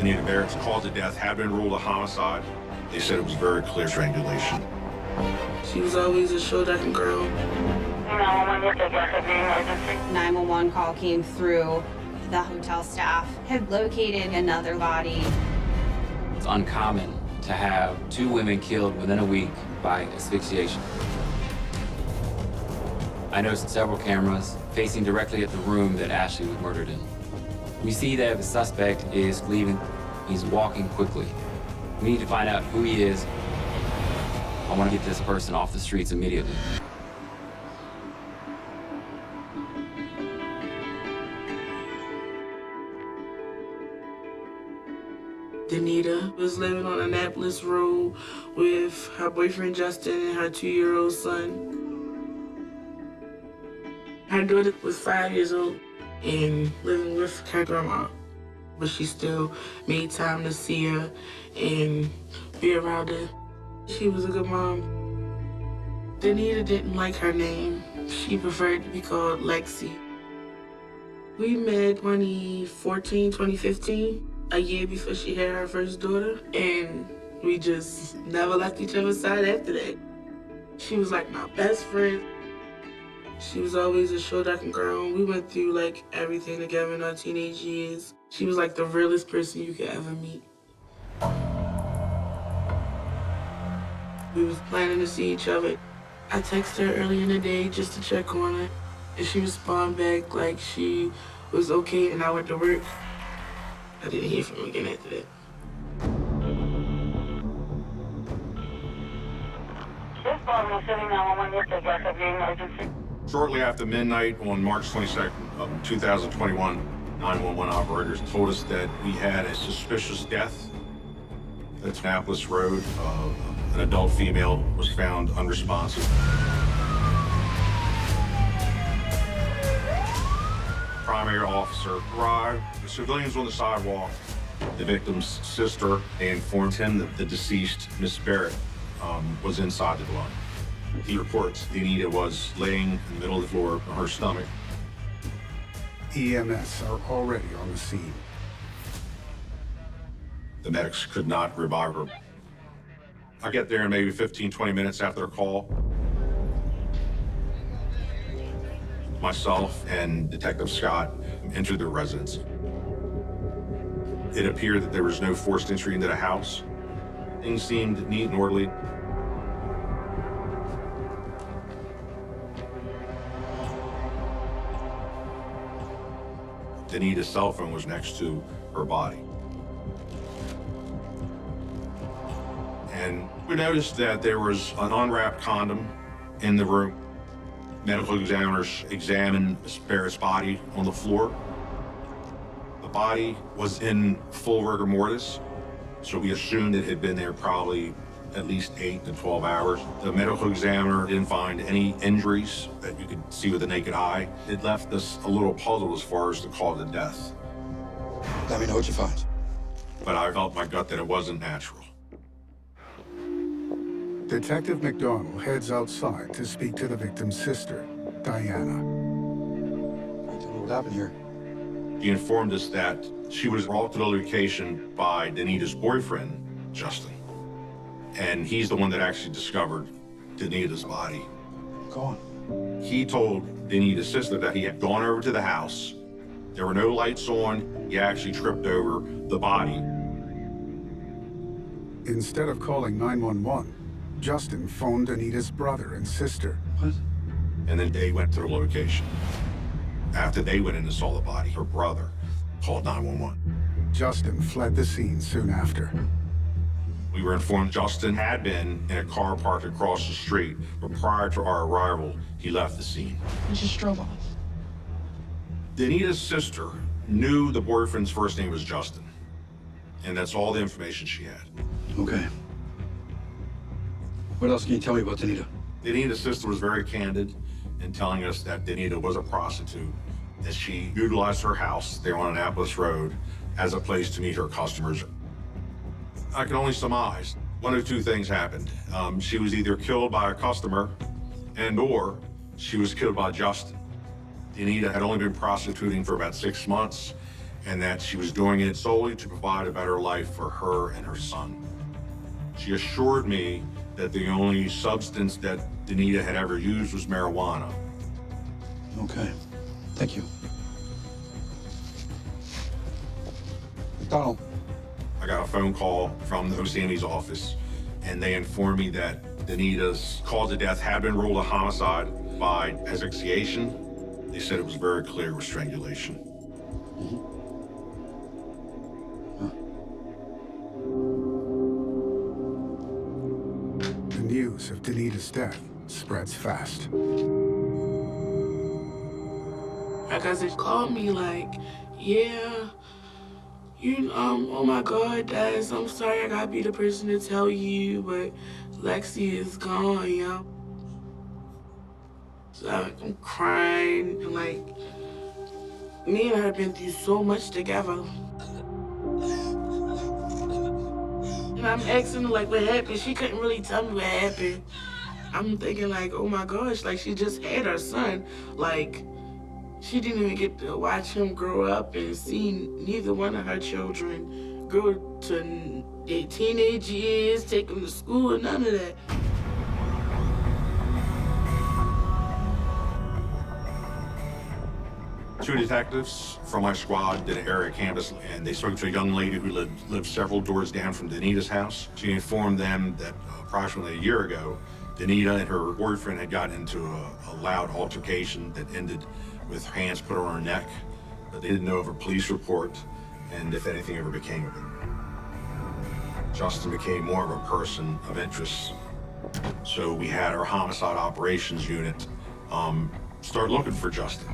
Danita Barrett's cause of death had been ruled a homicide. They said it was very clear strangulation. She was always a show-ducking girl. 911 call came through. The hotel staff had located another body. It's uncommon to have 2 women killed within a week by asphyxiation. I noticed several cameras facing directly at the room that Ashley was murdered in. We see that the suspect is leaving. He's walking quickly. We need to find out who he is. I want to get this person off the streets immediately. Danita was living on Annapolis Road with her boyfriend Justin and her 2-year-old son. Her daughter was 5 years old and living with her grandma, but she still made time to see her and be around her. She was a good mom. Danita didn't like her name. She preferred to be called Lexi. We met 2014, 2015, a year before she had her first daughter, and we just never left each other's side after that. She was like my best friend. She was always a show-ducking girl. We went through like everything together in our teenage years. She was like the realest person you could ever meet. We was planning to see each other. I texted her early in the day just to check on her, and she responded back like she was okay and I went to work. I didn't hear from her again after that. Shortly after midnight on March 22nd of 2021, 911 operators told us that we had a suspicious death at Annapolis Road. An adult female was found unresponsive. Primary officer arrived. The civilians on the sidewalk, the victim's sister, they informed him that the deceased, Miss Barrett, was inside the dwelling. He reports Danita was laying in the middle of the floor on her stomach. EMS are already on the scene. The medics could not revive her. I get there in maybe 15, 20 minutes after the call. Myself and Detective Scott entered the residence. It appeared that there was no forced entry into the house. Things seemed neat and orderly. Danita's cell phone was next to her body. And we noticed that there was an unwrapped condom in the room. Medical examiners examined Miss Barrett's body on the floor. The body was in full rigor mortis, so we assumed it had been there probably at least 8 to 12 hours. The medical examiner didn't find any injuries that you could see with the naked eye. It left us a little puzzled as far as the cause of death. Let me know what you find. But I felt in my gut that it wasn't natural. Detective McDonald heads outside to speak to the victim's sister, Diana. What happened here? He informed us that she was brought to the location by Danita's boyfriend, Justin. And he's the one that actually discovered Danita's body. Go on. He told Danita's sister that he had gone over to the house. There were no lights on. He actually tripped over the body. Instead of calling 911, Justin phoned Anita's brother and sister. What? And then they went to the location. After they went in and saw the body, her brother called 911. Justin fled the scene soon after. We were informed Justin had been in a car parked across the street, but prior to our arrival, he left the scene. He just drove off. Danita's sister knew the boyfriend's first name was Justin, and that's all the information she had. Okay. What else can you tell me about Danita? Danita's sister was very candid in telling us that Danita was a prostitute, that she utilized her house there on Annapolis Road as a place to meet her customers. I can only surmise one of two things happened. She was either killed by a customer and/or she was killed by Justin. Danita had only been prostituting for about 6 months, and that she was doing it solely to provide a better life for her and her son. She assured me that the only substance that Danita had ever used was marijuana. Okay. Thank you. McDonald. I got a phone call from the Sandy's office, and they informed me that Danita's cause of death had been ruled a homicide by asphyxiation. They said it was very clear it was strangulation. The news of Danita's death spreads fast. My cousin called me like, yeah, oh my God, Daz, I'm sorry I gotta be the person to tell you, but Lexi is gone, yo. So I'm crying, and like, me and her have been through so much together. And I'm asking her like what happened. She couldn't really tell me what happened. I'm thinking like, oh my gosh, like she just had her son. Like, she didn't even get to watch him grow up and see neither one of her children grow to their teenage years, take them to school, and none of that. Two detectives from my squad did an area canvass, and they spoke to a young lady who lived several doors down from Danita's house. She informed them that approximately a year ago, Danita and her boyfriend had gotten into a loud altercation that ended with hands put on her neck, but they didn't know of a police report and if anything ever became of it. Justin became more of a person of interest, so we had our homicide operations unit start looking for Justin.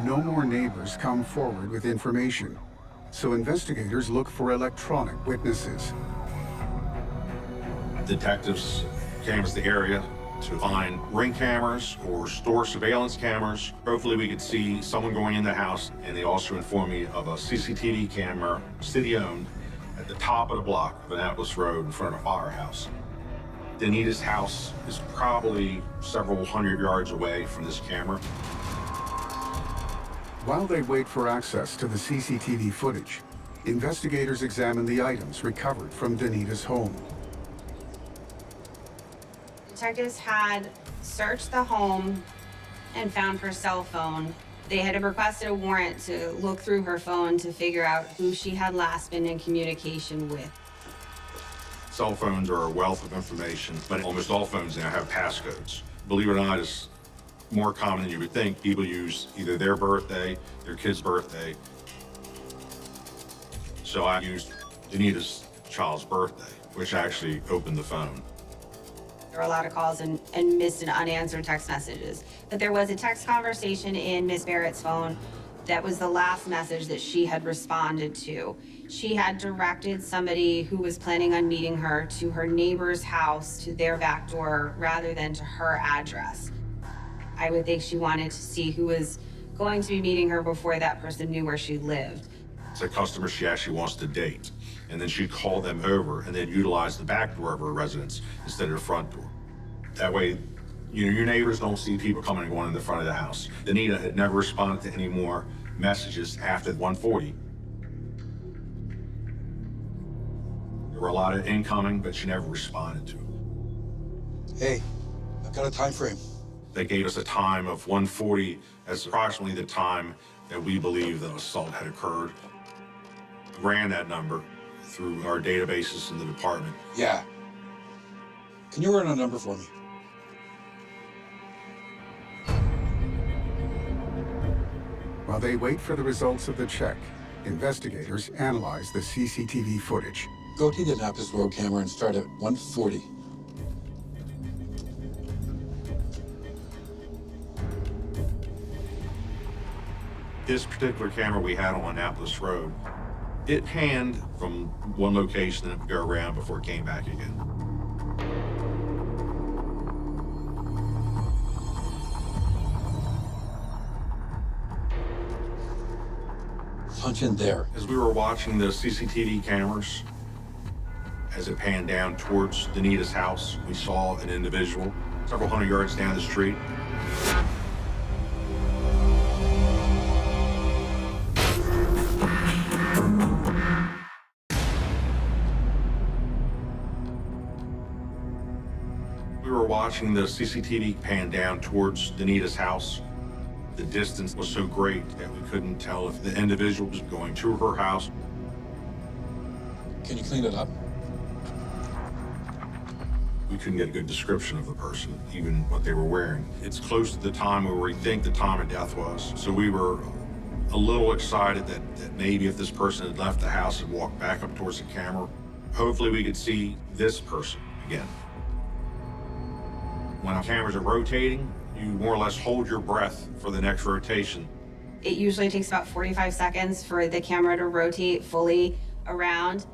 No more neighbors come forward with information, so investigators look for electronic witnesses. Detectives canvassed the area to find ring cameras or store surveillance cameras. Hopefully we could see someone going in the house, and they also informed me of a CCTV camera, city-owned, at the top of the block of Annapolis Road in front of a firehouse. Danita's house is probably several hundred yards away from this camera. While they wait for access to the CCTV footage, investigators examine the items recovered from Danita's home. Detectives had searched the home and found her cell phone. They had requested a warrant to look through her phone to figure out who she had last been in communication with. Cell phones are a wealth of information, but almost all phones now have passcodes. Believe it or not, it's more common than you would think. People use either their birthday, their kid's birthday. So I used Danita's child's birthday, which actually opened the phone. There were a lot of calls and missed and unanswered text messages. But there was a text conversation in Miss Barrett's phone that was the last message that she had responded to. She had directed somebody who was planning on meeting her to her neighbor's house, to their back door, rather than to her address. I would think she wanted to see who was going to be meeting her before that person knew where she lived. It's a customer she actually wants to date. And then she'd call them over and then utilize the back door of her residence instead of the front door. That way, your neighbors don't see people coming and going in the front of the house. Danita had never responded to any more messages after 1:40. There were a lot of incoming, but she never responded to them. Hey, I've got a time frame. They gave us a time of 1:40 as approximately the time that we believe the assault had occurred. Ran that number through our databases in the department. Yeah. Can you run a number for me? While they wait for the results of the check, investigators analyze the CCTV footage. Go to the Annapolis Road camera and start at 1:40. This particular camera we had on Annapolis Road, it panned from one location and it would go around before it came back again. Punch in there. As we were watching the CCTV cameras, as it panned down towards Danita's house, we saw an individual several hundred yards down the street. Watching the CCTV pan down towards Danita's house, the distance was so great that we couldn't tell if the individual was going to her house. Can you clean it up? We couldn't get a good description of the person, even what they were wearing. It's close to the time where we think the time of death was. So we were a little excited that maybe if this person had left the house and walked back up towards the camera, hopefully we could see this person again. When cameras are rotating, you more or less hold your breath for the next rotation. It usually takes about 45 seconds for the camera to rotate fully around.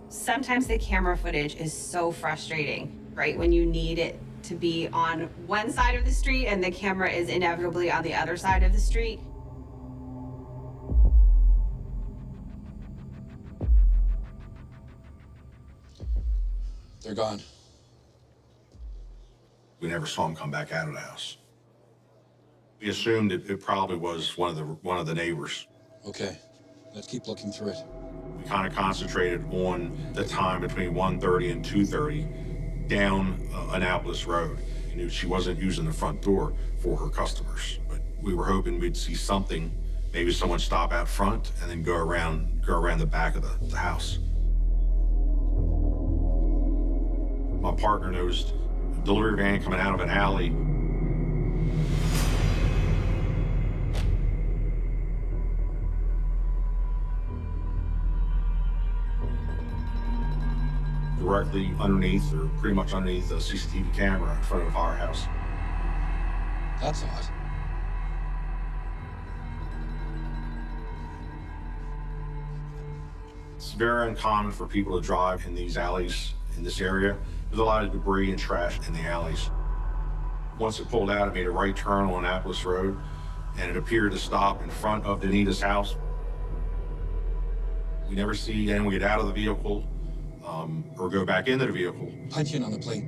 Sometimes the camera footage is so frustrating, right? When you need it to be on one side of the street and the camera is inevitably on the other side of the street. They're gone. We never saw him come back out of the house. We assumed it probably was one of the neighbors. Okay, let's keep looking through it. We kind of concentrated on the time between 1:30 and 2:30 down Annapolis Road. We knew she wasn't using the front door for her customers, but we were hoping we'd see something, maybe someone stop out front and then go around the back of the house. My partner noticed a delivery van coming out of an alley. Directly underneath, or pretty much underneath, the CCTV camera in front of our house. That's odd. It's very uncommon for people to drive in these alleys in this area. There's a lot of debris and trash in the alleys. Once it pulled out, it made a right turn on Annapolis Road, and it appeared to stop in front of Danita's house. We never see anyone get out of the vehicle or go back into the vehicle. Punch in on the plate.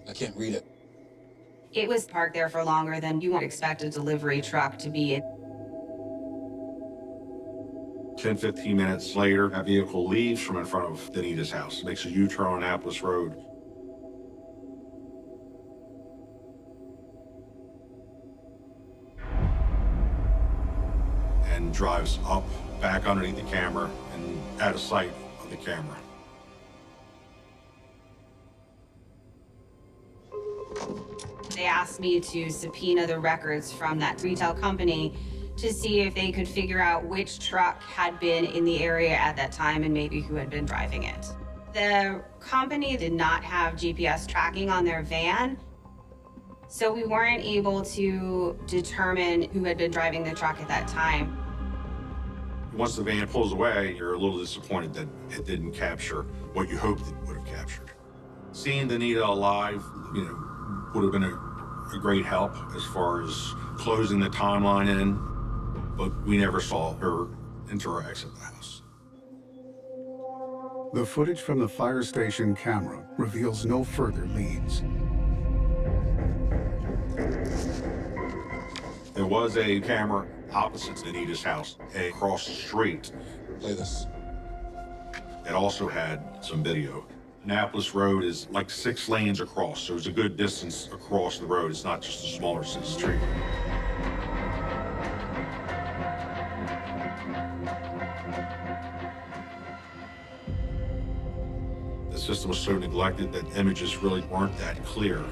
I can't read it. It was parked there for longer than you would expect a delivery truck to be. 10, 15 minutes later, that vehicle leaves from in front of Danita's house, makes a U-turn on Annapolis Road. And drives up, back underneath the camera, and out of sight of the camera. They asked me to subpoena the records from that retail company to see if they could figure out which truck had been in the area at that time and maybe who had been driving it. The company did not have GPS tracking on their van, so we weren't able to determine who had been driving the truck at that time. Once the van pulls away, you're a little disappointed that it didn't capture what you hoped it would have captured. Seeing Danita alive, would have been a great help as far as closing the timeline in, but we never saw her enter or exit the house. The footage from the fire station camera reveals no further leads. There was a camera opposite Danita's house across the street. Play this. It also had some video. Annapolis Road is like 6 lanes across, so it's a good distance across the road. It's not just a smaller street. The system was so neglected that images really weren't that clear.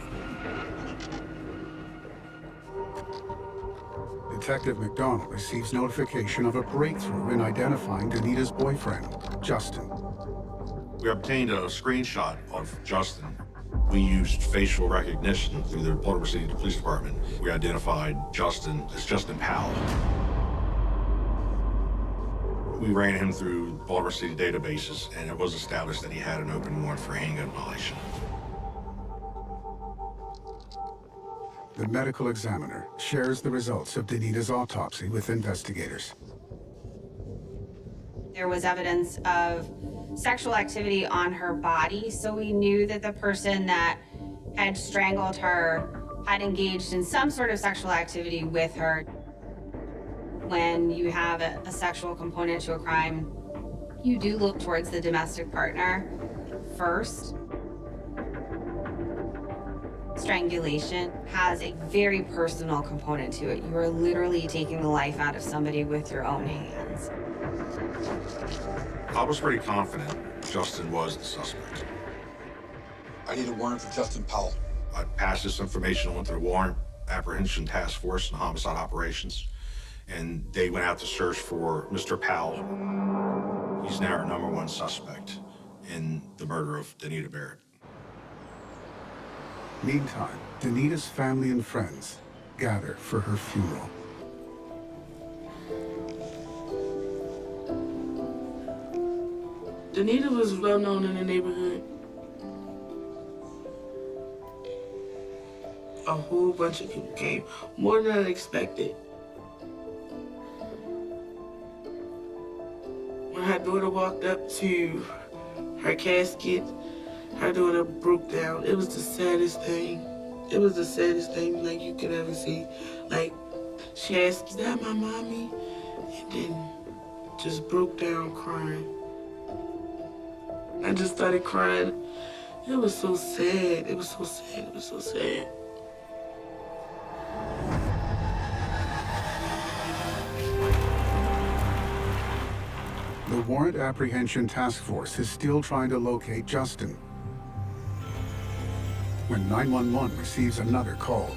Detective McDonald receives notification of a breakthrough in identifying Danita's boyfriend, Justin. We obtained a screenshot of Justin. We used facial recognition through the Baltimore City Police Department. We identified Justin as Justin Powell. We ran him through Baltimore City databases, and it was established that he had an open warrant for handgun violation. The medical examiner shares the results of Danita's autopsy with investigators. There was evidence of sexual activity on her body, so we knew that the person that had strangled her had engaged in some sort of sexual activity with her. when you have a sexual component to a crime, you do look towards the domestic partner first. Strangulation has a very personal component to it. You are literally taking the life out of somebody with your own hands. I was pretty confident Justin was the suspect. I need a warrant for Justin Powell. I passed this information on to the Warrant Apprehension Task Force and Homicide Operations, and they went out to search for Mr. Powell. He's now our #1 suspect in the murder of Danita Barrett. Meantime, Danita's family and friends gather for her funeral. Danita was well known in the neighborhood. A whole bunch of people came, more than I expected. When her daughter walked up to her casket, her daughter broke down. It was the saddest thing. It was the saddest thing like you could ever see. Like, she asked, "Is that my mommy?" And then just broke down crying. I just started crying. It was so sad. It was so sad. It was so sad. The Warrant Apprehension Task Force is still trying to locate Justin when 911 receives another call.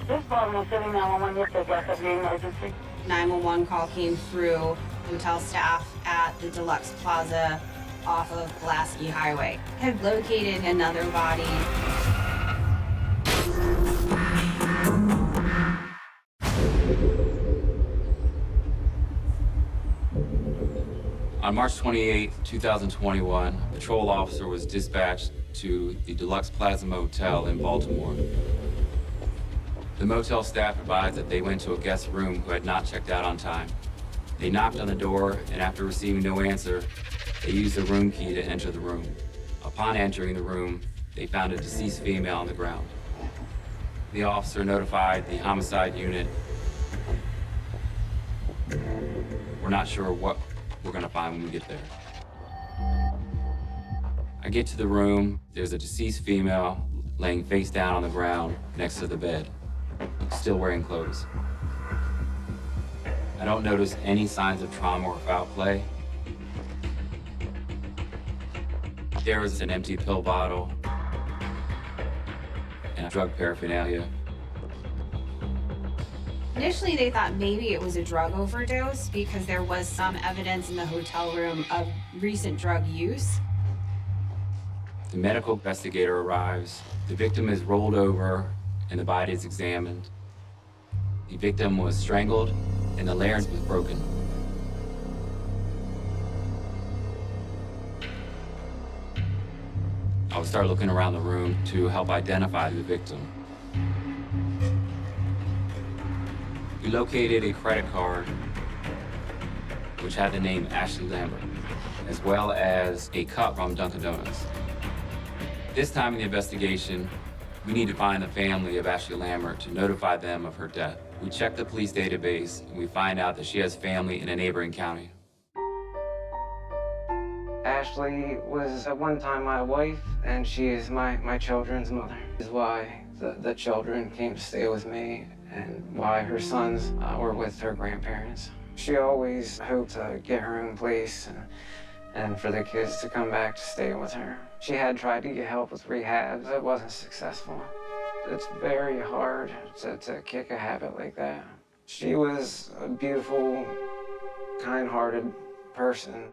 This Baltimore City 911, yes, I got the emergency. 911 call came through hotel staff at the Deluxe Plaza off of Pulaski Highway. Had located another body. On March 28, 2021, a patrol officer was dispatched to the Deluxe Plaza Motel in Baltimore. The motel staff advised that they went to a guest room who had not checked out on time. They knocked on the door, and after receiving no answer, they used the room key to enter the room. Upon entering the room, they found a deceased female on the ground. The officer notified the homicide unit. We're not sure what we're gonna find when we get there. I get to the room, there's a deceased female laying face down on the ground next to the bed, still wearing clothes. I don't notice any signs of trauma or foul play. There was an empty pill bottle and drug paraphernalia. Initially, they thought maybe it was a drug overdose because there was some evidence in the hotel room of recent drug use. The medical investigator arrives. The victim is rolled over and the body is examined. The victim was strangled and the larynx was broken. I would start looking around the room to help identify the victim. We located a credit card which had the name Ashley Lambert, as well as a cup from Dunkin' Donuts. This time in the investigation, we need to find the family of Ashley Lambert to notify them of her death. We check the police database and we find out that she has family in a neighboring county. Ashley was at one time my wife, and she is my children's mother. This is why the children came to stay with me and why her sons were with her grandparents. She always hoped to get her own place and for the kids to come back to stay with her. She had tried to get help with rehab. It wasn't successful. It's very hard to kick a habit like that. She was a beautiful, kind-hearted person.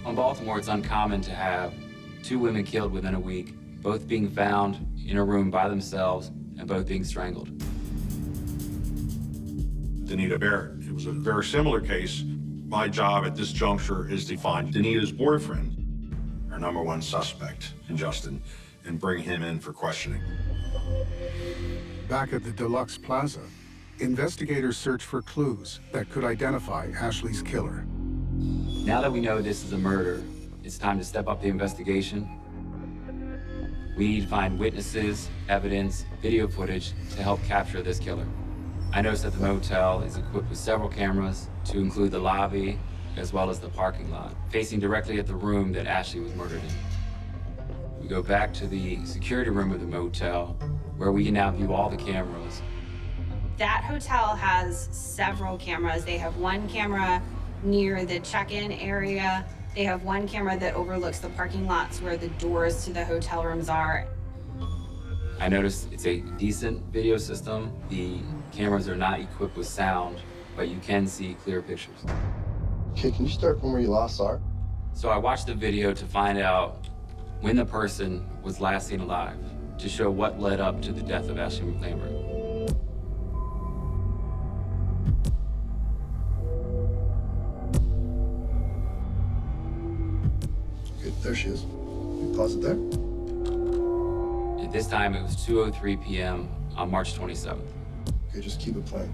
In Baltimore, it's uncommon to have 2 women killed within a week, both being found in a room by themselves and both being strangled. Danita Barrett. It was a very similar case. My job at this juncture is to find Danita's boyfriend, our #1 suspect, Justin, and bring him in for questioning. Back at the Deluxe Plaza, investigators search for clues that could identify Ashley's killer. Now that we know this is a murder, it's time to step up the investigation. We need to find witnesses, evidence, video footage to help capture this killer. I noticed that the motel is equipped with several cameras to include the lobby as well as the parking lot, facing directly at the room that Ashley was murdered in. We go back to the security room of the motel where we can now view all the cameras. That hotel has several cameras. They have one camera near the check-in area. They have one camera that overlooks the parking lots where the doors to the hotel rooms are. I noticed it's a decent video system. The cameras are not equipped with sound, but you can see clear pictures. Okay, can you start from where you last saw her? So I watched the video to find out when the person was last seen alive, to show what led up to the death of Ashley Lambert. Okay, there she is. You pause it there. At this time, it was 2:03 p.m. on March 27th. Okay, just keep it playing.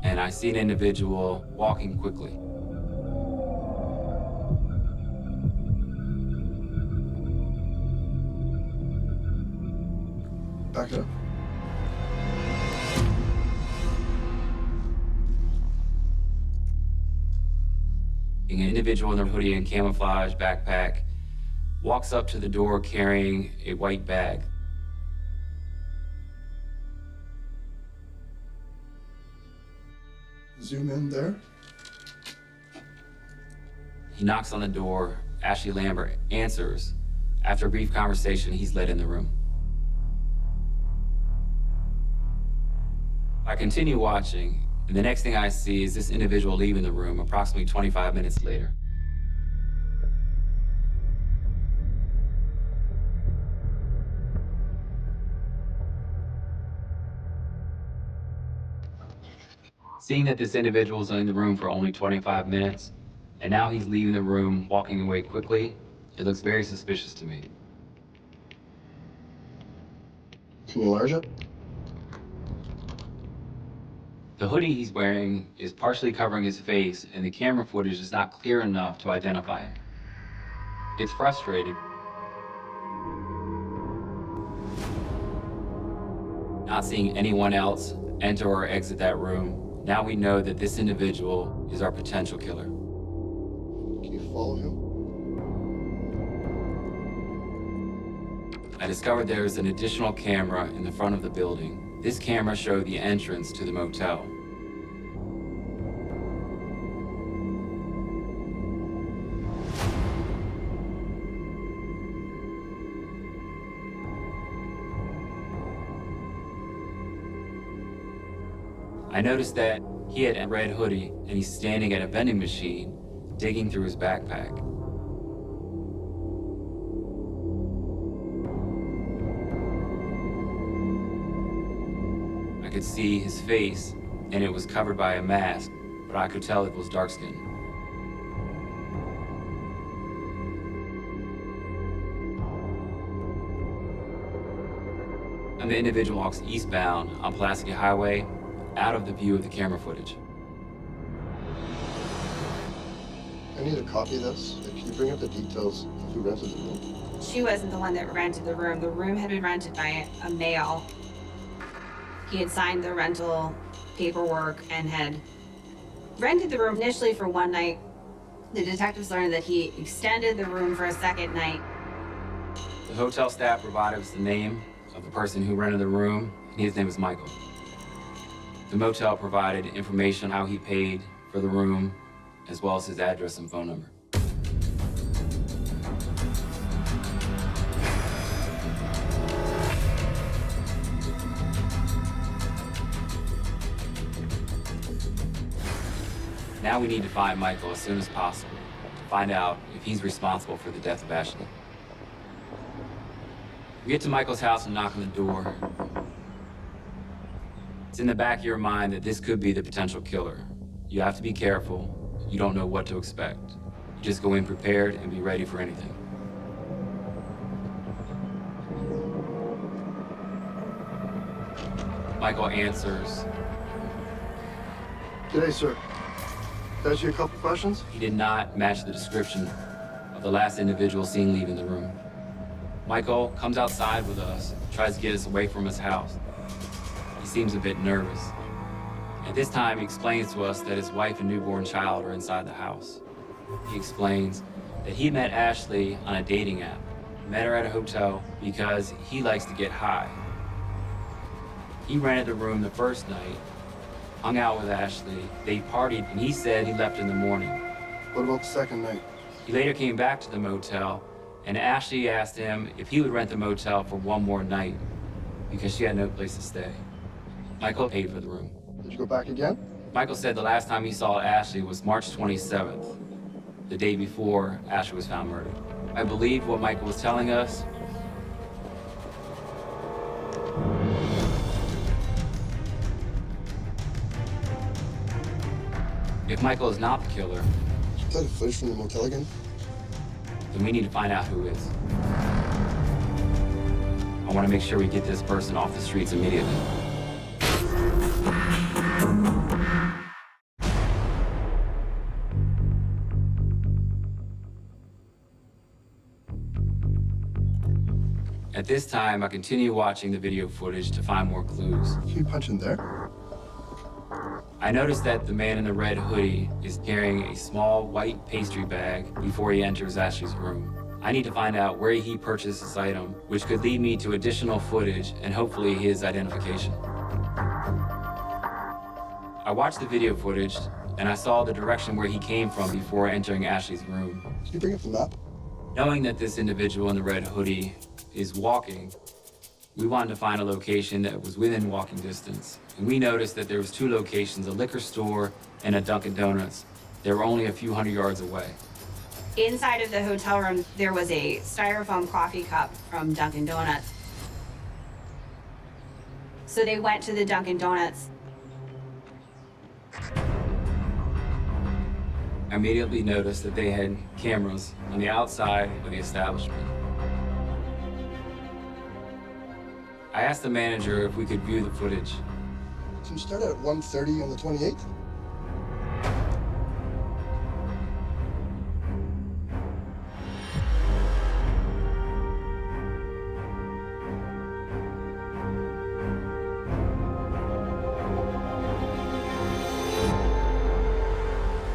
And I see an individual walking quickly. Back it up. An individual in a hoodie and camouflage backpack walks up to the door carrying a white bag. Zoom in there. He knocks on the door. Ashley Lambert answers. After a brief conversation, he's led in the room. I continue watching, and the next thing I see is this individual leaving the room approximately 25 minutes later. Seeing that this individual is in the room for only 25 minutes, and now he's leaving the room, walking away quickly, it looks very suspicious to me. Can you enlarge it? The hoodie he's wearing is partially covering his face, and the camera footage is not clear enough to identify him. It's frustrating. Not seeing anyone else enter or exit that room, now we know that this individual is our potential killer. Can you follow him? I discovered there is an additional camera in the front of the building. This camera showed the entrance to the motel. I noticed that he had a red hoodie and he's standing at a vending machine, digging through his backpack. I could see his face, and it was covered by a mask, but I could tell it was dark skinned. And the individual walks eastbound on Pulaski Highway, out of the view of the camera footage. I need a copy of this. Can you bring up the details of who rented the room? She wasn't the one that rented the room. The room had been rented by a male. He had signed the rental paperwork and had rented the room initially for one night. The detectives learned that he extended the room for a second night. The hotel staff provided us the name of the person who rented the room, and his name is Michael. The motel provided information on how he paid for the room, as well as his address and phone number. Now we need to find Michael as soon as possible to find out if he's responsible for the death of Ashley. We get to Michael's house and knock on the door. It's in the back of your mind that this could be the potential killer. You have to be careful. You don't know what to expect. You just go in prepared and be ready for anything. Michael answers. G'day, sir. Can I ask you a couple questions? He did not match the description of the last individual seen leaving the room. Michael comes outside with us, tries to get us away from his house. He seems a bit nervous. At this time, he explains to us that his wife and newborn child are inside the house. He explains that he met Ashley on a dating app. He met her at a hotel because he likes to get high. He rented the room the first night, hung out with Ashley, they partied, and he said he left in the morning. What about the second night? He later came back to the motel, and Ashley asked him if he would rent the motel for one more night because she had no place to stay. Michael paid for the room. Did you go back again? Michael said the last time he saw Ashley was March 27th, the day before Ashley was found murdered. I believed what Michael was telling us. If Michael is not the killer, Did you play the footage from the motel again? then we need to find out who is. I want to make sure we get this person off the streets immediately. At this time, I continue watching the video footage to find more clues. Can you punch in there? I noticed that the man in the red hoodie is carrying a small white pastry bag before he enters Ashley's room. I need to find out where he purchased this item, which could lead me to additional footage and hopefully his identification. I watched the video footage and I saw the direction where he came from before entering Ashley's room. Can you bring up the map? Knowing that this individual in the red hoodie is walking, we wanted to find a location that was within walking distance. And we noticed that there was two locations, a liquor store and a Dunkin' Donuts. They were only a few hundred yards away. Inside of the hotel room, there was a styrofoam coffee cup from Dunkin' Donuts. So they went to the Dunkin' Donuts. I immediately noticed that they had cameras on the outside of the establishment. I asked the manager if we could view the footage. Can you start at 1:30 on the 28th?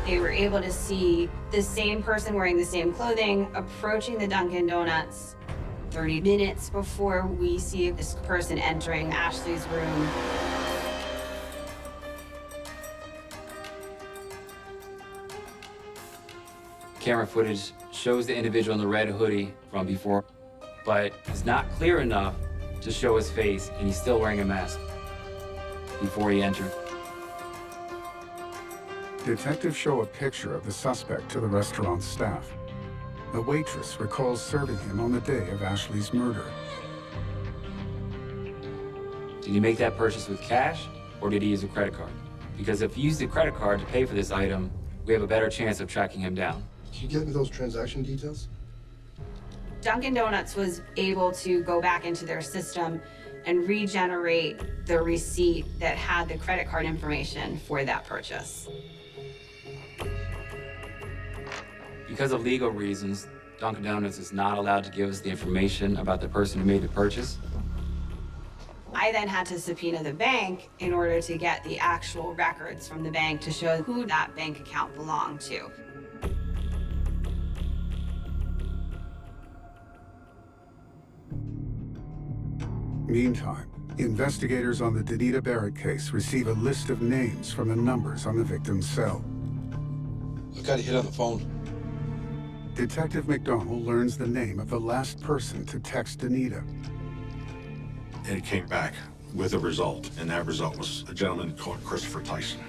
They were able to see the same person wearing the same clothing approaching the Dunkin' Donuts 30 minutes before we see this person entering Ashley's room. Camera footage shows the individual in the red hoodie from before, but it's not clear enough to show his face, and he's still wearing a mask before he entered. Detectives show a picture of the suspect to the restaurant staff. The waitress recalls serving him on the day of Ashley's murder. Did he make that purchase with cash, or did he use a credit card? Because if he used a credit card to pay for this item, we have a better chance of tracking him down. Can you get me those transaction details? Dunkin' Donuts was able to go back into their system and regenerate the receipt that had the credit card information for that purchase. Because of legal reasons, Dunkin' Donuts is not allowed to give us the information about the person who made the purchase. I then had to subpoena the bank in order to get the actual records from the bank to show who that bank account belonged to. Meantime, investigators on the Danita Barrett case receive a list of names from the numbers on the victim's cell. I got a hit on the phone. Detective McDonald learns the name of the last person to text Danita. And it came back with a result, and that result was a gentleman called Christopher Tyson.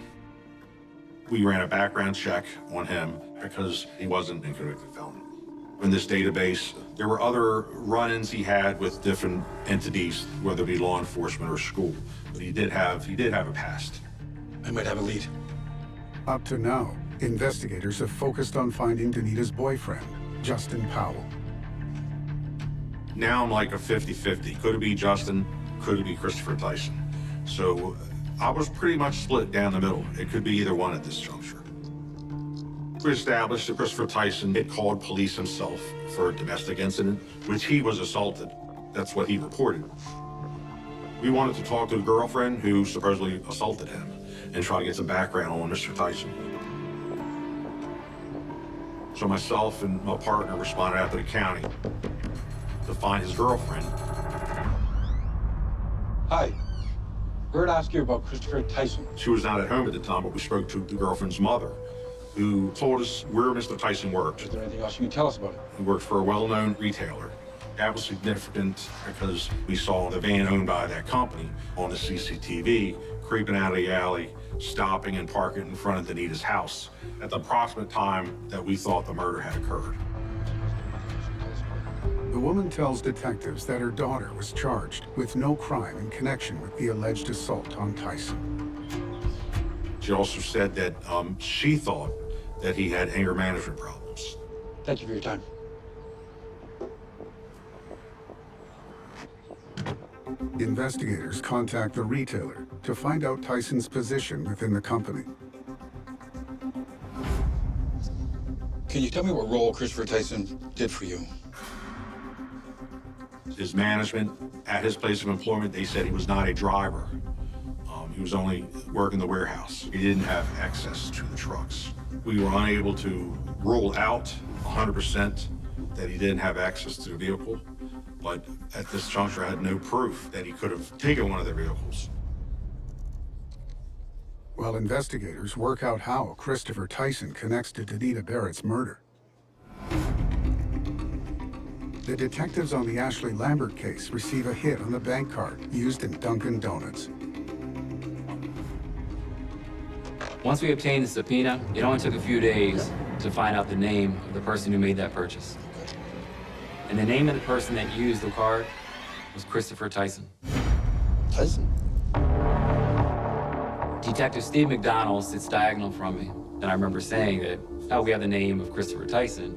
We ran a background check on him because he wasn't a convicted felon. In this database, there were other run-ins he had with different entities, whether it be law enforcement or school. But he did have a past. I might have a lead. Up to now, investigators have focused on finding Danita's boyfriend, Justin Powell. Now I'm like a 50-50. Could it be Justin? Could it be Christopher Tyson? So I was pretty much split down the middle. It could be either one at this juncture. We established that Christopher Tyson had called police himself for a domestic incident, which he was assaulted. That's what he reported. We wanted to talk to the girlfriend who supposedly assaulted him and try to get some background on Mr. Tyson. So myself and my partner responded out to the county to find his girlfriend. Hi. Heard ask you about Christopher Tyson. She was not at home at the time, but we spoke to the girlfriend's mother, who told us where Mr. Tyson worked. Is there anything else you can tell us about it? He worked for a well-known retailer. That was significant because we saw the van owned by that company on the CCTV creeping out of the alley, stopping and parking in front of Danita's house at the approximate time that we thought the murder had occurred. The woman tells detectives that her daughter was charged with no crime in connection with the alleged assault on Tyson. She also said that she thought that he had anger management problems. Thank you for your time. Investigators contact the retailer to find out Tyson's position within the company. Can you tell me what role Christopher Tyson did for you? His management at his place of employment, they said he was not a driver. He was only working the warehouse. He didn't have access to the trucks. We were unable to rule out 100% that he didn't have access to the vehicle, but at this juncture, I had no proof that he could have taken one of their vehicles. While investigators work out how Christopher Tyson connects to Danita Barrett's murder, the detectives on the Ashley Lambert case receive a hit on the bank card used in Dunkin' Donuts. Once we obtained the subpoena, it only took a few days to find out the name of the person who made that purchase. And the name of the person that used the card was Christopher Tyson. Tyson? Detective Steve McDonald sits diagonal from me, and I remember saying that, oh, we have the name of Christopher Tyson.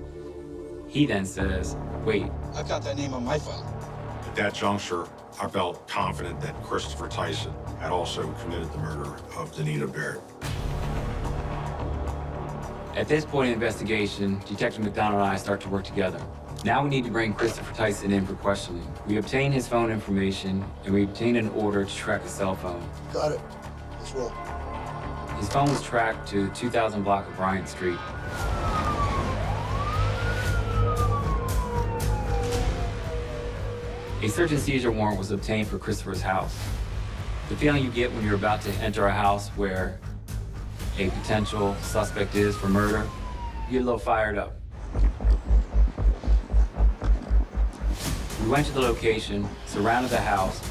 He then says, wait. I've got that name on my file. At that juncture, I felt confident that Christopher Tyson had also committed the murder of Danita Barrett. At this point in the investigation, Detective McDonald and I start to work together. Now we need to bring Christopher Tyson in for questioning. We obtain his phone information, and we obtain an order to track his cell phone. Got it. Let's roll. His phone was tracked to 2000 block of Bryant Street. A search and seizure warrant was obtained for Christopher's house. The feeling you get when you're about to enter a house where a potential suspect is for murder, you get a little fired up. We went to the location, surrounded the house.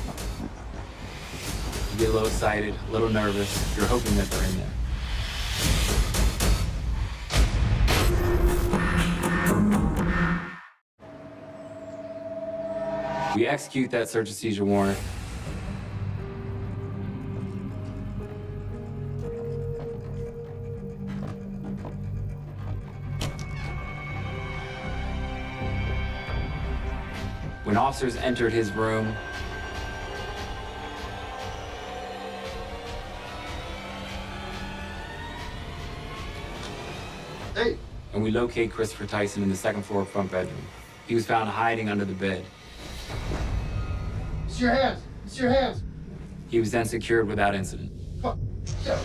You get a little excited, a little nervous. You're hoping that they're in there. We execute that search and seizure warrant. When officers entered his room, Hey! and we locate Christopher Tyson in the second floor front bedroom. He was found hiding under the bed. It's your hands! It's your hands! He was then secured without incident. Fuck! Get out.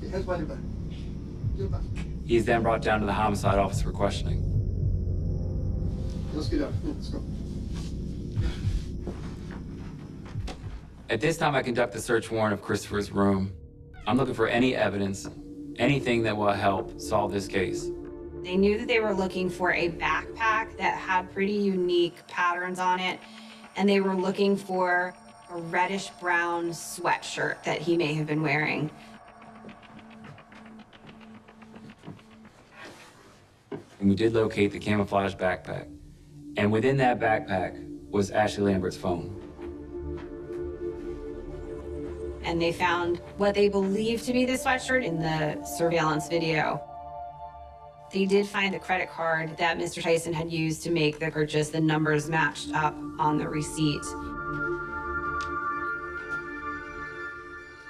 Your hands behind your back. Get back. He is then brought down to the homicide office for questioning. Let's get out. Let's go. At this time, I conduct the search warrant of Christopher's room. I'm looking for any evidence, anything that will help solve this case. They knew that they were looking for a backpack that had pretty unique patterns on it, and they were looking for a reddish-brown sweatshirt that he may have been wearing. And we did locate the camouflage backpack. And within that backpack was Ashley Lambert's phone. And they found what they believed to be the sweatshirt in the surveillance video. They did find the credit card that Mr. Tyson had used to make the purchase. The numbers matched up on the receipt.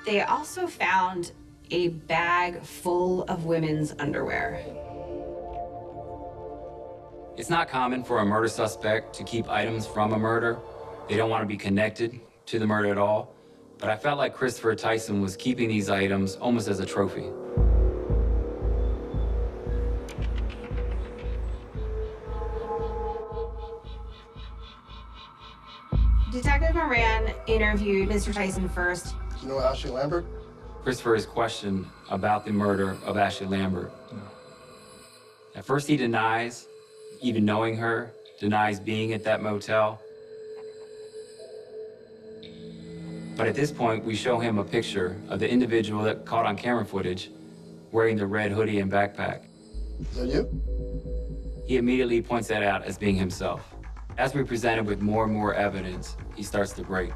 They also found a bag full of women's underwear. It's not common for a murder suspect to keep items from a murder. They don't want to be connected to the murder at all. But I felt like Christopher Tyson was keeping these items almost as a trophy. Detective Moran interviewed Mr. Tyson first. Do you know Ashley Lambert? Christopher is questioned about the murder of Ashley Lambert. At first he denies even knowing her, denies being at that motel. But at this point, we show him a picture of the individual that caught on camera footage wearing the red hoodie and backpack. Is that you? He immediately points that out as being himself. As we're presented with more and more evidence, he starts to break.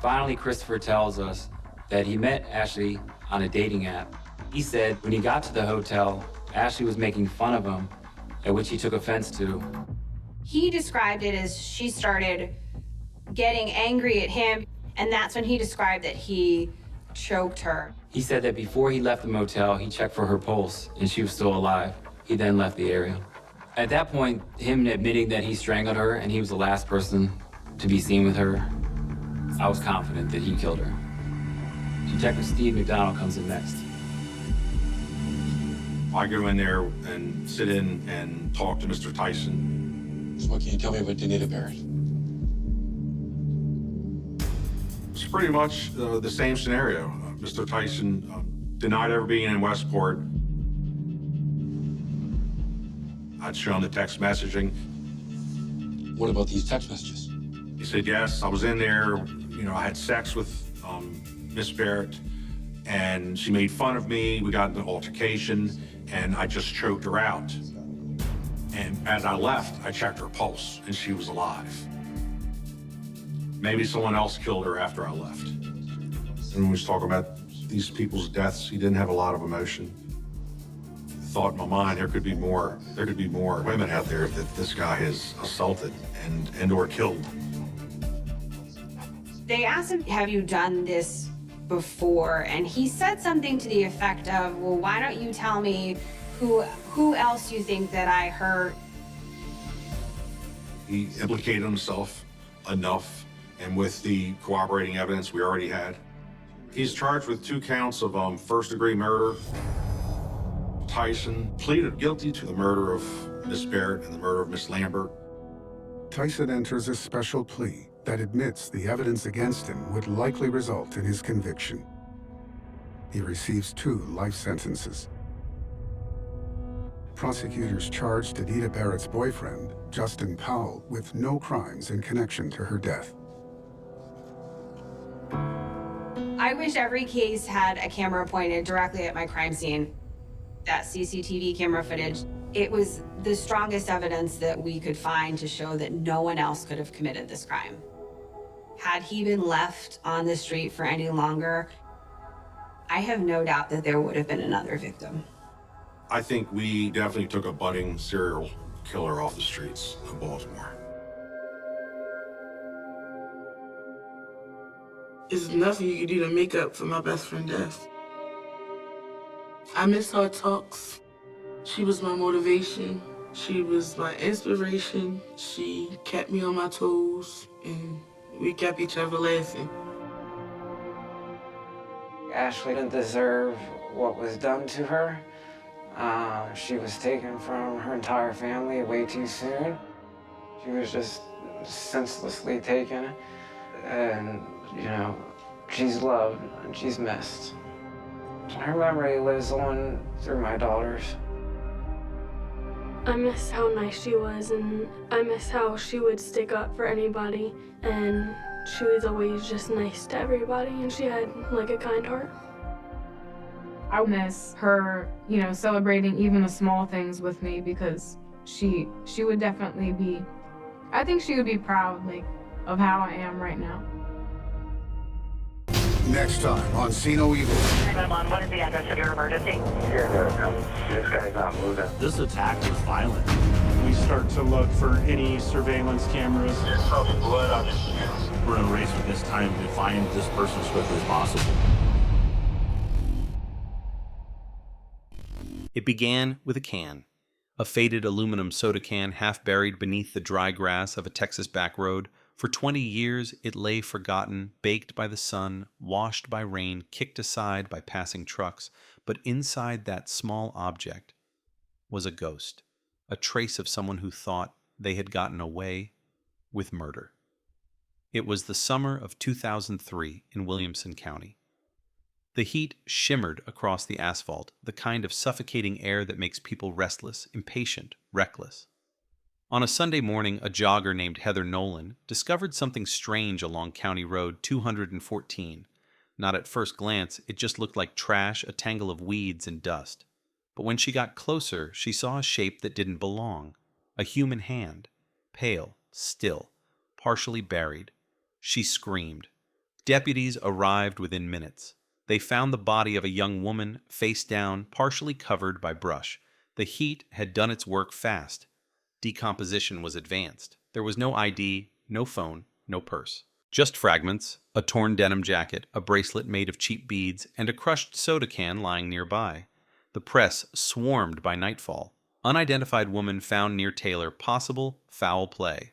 Finally, Christopher tells us that he met Ashley on a dating app. He said when he got to the hotel, Ashley was making fun of him, at which he took offense to. He described it as she started getting angry at him, and that's when he described that he choked her. He said that before he left the motel, he checked for her pulse, and she was still alive. He then left the area. At that point, him admitting that he strangled her and he was the last person to be seen with her, I was confident that he killed her. Detective Steve McDonald comes in next. I go in there and sit in and talk to Mr. Tyson. So what can you tell me about Danita Barrett? It's pretty much the same scenario. Mr. Tyson denied ever being in Westport. I'd shown the text messaging. What about these text messages? He said, yes, I was in there. You know, I had sex with Miss Barrett, and she made fun of me. We got into an altercation, and I just choked her out. And as I left, I checked her pulse, and she was alive. Maybe someone else killed her after I left. And when we was talking about these people's deaths, he didn't have a lot of emotion. Thought in my mind there could be more women out there that this guy has assaulted and or killed. They asked him, have you done this before? And he said something to the effect of, well, why don't you tell me who else you think that I hurt? He implicated himself enough, and with the corroborating evidence we already had. He's charged with 2 counts of first-degree murder. Tyson pleaded guilty to the murder of Miss Barrett and the murder of Miss Lambert. Tyson enters a special plea that admits the evidence against him would likely result in his conviction. He receives 2 life sentences. Prosecutors charged Danita Barrett's boyfriend, Justin Powell, with no crimes in connection to her death. I wish every case had a camera pointed directly at my crime scene. That CCTV camera footage, it was the strongest evidence that we could find to show that no one else could have committed this crime. Had he been left on the street for any longer, I have no doubt that there would have been another victim. I think we definitely took a budding serial killer off the streets of Baltimore. It's nothing you can do to make up for my best friend's death. I miss our talks. She was my motivation. She was my inspiration. She kept me on my toes, and we kept each other laughing. Ashley didn't deserve what was done to her. She was taken from her entire family way too soon. She was just senselessly taken. And, you know, she's loved and she's missed. Her memory lives on through my daughters. I miss how nice she was, and I miss how she would stick up for anybody, and she was always just nice to everybody, and she had like a kind heart. I miss her, you know, celebrating even the small things with me, because she would definitely be, I think she would be proud, like, of how I am right now. Next time on See No Evil. 911, what is the address of your emergency? This guy's not moving. This attack was violent. We start to look for any surveillance cameras. There's probably blood on his shoes. We're in a race with this time to find this person as quickly as possible. It began with a can. A faded aluminum soda can half buried beneath the dry grass of a Texas back road. For 20 years it lay forgotten, baked by the sun, washed by rain, kicked aside by passing trucks. But inside that small object was a ghost, a trace of someone who thought they had gotten away with murder. It was the summer of 2003 in Williamson County. The heat shimmered across the asphalt, the kind of suffocating air that makes people restless, impatient, reckless. On a Sunday morning, a jogger named Heather Nolan discovered something strange along County Road 214. Not at first glance, it just looked like trash, a tangle of weeds and dust. But when she got closer, she saw a shape that didn't belong. A human hand, pale, still, partially buried. She screamed. Deputies arrived within minutes. They found the body of a young woman, face down, partially covered by brush. The heat had done its work fast. Decomposition was advanced. There was no ID, no phone, no purse. Just fragments, a torn denim jacket, a bracelet made of cheap beads, and a crushed soda can lying nearby. The press swarmed by nightfall. Unidentified woman found near Taylor, possible foul play.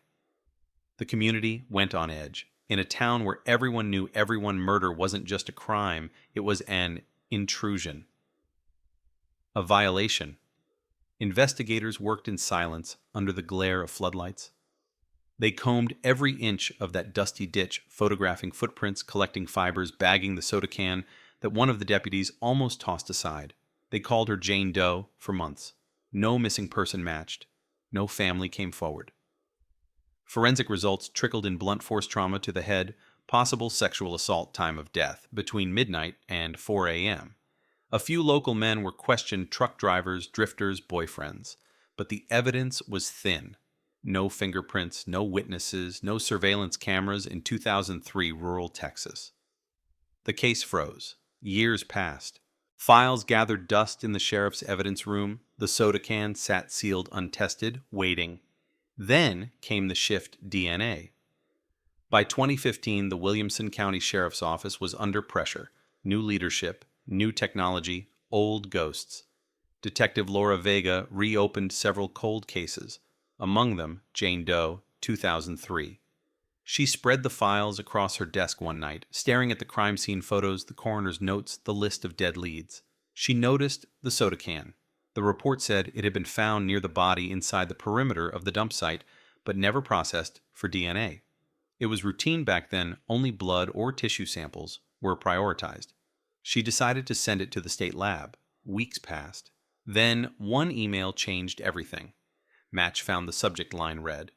The community went on edge. In a town where everyone knew everyone, murder wasn't just a crime, it was an intrusion. A violation. Investigators worked in silence under the glare of floodlights. They combed every inch of that dusty ditch, photographing footprints, collecting fibers, bagging the soda can that one of the deputies almost tossed aside. They called her Jane Doe for months. No missing person matched. No family came forward. Forensic results trickled in blunt force trauma to the head, possible sexual assault, time of death, between midnight and 4 a.m. A few local men were questioned, truck drivers, drifters, boyfriends. But the evidence was thin. No fingerprints, no witnesses, no surveillance cameras in 2003 rural Texas. The case froze. Years passed. Files gathered dust in the sheriff's evidence room. The soda can sat sealed, untested, waiting. Then came the shift: DNA. By 2015, the Williamson County Sheriff's Office was under pressure. New leadership, new technology, old ghosts. Detective Laura Vega reopened several cold cases, among them Jane Doe, 2003. She spread the files across her desk one night, staring at the crime scene photos, the coroner's notes, the list of dead leads. She noticed the soda can. The report said it had been found near the body inside the perimeter of the dump site, but never processed for DNA. It was routine back then, only blood or tissue samples were prioritized. She decided to send it to the state lab. Weeks passed. Then one email changed everything. Match found the subject line read.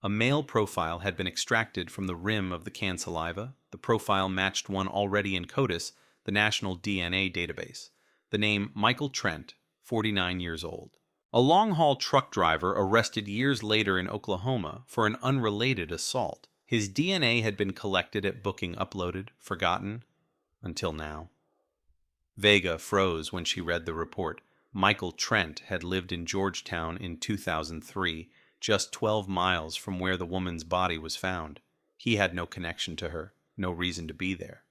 A male profile had been extracted from the rim of the can saliva. The profile matched one already in CODIS, the national DNA database. The name Michael Trent, 49 years old. A long-haul truck driver arrested years later in Oklahoma for an unrelated assault. His DNA had been collected at booking uploaded, forgotten, until now. Vega froze when she read the report. Michael Trent had lived in Georgetown in 2003, just 12 miles from where the woman's body was found. He had no connection to her, no reason to be there.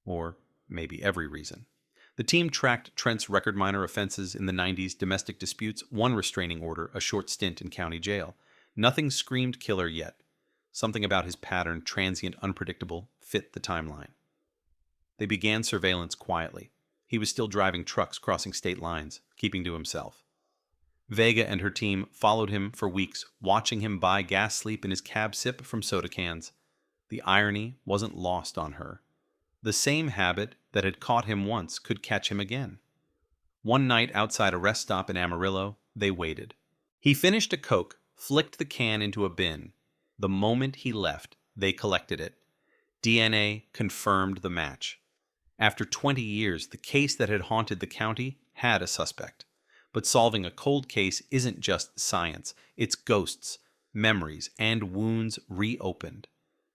Or maybe every reason. The team tracked Trent's record minor offenses in the 90s, domestic disputes, one restraining order, a short stint in county jail. Nothing screamed killer yet. Something about his pattern, transient, unpredictable, fit the timeline. They began surveillance quietly. He was still driving trucks crossing state lines, keeping to himself. Vega and her team followed him for weeks, watching him buy gas sleep in his cab, sip from soda cans. The irony wasn't lost on her. The same habit that had caught him once could catch him again. One night outside a rest stop in Amarillo, they waited. He finished a Coke, flicked the can into a bin. The moment he left, they collected it. DNA confirmed the match. After 20 years, the case that had haunted the county had a suspect. But solving a cold case isn't just science. It's ghosts, memories, and wounds reopened.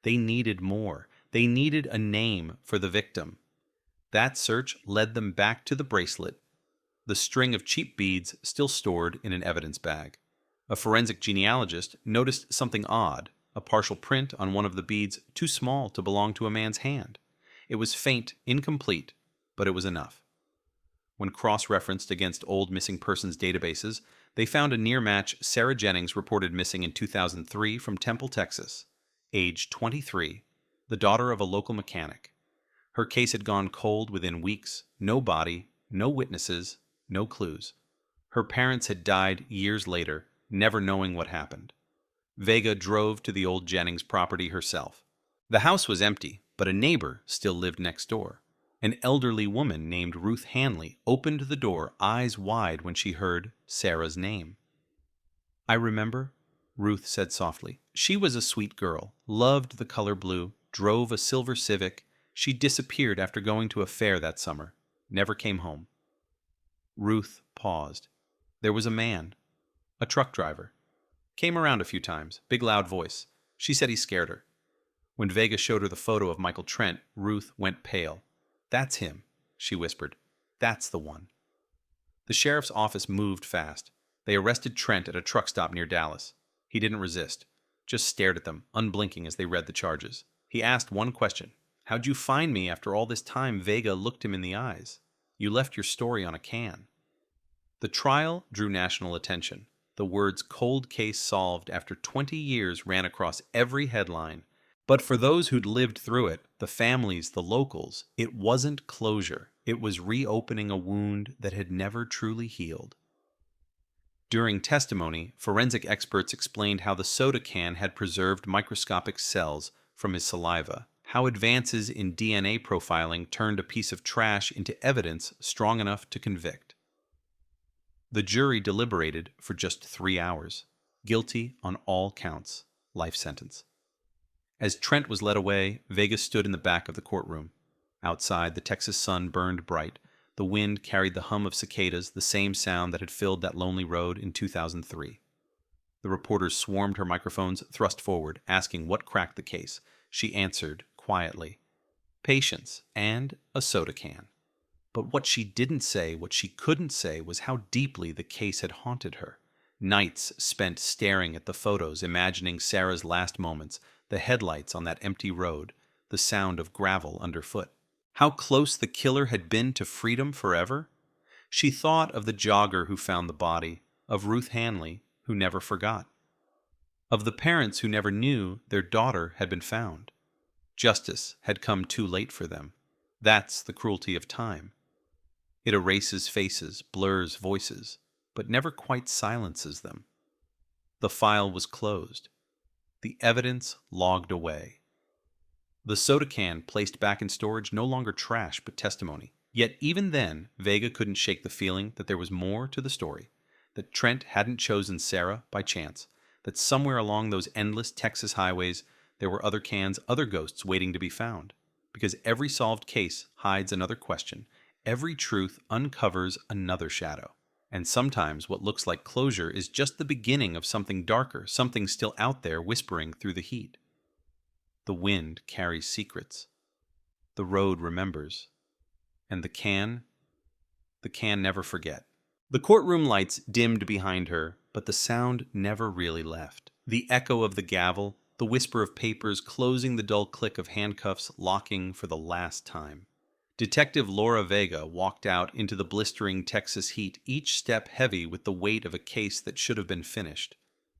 They needed more. They needed a name for the victim. That search led them back to the bracelet, the string of cheap beads still stored in an evidence bag. A forensic genealogist noticed something odd, a partial print on one of the beads too small to belong to a man's hand. It was faint, incomplete, but it was enough. When cross-referenced against old missing persons databases, they found a near-match Sarah Jennings reported missing in 2003 from Temple, Texas, age 23, the daughter of a local mechanic. Her case had gone cold within weeks, no body, no witnesses, no clues. Her parents had died years later, never knowing what happened. Vega drove to the old Jennings property herself. The house was empty, but a neighbor still lived next door. An elderly woman named Ruth Hanley opened the door eyes wide when she heard Sarah's name. "I remember," Ruth said softly. "She was a sweet girl, loved the color blue, drove a silver Civic. She disappeared after going to a fair that summer. Never came home." Ruth paused. There was a man, a truck driver. Came around a few times, big loud voice. She said he scared her. When Vega showed her the photo of Michael Trent, Ruth went pale. "That's him," she whispered. "That's the one." The sheriff's office moved fast. They arrested Trent at a truck stop near Dallas. He didn't resist, just stared at them, unblinking as they read the charges. He asked one question. "How'd you find me after all this time?" Vega looked him in the eyes. "You left your story on a can." The trial drew national attention. The words "cold case solved after 20 years" ran across every headline. But for those who'd lived through it, the families, the locals, it wasn't closure. It was reopening a wound that had never truly healed. During testimony, forensic experts explained how the soda can had preserved microscopic cells from his saliva, how advances in DNA profiling turned a piece of trash into evidence strong enough to convict. The jury deliberated for just 3 hours. Guilty on all counts. Life sentence. As Trent was led away, Vega stood in the back of the courtroom. Outside, the Texas sun burned bright. The wind carried the hum of cicadas, the same sound that had filled that lonely road in 2003. The reporters swarmed her microphones, thrust forward, asking what cracked the case. She answered quietly, "Patience and a soda can." But what she didn't say, what she couldn't say, was how deeply the case had haunted her. Nights spent staring at the photos, imagining Sarah's last moments, the headlights on that empty road, the sound of gravel underfoot. How close the killer had been to freedom forever? She thought of the jogger who found the body, of Ruth Hanley, who never forgot, of the parents who never knew their daughter had been found. Justice had come too late for them. That's the cruelty of time. It erases faces, blurs voices, but never quite silences them. The file was closed. The evidence logged away. The soda can placed back in storage, no longer trash but testimony. Yet even then, Vega couldn't shake the feeling that there was more to the story, that Trent hadn't chosen Sarah by chance, that somewhere along those endless Texas highways there were other cans, other ghosts waiting to be found. Because every solved case hides another question, every truth uncovers another shadow. And sometimes what looks like closure is just the beginning of something darker, something still out there whispering through the heat. The wind carries secrets. The road remembers. And the can never forget. The courtroom lights dimmed behind her, but the sound never really left. The echo of the gavel, the whisper of papers closing, the dull click of handcuffs locking for the last time. Detective Laura Vega walked out into the blistering Texas heat, each step heavy with the weight of a case that should have been finished.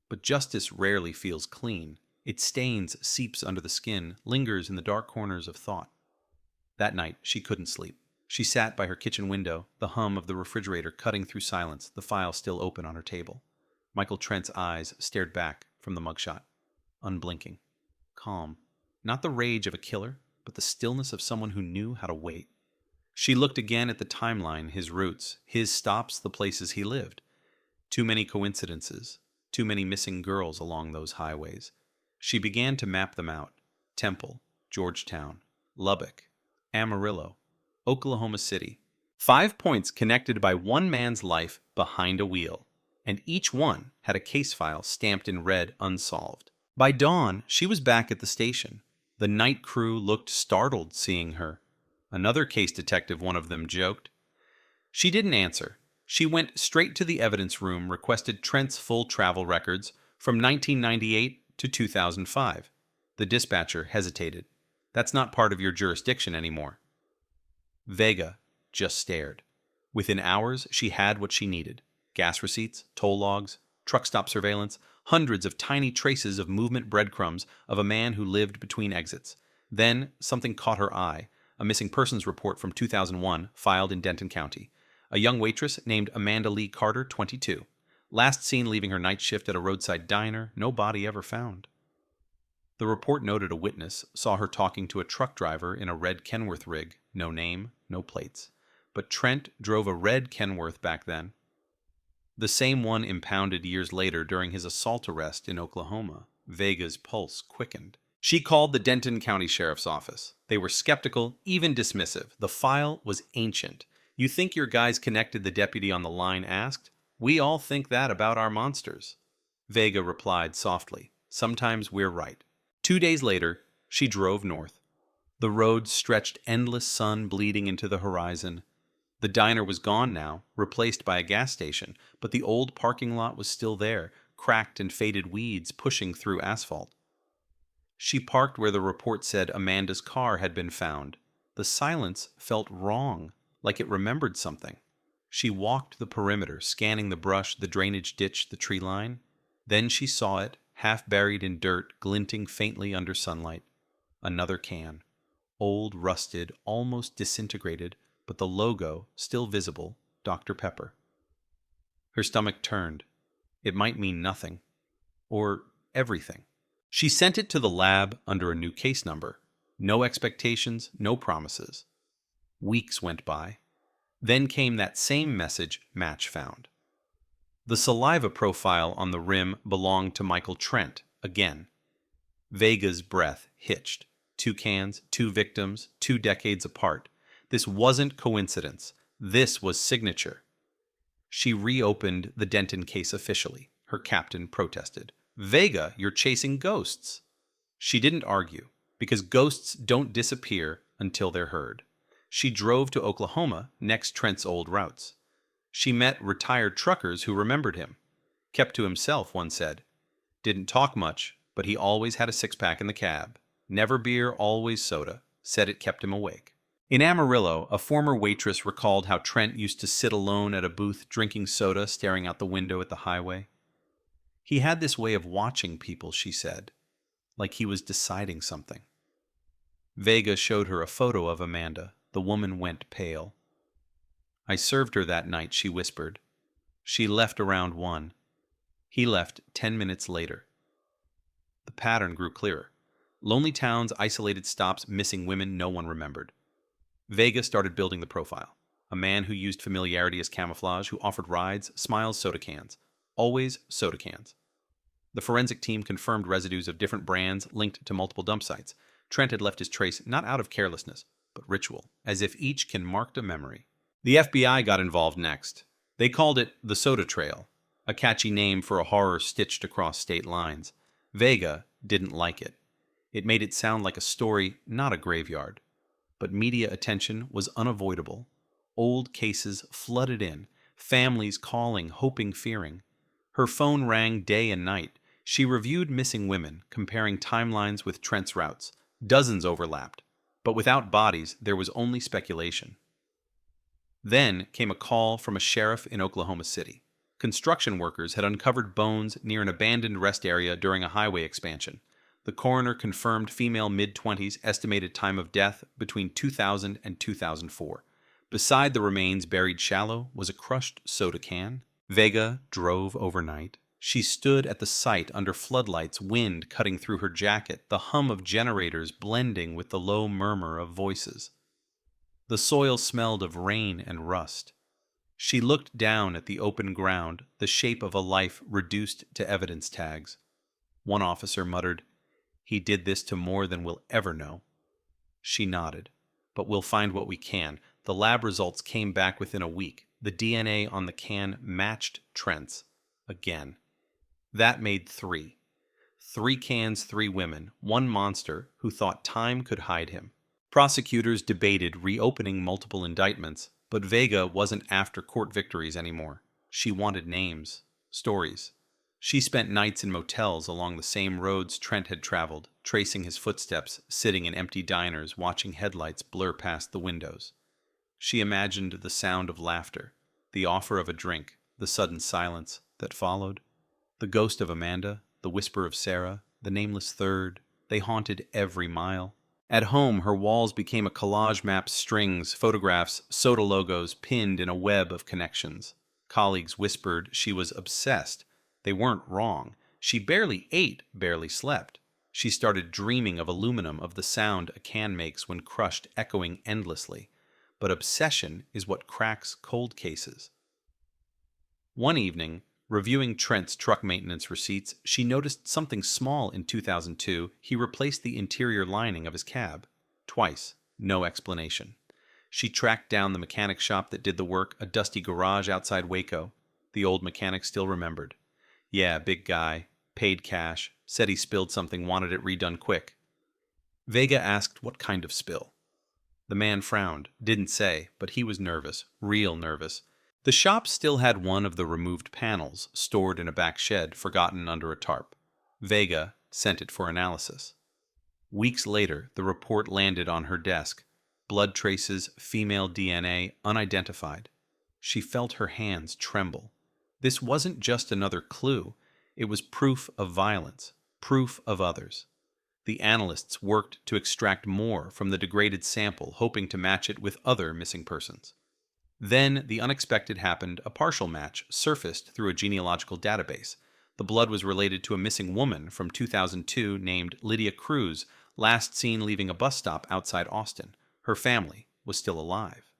But justice rarely feels clean. It stains, seeps under the skin, lingers in the dark corners of thought. That night, she couldn't sleep. She sat by her kitchen window, the hum of the refrigerator cutting through silence, the file still open on her table. Michael Trent's eyes stared back from the mugshot, unblinking, calm. Not the rage of a killer, but the stillness of someone who knew how to wait. She looked again at the timeline, his routes, his stops, the places he lived. Too many coincidences, too many missing girls along those highways. She began to map them out. Temple, Georgetown, Lubbock, Amarillo, Oklahoma City. 5 points connected by one man's life behind a wheel, and each one had a case file stamped in red unsolved. By dawn, she was back at the station. The night crew looked startled seeing her. Another case detective, one of them, joked. She didn't answer. She went straight to the evidence room, requested Trent's full travel records from 1998 to 2005. The dispatcher hesitated. "That's not part of your jurisdiction anymore." Vega just stared. Within hours, she had what she needed: gas receipts, toll logs, truck stop surveillance, hundreds of tiny traces of movement breadcrumbs of a man who lived between exits. Then, something caught her eye: a missing persons report from 2001 filed in Denton County. A young waitress named Amanda Lee Carter, 22. Last seen leaving her night shift at a roadside diner, no body ever found. The report noted a witness saw her talking to a truck driver in a red Kenworth rig. No name, no plates. But Trent drove a red Kenworth back then. The same one impounded years later during his assault arrest in Oklahoma. Vega's pulse quickened. She called the Denton County Sheriff's Office. They were skeptical, even dismissive. The file was ancient. "You think your guys connected?" the deputy on the line asked. "We all think that about our monsters." Vega replied softly, "Sometimes we're right." 2 days later, she drove north. The road stretched endless sun bleeding into the horizon. The diner was gone now, replaced by a gas station, but the old parking lot was still there, cracked and faded weeds pushing through asphalt. She parked where the report said Amanda's car had been found. The silence felt wrong, like it remembered something. She walked the perimeter, scanning the brush, the drainage ditch, the tree line. Then she saw it, half buried in dirt, glinting faintly under sunlight. Another can. Old, rusted, almost disintegrated, but the logo still visible, Dr. Pepper. Her stomach turned. It might mean nothing. Or everything. She sent it to the lab under a new case number. No expectations, no promises. Weeks went by. Then came that same message, match found. The saliva profile on the rim belonged to Michael Trent, again. Vega's breath hitched. 2 cans, 2 victims, 2 decades apart. This wasn't coincidence. This was signature. She reopened the Denton case officially. Her captain protested. "Vega, you're chasing ghosts." She didn't argue, because ghosts don't disappear until they're heard. She drove to Oklahoma, next Trent's old routes. She met retired truckers who remembered him. Kept to himself, one said. Didn't talk much, but he always had a 6-pack in the cab. Never beer, always soda. Said it kept him awake. In Amarillo, a former waitress recalled how Trent used to sit alone at a booth drinking soda, staring out the window at the highway. He had this way of watching people, she said, like he was deciding something. Vega showed her a photo of Amanda. The woman went pale. "I served her that night," she whispered. "She left around 1. He left 10 minutes later." The pattern grew clearer. Lonely towns, isolated stops, missing women no one remembered. Vega started building the profile. A man who used familiarity as camouflage, who offered rides, smiles, soda cans. Always soda cans. The forensic team confirmed residues of different brands linked to multiple dump sites. Trent had left his trace not out of carelessness, but ritual, as if each can mark a memory. The FBI got involved next. They called it the Soda Trail, a catchy name for a horror stitched across state lines. Vega didn't like it. It made it sound like a story, not a graveyard. But media attention was unavoidable. Old cases flooded in, families calling, hoping, fearing. Her phone rang day and night. She reviewed missing women, comparing timelines with Trent's routes. Dozens overlapped. But without bodies, there was only speculation. Then came a call from a sheriff in Oklahoma City. Construction workers had uncovered bones near an abandoned rest area during a highway expansion. The coroner confirmed female mid-20s, estimated time of death between 2000 and 2004. Beside the remains, buried shallow, was a crushed soda can. Vega drove overnight. She stood at the site under floodlights, wind cutting through her jacket, the hum of generators blending with the low murmur of voices. The soil smelled of rain and rust. She looked down at the open ground, the shape of a life reduced to evidence tags. One officer muttered, "He did this to more than we'll ever know." She nodded. "But we'll find what we can." The lab results came back within a week. The DNA on the can matched Trent's. Again. That made 3. 3 cans, 3 women, 1 monster who thought time could hide him. Prosecutors debated reopening multiple indictments, but Vega wasn't after court victories anymore. She wanted names, stories. She spent nights in motels along the same roads Trent had traveled, tracing his footsteps, sitting in empty diners, watching headlights blur past the windows. She imagined the sound of laughter, the offer of a drink, the sudden silence that followed. The ghost of Amanda, the whisper of Sarah, the nameless third, they haunted every mile. At home, her walls became a collage map, strings, photographs, soda logos pinned in a web of connections. Colleagues whispered she was obsessed. They weren't wrong. She barely ate, barely slept. She started dreaming of aluminum, of the sound a can makes when crushed, echoing endlessly. But obsession is what cracks cold cases. One evening, reviewing Trent's truck maintenance receipts, she noticed something small in 2002. He replaced the interior lining of his cab. Twice. No explanation. She tracked down the mechanic shop that did the work, a dusty garage outside Waco. The old mechanic still remembered. Yeah, big guy. Paid cash. Said he spilled something, wanted it redone quick. Vega asked what kind of spill. The man frowned, didn't say, but he was nervous, real nervous. The shop still had one of the removed panels stored in a back shed, forgotten under a tarp. Vega sent it for analysis. Weeks later, the report landed on her desk. Blood traces, female DNA, unidentified. She felt her hands tremble. This wasn't just another clue. It was proof of violence, proof of others. The analysts worked to extract more from the degraded sample, hoping to match it with other missing persons. Then the unexpected happened. A partial match surfaced through a genealogical database. The blood was related to a missing woman from 2002 named Lydia Cruz, last seen leaving a bus stop outside Austin. Her family was still alive.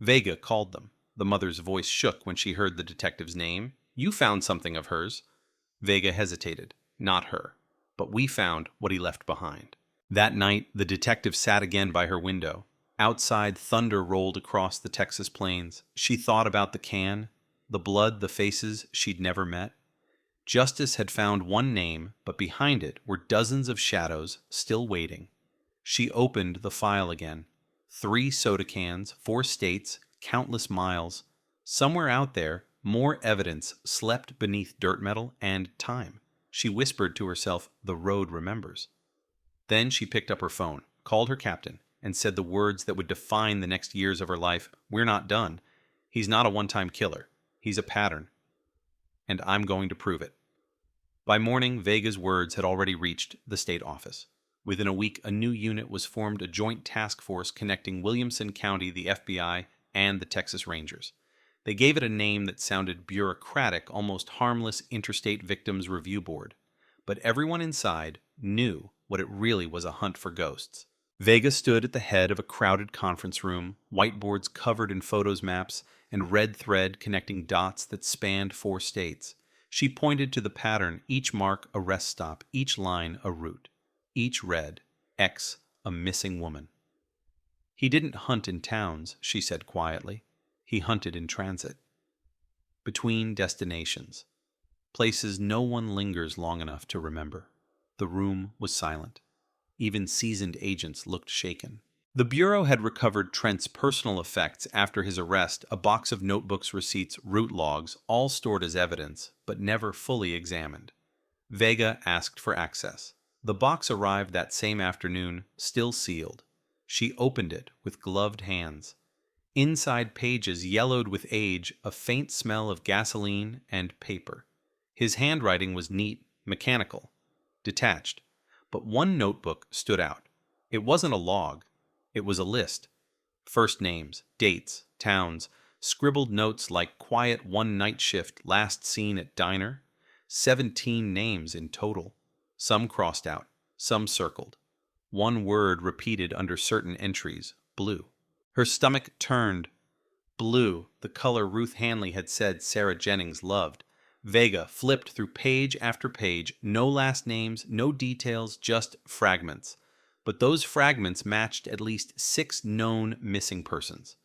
Vega called them. The mother's voice shook when she heard the detective's name. You found something of hers. Vega hesitated. Not her. But we found what he left behind. That night, the detective sat again by her window. Outside, thunder rolled across the Texas plains. She thought about the can, the blood, the faces she'd never met. Justice had found one name, but behind it were dozens of shadows still waiting. She opened the file again. 3 soda cans, 4 states, countless miles. Somewhere out there, more evidence slept beneath dirt metal and time. She whispered to herself, the road remembers. Then she picked up her phone, called her captain, and said the words that would define the next years of her life. We're not done. He's not a one-time killer. He's a pattern. And I'm going to prove it. By morning, Vega's words had already reached the state office. Within a week, a new unit was formed, a joint task force connecting Williamson County, the FBI, and the Texas Rangers. They gave it a name that sounded bureaucratic, almost harmless, Interstate Victims Review Board. But everyone inside knew what it really was, a hunt for ghosts. Vega stood at the head of a crowded conference room, whiteboards covered in photos, maps, and red thread connecting dots that spanned 4 states. She pointed to the pattern, each mark a rest stop, each line a route. Each read, X, a missing woman. He didn't hunt in towns, she said quietly. He hunted in transit. Between destinations. Places no one lingers long enough to remember. The room was silent. Even seasoned agents looked shaken. The Bureau had recovered Trent's personal effects after his arrest, a box of notebooks, receipts, route logs, all stored as evidence, but never fully examined. Vega asked for access. The box arrived that same afternoon, still sealed. She opened it with gloved hands. Inside, pages yellowed with age, a faint smell of gasoline and paper. His handwriting was neat, mechanical, detached. But one notebook stood out. It wasn't a log. It was a list. First names, dates, towns, scribbled notes like quiet one night shift, last seen at diner. 17 names in total. Some crossed out, some circled. One word repeated under certain entries, blue. Her stomach turned. Blue, the color Ruth Hanley had said Sarah Jennings loved. Vega flipped through page after page, no last names, no details, just fragments. But those fragments matched at least 6 known missing persons.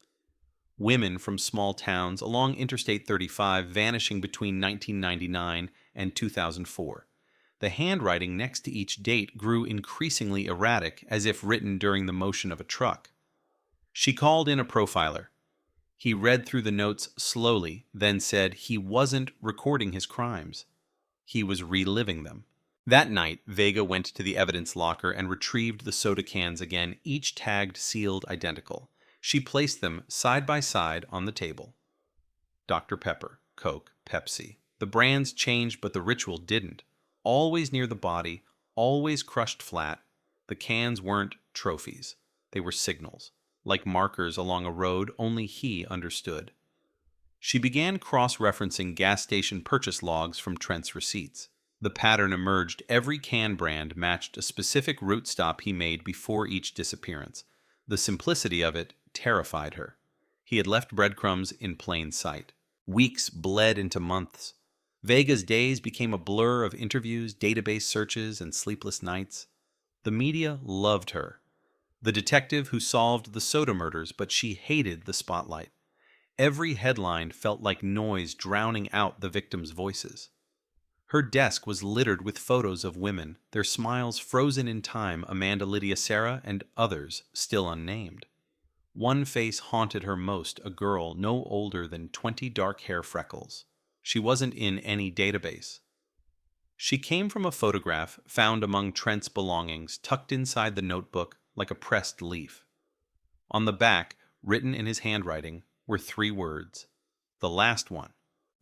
Women from small towns along Interstate 35 vanishing between 1999 and 2004. The handwriting next to each date grew increasingly erratic, as if written during the motion of a truck. She called in a profiler. He read through the notes slowly, then said he wasn't recording his crimes. He was reliving them. That night, Vega went to the evidence locker and retrieved the soda cans again, each tagged, sealed, identical. She placed them side by side on the table. Dr. Pepper, Coke, Pepsi. The brands changed, but the ritual didn't. Always near the body, always crushed flat. The cans weren't trophies. They were signals, like markers along a road only he understood. She began cross-referencing gas station purchase logs from Trent's receipts. The pattern emerged. Every can brand matched a specific route stop he made before each disappearance. The simplicity of it terrified her. He had left breadcrumbs in plain sight. Weeks bled into months. Vega's days became a blur of interviews, database searches, and sleepless nights. The media loved her. The detective who solved the soda murders, but she hated the spotlight. Every headline felt like noise drowning out the victims' voices. Her desk was littered with photos of women, their smiles frozen in time, Amanda Lydia Sarah and others still unnamed. One face haunted her most, a girl no older than 20 dark hair freckles. She wasn't in any database. She came from a photograph found among Trent's belongings, tucked inside the notebook like a pressed leaf. On the back, written in his handwriting, were 3 words. The last one.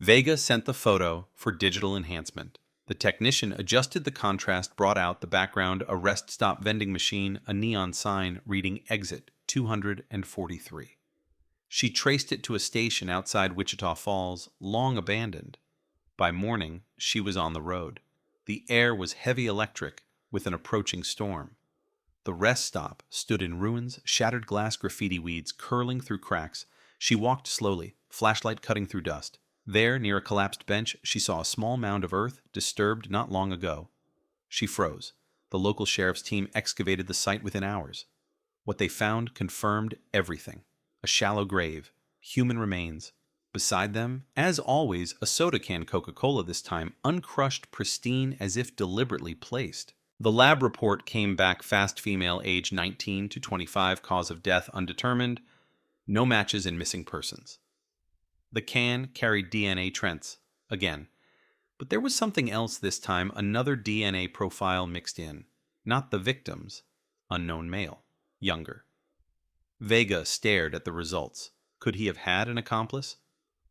Vega sent the photo for digital enhancement. The technician adjusted the contrast, brought out the background, a rest stop vending machine, a neon sign reading Exit 243. She traced it to a station outside Wichita Falls, long abandoned. By morning, she was on the road. The air was heavy electric with an approaching storm. The rest stop stood in ruins, shattered glass graffiti weeds curling through cracks. She walked slowly, flashlight cutting through dust. There, near a collapsed bench, she saw a small mound of earth, disturbed not long ago. She froze. The local sheriff's team excavated the site within hours. What they found confirmed everything. A shallow grave, human remains. Beside them, as always, a soda can Coca-Cola, this time uncrushed, pristine, as if deliberately placed. The lab report came back: fast female, age 19 to 25, cause of death undetermined, no matches in missing persons. The can carried DNA Trent's, again. But there was something else this time, another DNA profile mixed in. Not the victim's. Unknown male. Younger. Vega stared at the results. Could he have had an accomplice?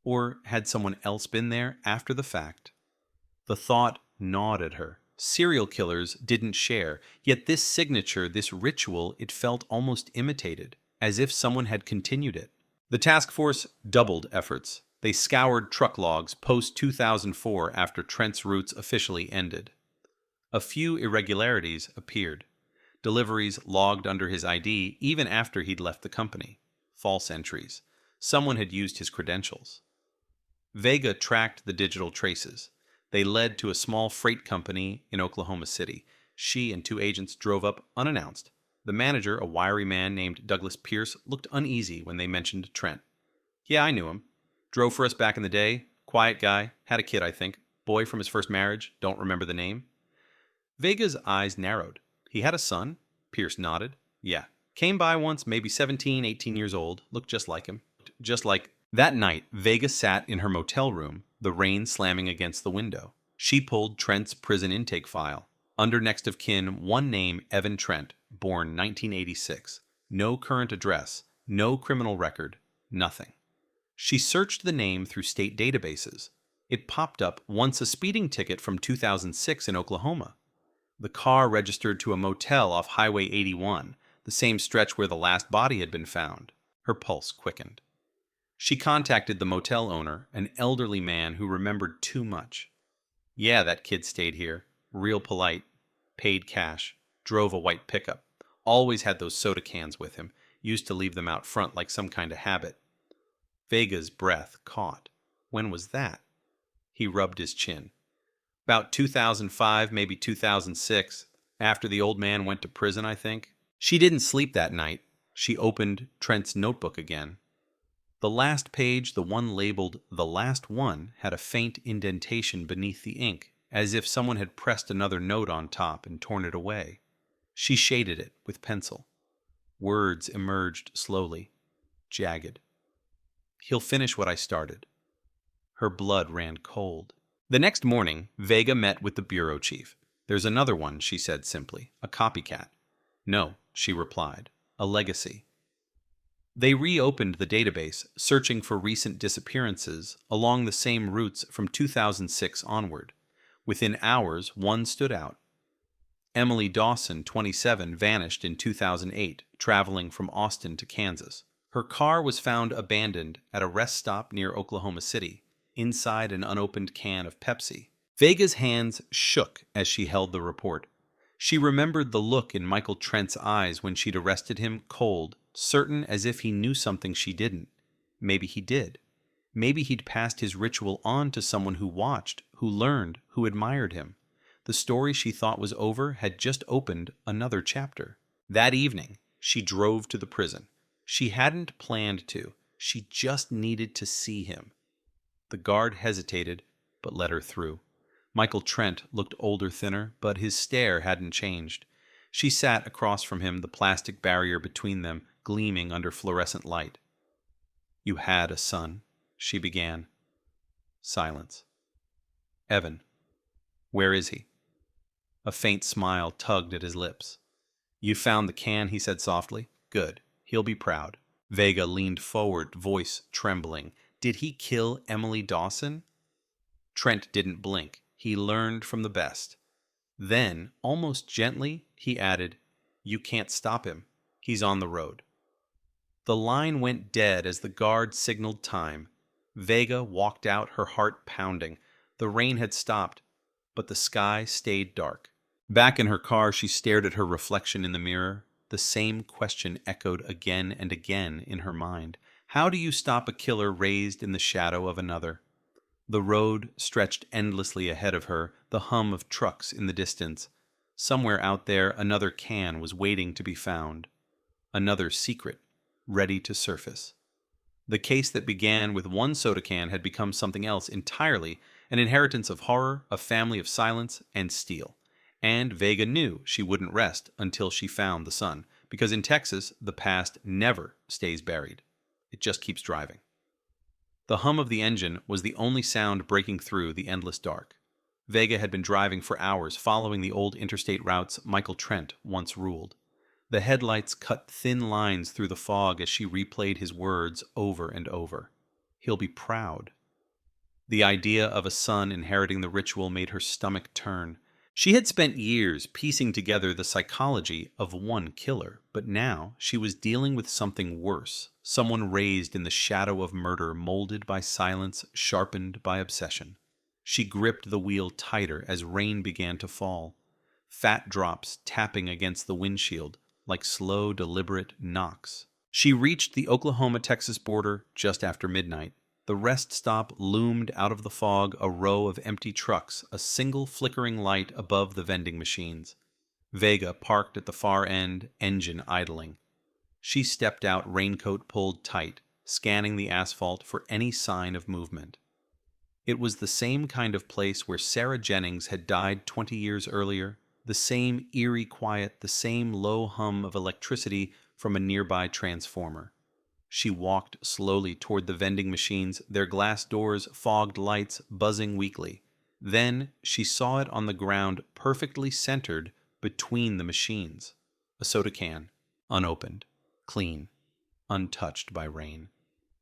Or had someone else been there after the fact? The thought gnawed at her. Serial killers didn't share, yet this signature, this ritual, it felt almost imitated, as if someone had continued it. The task force doubled efforts. They scoured truck logs post-2004 after Trent's routes officially ended. A few irregularities appeared. Deliveries logged under his ID even after he'd left the company. False entries. Someone had used his credentials. Vega tracked the digital traces. They led to a small freight company in Oklahoma City. She and 2 agents drove up unannounced. The manager, a wiry man named Douglas Pierce, looked uneasy when they mentioned Trent. Yeah, I knew him. Drove for us back in the day. Quiet guy. Had a kid, I think. Boy from his first marriage. Don't remember the name. Vega's eyes narrowed. He had a son? Pierce nodded. Yeah. Came by once, maybe 17, 18 years old. Looked just like him. Just like... That night, Vega sat in her motel room, the rain slamming against the window. She pulled Trent's prison intake file. Under next of kin, one name, Evan Trent, born 1986. No current address, no criminal record, nothing. She searched the name through state databases. It popped up once a speeding ticket from 2006 in Oklahoma. The car registered to a motel off Highway 81, the same stretch where the last body had been found. Her pulse quickened. She contacted the motel owner, an elderly man who remembered too much. Yeah, that kid stayed here. Real polite. Paid cash. Drove a white pickup. Always had those soda cans with him. Used to leave them out front like some kind of habit. Vega's breath caught. When was that? He rubbed his chin. About 2005, maybe 2006. After the old man went to prison, I think. She didn't sleep that night. She opened Trent's notebook again. The last page, the one labeled "The Last One," had a faint indentation beneath the ink, as if someone had pressed another note on top and torn it away. She shaded it with pencil. Words emerged slowly, jagged. He'll finish what I started. Her blood ran cold. The next morning, Vega met with the bureau chief. There's another one, she said simply. A copycat. No, she replied. A legacy. They reopened the database, searching for recent disappearances along the same routes from 2006 onward. Within hours, one stood out. Emily Dawson, 27, vanished in 2008, traveling from Austin to Kansas. Her car was found abandoned at a rest stop near Oklahoma City, inside an unopened can of Pepsi. Vega's hands shook as she held the report. She remembered the look in Michael Trent's eyes when she'd arrested him, cold, certain as if he knew something she didn't. Maybe he did. Maybe he'd passed his ritual on to someone who watched, who learned, who admired him. The story she thought was over had just opened another chapter. That evening, she drove to the prison. She hadn't planned to. She just needed to see him. The guard hesitated, but let her through. Michael Trent looked older, thinner, but his stare hadn't changed. She sat across from him, the plastic barrier between them gleaming under fluorescent light. "You had a son," she began. Silence. "Evan. Where is he?" A faint smile tugged at his lips. "You found the can," he said softly. "Good. He'll be proud." Vega leaned forward, voice trembling. "Did he kill Emily Dawson?" Trent didn't blink. He learned from the best. Then, almost gently, he added, "You can't stop him. He's on the road." The line went dead as the guard signaled time. Vega walked out, her heart pounding. The rain had stopped, but the sky stayed dark. Back in her car, she stared at her reflection in the mirror. The same question echoed again and again in her mind. How do you stop a killer raised in the shadow of another? The road stretched endlessly ahead of her, the hum of trucks in the distance. Somewhere out there, another can was waiting to be found. Another secret, ready to surface. The case that began with one soda can had become something else entirely, an inheritance of horror, a family of silence, and steel. And Vega knew she wouldn't rest until she found the son, because in Texas, the past never stays buried. It just keeps driving. The hum of the engine was the only sound breaking through the endless dark. Vega had been driving for hours, following the old interstate routes Michael Trent once ruled. The headlights cut thin lines through the fog as she replayed his words over and over. He'll be proud. The idea of a son inheriting the ritual made her stomach turn. She had spent years piecing together the psychology of one killer, but now she was dealing with something worse, someone raised in the shadow of murder, molded by silence, sharpened by obsession. She gripped the wheel tighter as rain began to fall, fat drops tapping against the windshield like slow, deliberate knocks. She reached the Oklahoma-Texas border just after midnight. The rest stop loomed out of the fog, a row of empty trucks, a single flickering light above the vending machines. Vega parked at the far end, engine idling. She stepped out, raincoat pulled tight, scanning the asphalt for any sign of movement. It was the same kind of place where Sarah Jennings had died 20 years earlier, the same eerie quiet, the same low hum of electricity from a nearby transformer. She walked slowly toward the vending machines, their glass doors, fogged lights buzzing weakly. Then she saw it on the ground, perfectly centered between the machines. A soda can, unopened, clean, untouched by rain.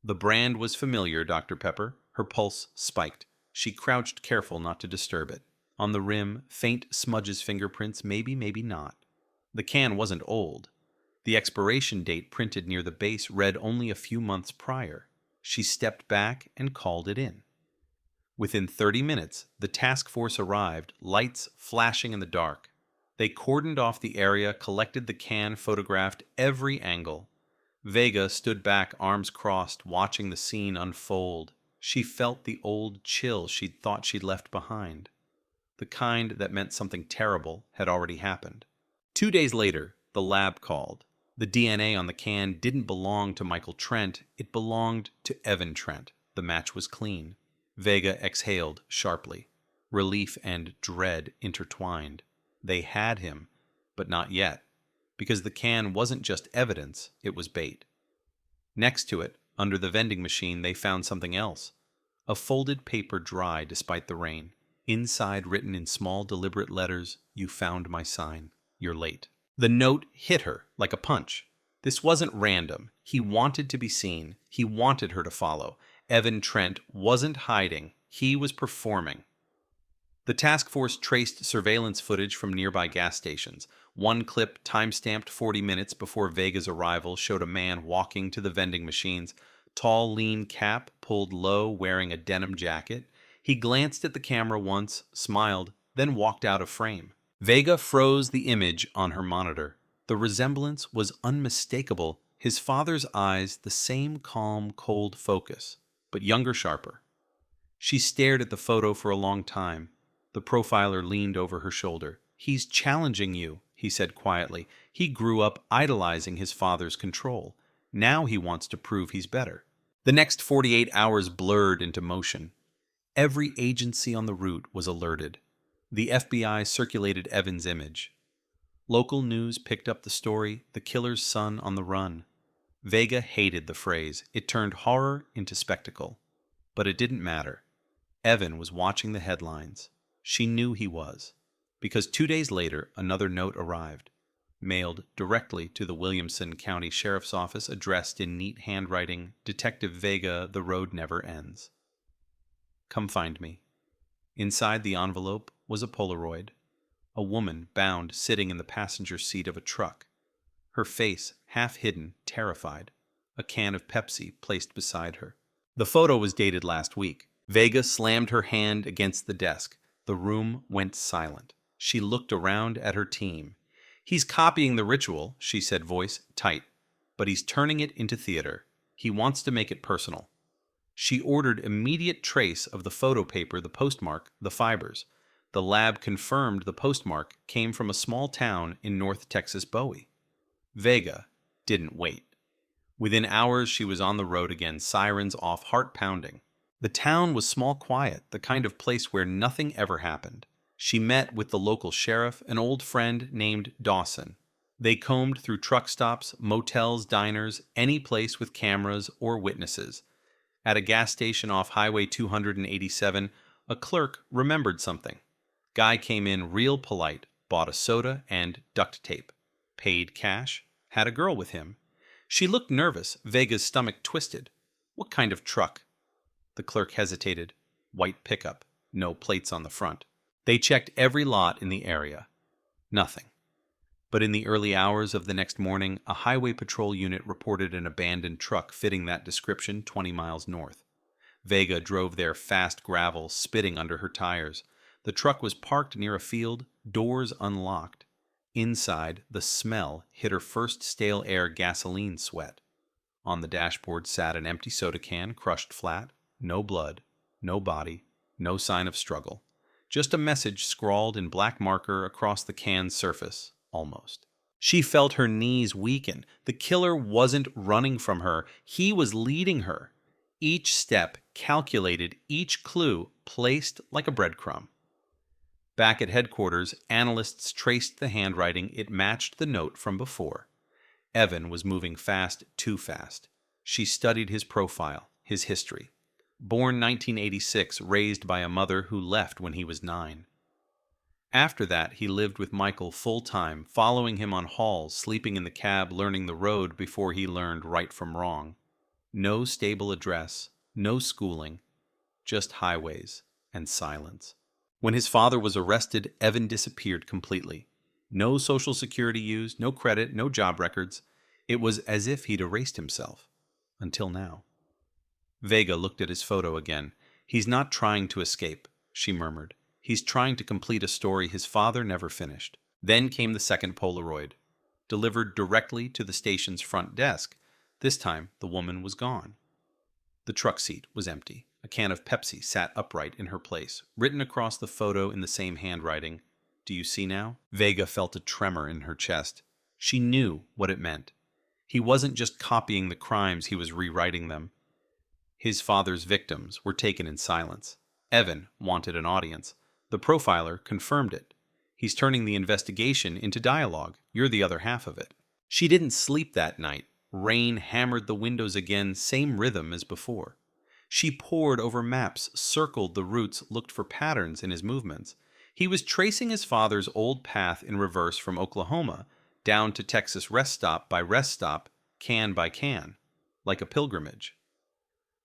The brand was familiar, Dr. Pepper. Her pulse spiked. She crouched, careful not to disturb it. On the rim, faint smudges, fingerprints, maybe, maybe not. The can wasn't old. The expiration date printed near the base read only a few months prior. She stepped back and called it in. Within 30 minutes, the task force arrived, lights flashing in the dark. They cordoned off the area, collected the can, photographed every angle. Vega stood back, arms crossed, watching the scene unfold. She felt the old chill she'd thought she'd left behind. The kind that meant something terrible had already happened. 2 days later, the lab called. The DNA on the can didn't belong to Michael Trent, it belonged to Evan Trent. The match was clean. Vega exhaled sharply. Relief and dread intertwined. They had him, but not yet, because the can wasn't just evidence, it was bait. Next to it, under the vending machine, they found something else. A folded paper dry despite the rain. Inside, written in small, deliberate letters, "You found my sign. You're late." The note hit her like a punch. This wasn't random. He wanted to be seen. He wanted her to follow. Evan Trent wasn't hiding. He was performing. The task force traced surveillance footage from nearby gas stations. One clip, time-stamped 40 minutes before Vega's arrival, showed a man walking to the vending machines. Tall, lean cap, pulled low, wearing a denim jacket. He glanced at the camera once, smiled, then walked out of frame. Vega froze the image on her monitor. The resemblance was unmistakable. His father's eyes, the same calm, cold focus, but younger, sharper. She stared at the photo for a long time. The profiler leaned over her shoulder. "He's challenging you," he said quietly. "He grew up idolizing his father's control. Now he wants to prove he's better." The next 48 hours blurred into motion. Every agency on the route was alerted. The FBI circulated Evan's image. Local news picked up the story, "The killer's son on the run." Vega hated the phrase. It turned horror into spectacle. But it didn't matter. Evan was watching the headlines. She knew he was, because 2 days later, another note arrived, mailed directly to the Williamson County Sheriff's Office, addressed in neat handwriting, "Detective Vega, the road never ends. Come find me." Inside the envelope was a Polaroid, a woman bound sitting in the passenger seat of a truck, her face half hidden, terrified, a can of Pepsi placed beside her. The photo was dated last week. Vega slammed her hand against the desk. The room went silent. She looked around at her team. "He's copying the ritual," she said, voice tight, "but he's turning it into theater. He wants to make it personal." She ordered immediate trace of the photo paper, the postmark, the fibers. The lab confirmed the postmark came from a small town in North Texas Bowie. Vega didn't wait. Within hours, she was on the road again, sirens off, heart pounding. The town was small, quiet, the kind of place where nothing ever happened. She met with the local sheriff, an old friend named Dawson. They combed through truck stops, motels, diners, any place with cameras or witnesses. At a gas station off Highway 287, a clerk remembered something. Guy came in real polite, bought a soda and duct tape. Paid cash, had a girl with him. She looked nervous, Vega's stomach twisted. "What kind of truck?" The clerk hesitated. "White pickup, no plates on the front." They checked every lot in the area. Nothing. But in the early hours of the next morning, a highway patrol unit reported an abandoned truck fitting that description 20 miles north. Vega drove there, fast gravel, spitting under her tires. The truck was parked near a field, doors unlocked. Inside, the smell hit her first stale air gasoline sweat. On the dashboard sat an empty soda can, crushed flat. No blood, no body, no sign of struggle. Just a message scrawled in black marker across the can's surface, almost. She felt her knees weaken. The killer wasn't running from her. He was leading her. Each step calculated, each clue placed like a breadcrumb. Back at headquarters, analysts traced the handwriting. It matched the note from before. Evan was moving fast, too fast. She studied his profile, his history. Born 1986, raised by a mother who left when he was 9. After that, he lived with Michael full-time, following him on hauls, sleeping in the cab, learning the road before he learned right from wrong. No stable address, no schooling, just highways and silence. When his father was arrested, Evan disappeared completely. No social security used, no credit, no job records. It was as if he'd erased himself. Until now. Vega looked at his photo again. "He's not trying to escape," she murmured. "He's trying to complete a story his father never finished." Then came the second Polaroid, delivered directly to the station's front desk. This time, the woman was gone. The truck seat was empty. A can of Pepsi sat upright in her place. Written across the photo in the same handwriting, "Do you see now?" Vega felt a tremor in her chest. She knew what it meant. He wasn't just copying the crimes, he was rewriting them. His father's victims were taken in silence. Evan wanted an audience. The profiler confirmed it. "He's turning the investigation into dialogue. You're the other half of it." She didn't sleep that night. Rain hammered the windows again, same rhythm as before. She pored over maps, circled the routes, looked for patterns in his movements. He was tracing his father's old path in reverse from Oklahoma, down to Texas rest stop by rest stop, can by can, like a pilgrimage.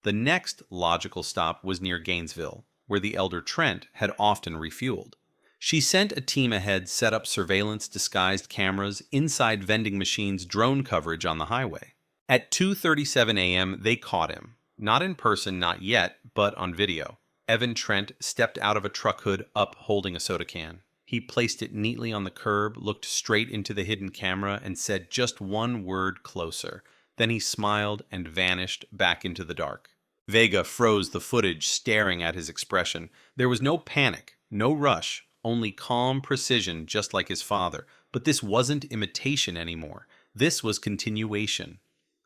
The next logical stop was near Gainesville, where the elder Trent had often refueled. She sent a team ahead, set up surveillance disguised cameras, inside vending machines, drone coverage on the highway. At 2:37 a.m., they caught him. Not in person, not yet, but on video. Evan Trent stepped out of a truck hood up holding a soda can. He placed it neatly on the curb, looked straight into the hidden camera, and said just one word: closer. Then he smiled and vanished back into the dark. Vega froze the footage, staring at his expression. There was no panic, no rush, only calm precision, just like his father. But this wasn't imitation anymore. This was continuation.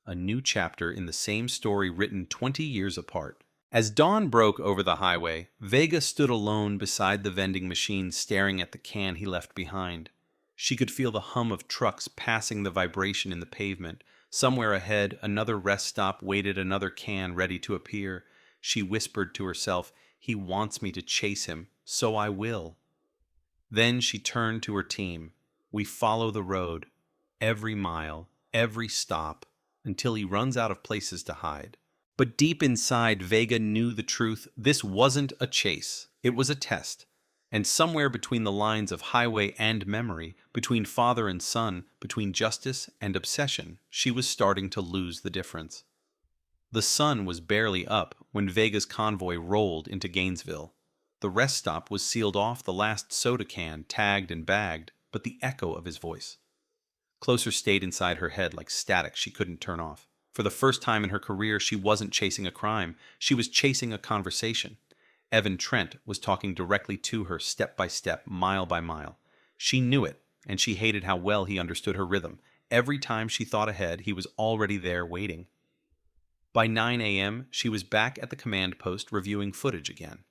A new chapter in the same story written 20 years apart. As dawn broke over the highway, Vega stood alone beside the vending machine, staring at the can he left behind. She could feel the hum of trucks passing, the vibration in the pavement. Somewhere ahead, another rest stop waited, another can ready to appear. She whispered to herself, "He wants me to chase him, so I will." Then she turned to her team. "We follow the road, every mile, every stop, until he runs out of places to hide." But deep inside, Vega knew the truth. This wasn't a chase. It was a test. And somewhere between the lines of highway and memory, between father and son, between justice and obsession, she was starting to lose the difference. The sun was barely up when Vega's convoy rolled into Gainesville. The rest stop was sealed off, the last soda can tagged and bagged, but the echo of his voice. Closer stayed inside her head like static she couldn't turn off. For the first time in her career, she wasn't chasing a crime. She was chasing a conversation. Evan Trent was talking directly to her, step by step, mile by mile. She knew it, and she hated how well he understood her rhythm. Every time she thought ahead, he was already there waiting. By 9 a.m., she was back at the command post reviewing footage again.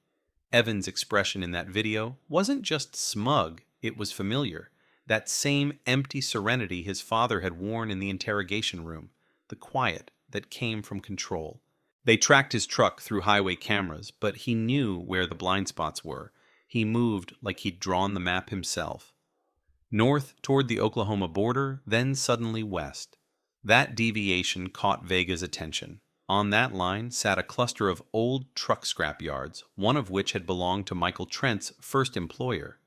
Evan's expression in that video wasn't just smug, it was familiar. That same empty serenity his father had worn in the interrogation room. The quiet that came from control. They tracked his truck through highway cameras, but he knew where the blind spots were. He moved like he'd drawn the map himself. North toward the Oklahoma border, then suddenly west. That deviation caught Vega's attention. On that line sat a cluster of old truck scrap yards, one of which had belonged to Michael Trent's first employer.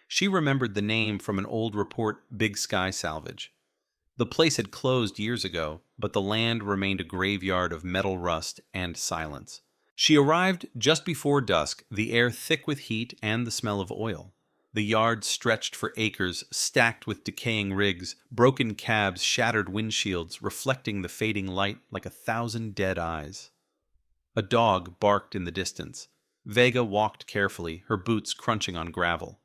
She remembered the name from an old report, Big Sky Salvage. The place had closed years ago, but the land remained a graveyard of metal rust and silence. She arrived just before dusk, the air thick with heat and the smell of oil. The yard stretched for acres, stacked with decaying rigs, broken cabs, shattered windshields, reflecting the fading light like 1,000 dead eyes. A dog barked in the distance. Vega walked carefully, her boots crunching on gravel.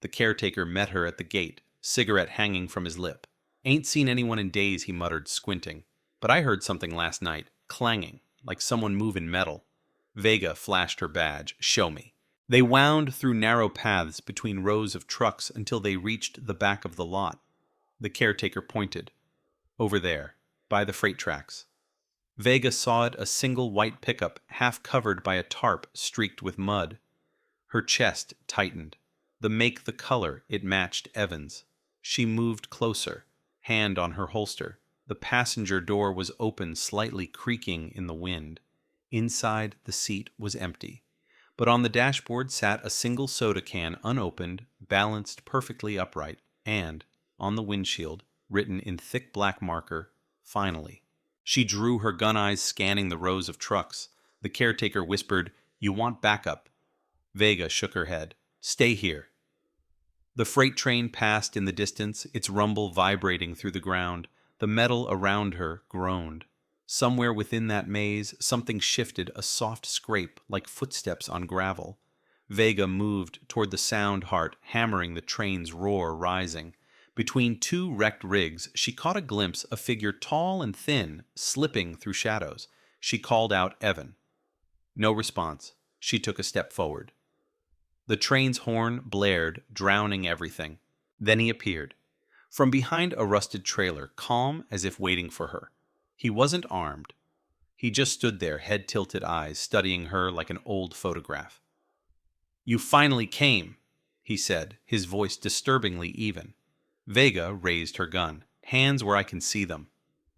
The caretaker met her at the gate, cigarette hanging from his lip. "Ain't seen anyone in days," he muttered, squinting. "But I heard something last night, clanging, like someone moving metal." Vega flashed her badge. "Show me." They wound through narrow paths between rows of trucks until they reached the back of the lot. The caretaker pointed. "Over there, by the freight tracks." Vega saw it, a single white pickup, half covered by a tarp streaked with mud. Her chest tightened. The make, the color, it matched Evan's. She moved closer, hand on her holster. The passenger door was open, slightly creaking in the wind. Inside, the seat was empty. But on the dashboard sat a single soda can, unopened, balanced perfectly upright, and, on the windshield, written in thick black marker, "Finally." She drew her gun eyes, scanning the rows of trucks. The caretaker whispered, "You want backup." Vega shook her head. "Stay here." The freight train passed in the distance, its rumble vibrating through the ground. The metal around her groaned. Somewhere within that maze, something shifted, a soft scrape like footsteps on gravel. Vega moved toward the sound heart, hammering the train's roar rising. Between two wrecked rigs, she caught a glimpse, a figure tall and thin, slipping through shadows. She called out Evan. No response. She took a step forward. The train's horn blared, drowning everything. Then he appeared. From behind a rusted trailer, calm as if waiting for her. He wasn't armed. He just stood there, head tilted, eyes studying her like an old photograph. "You finally came," he said, his voice disturbingly even. Vega raised her gun. "Hands where I can see them."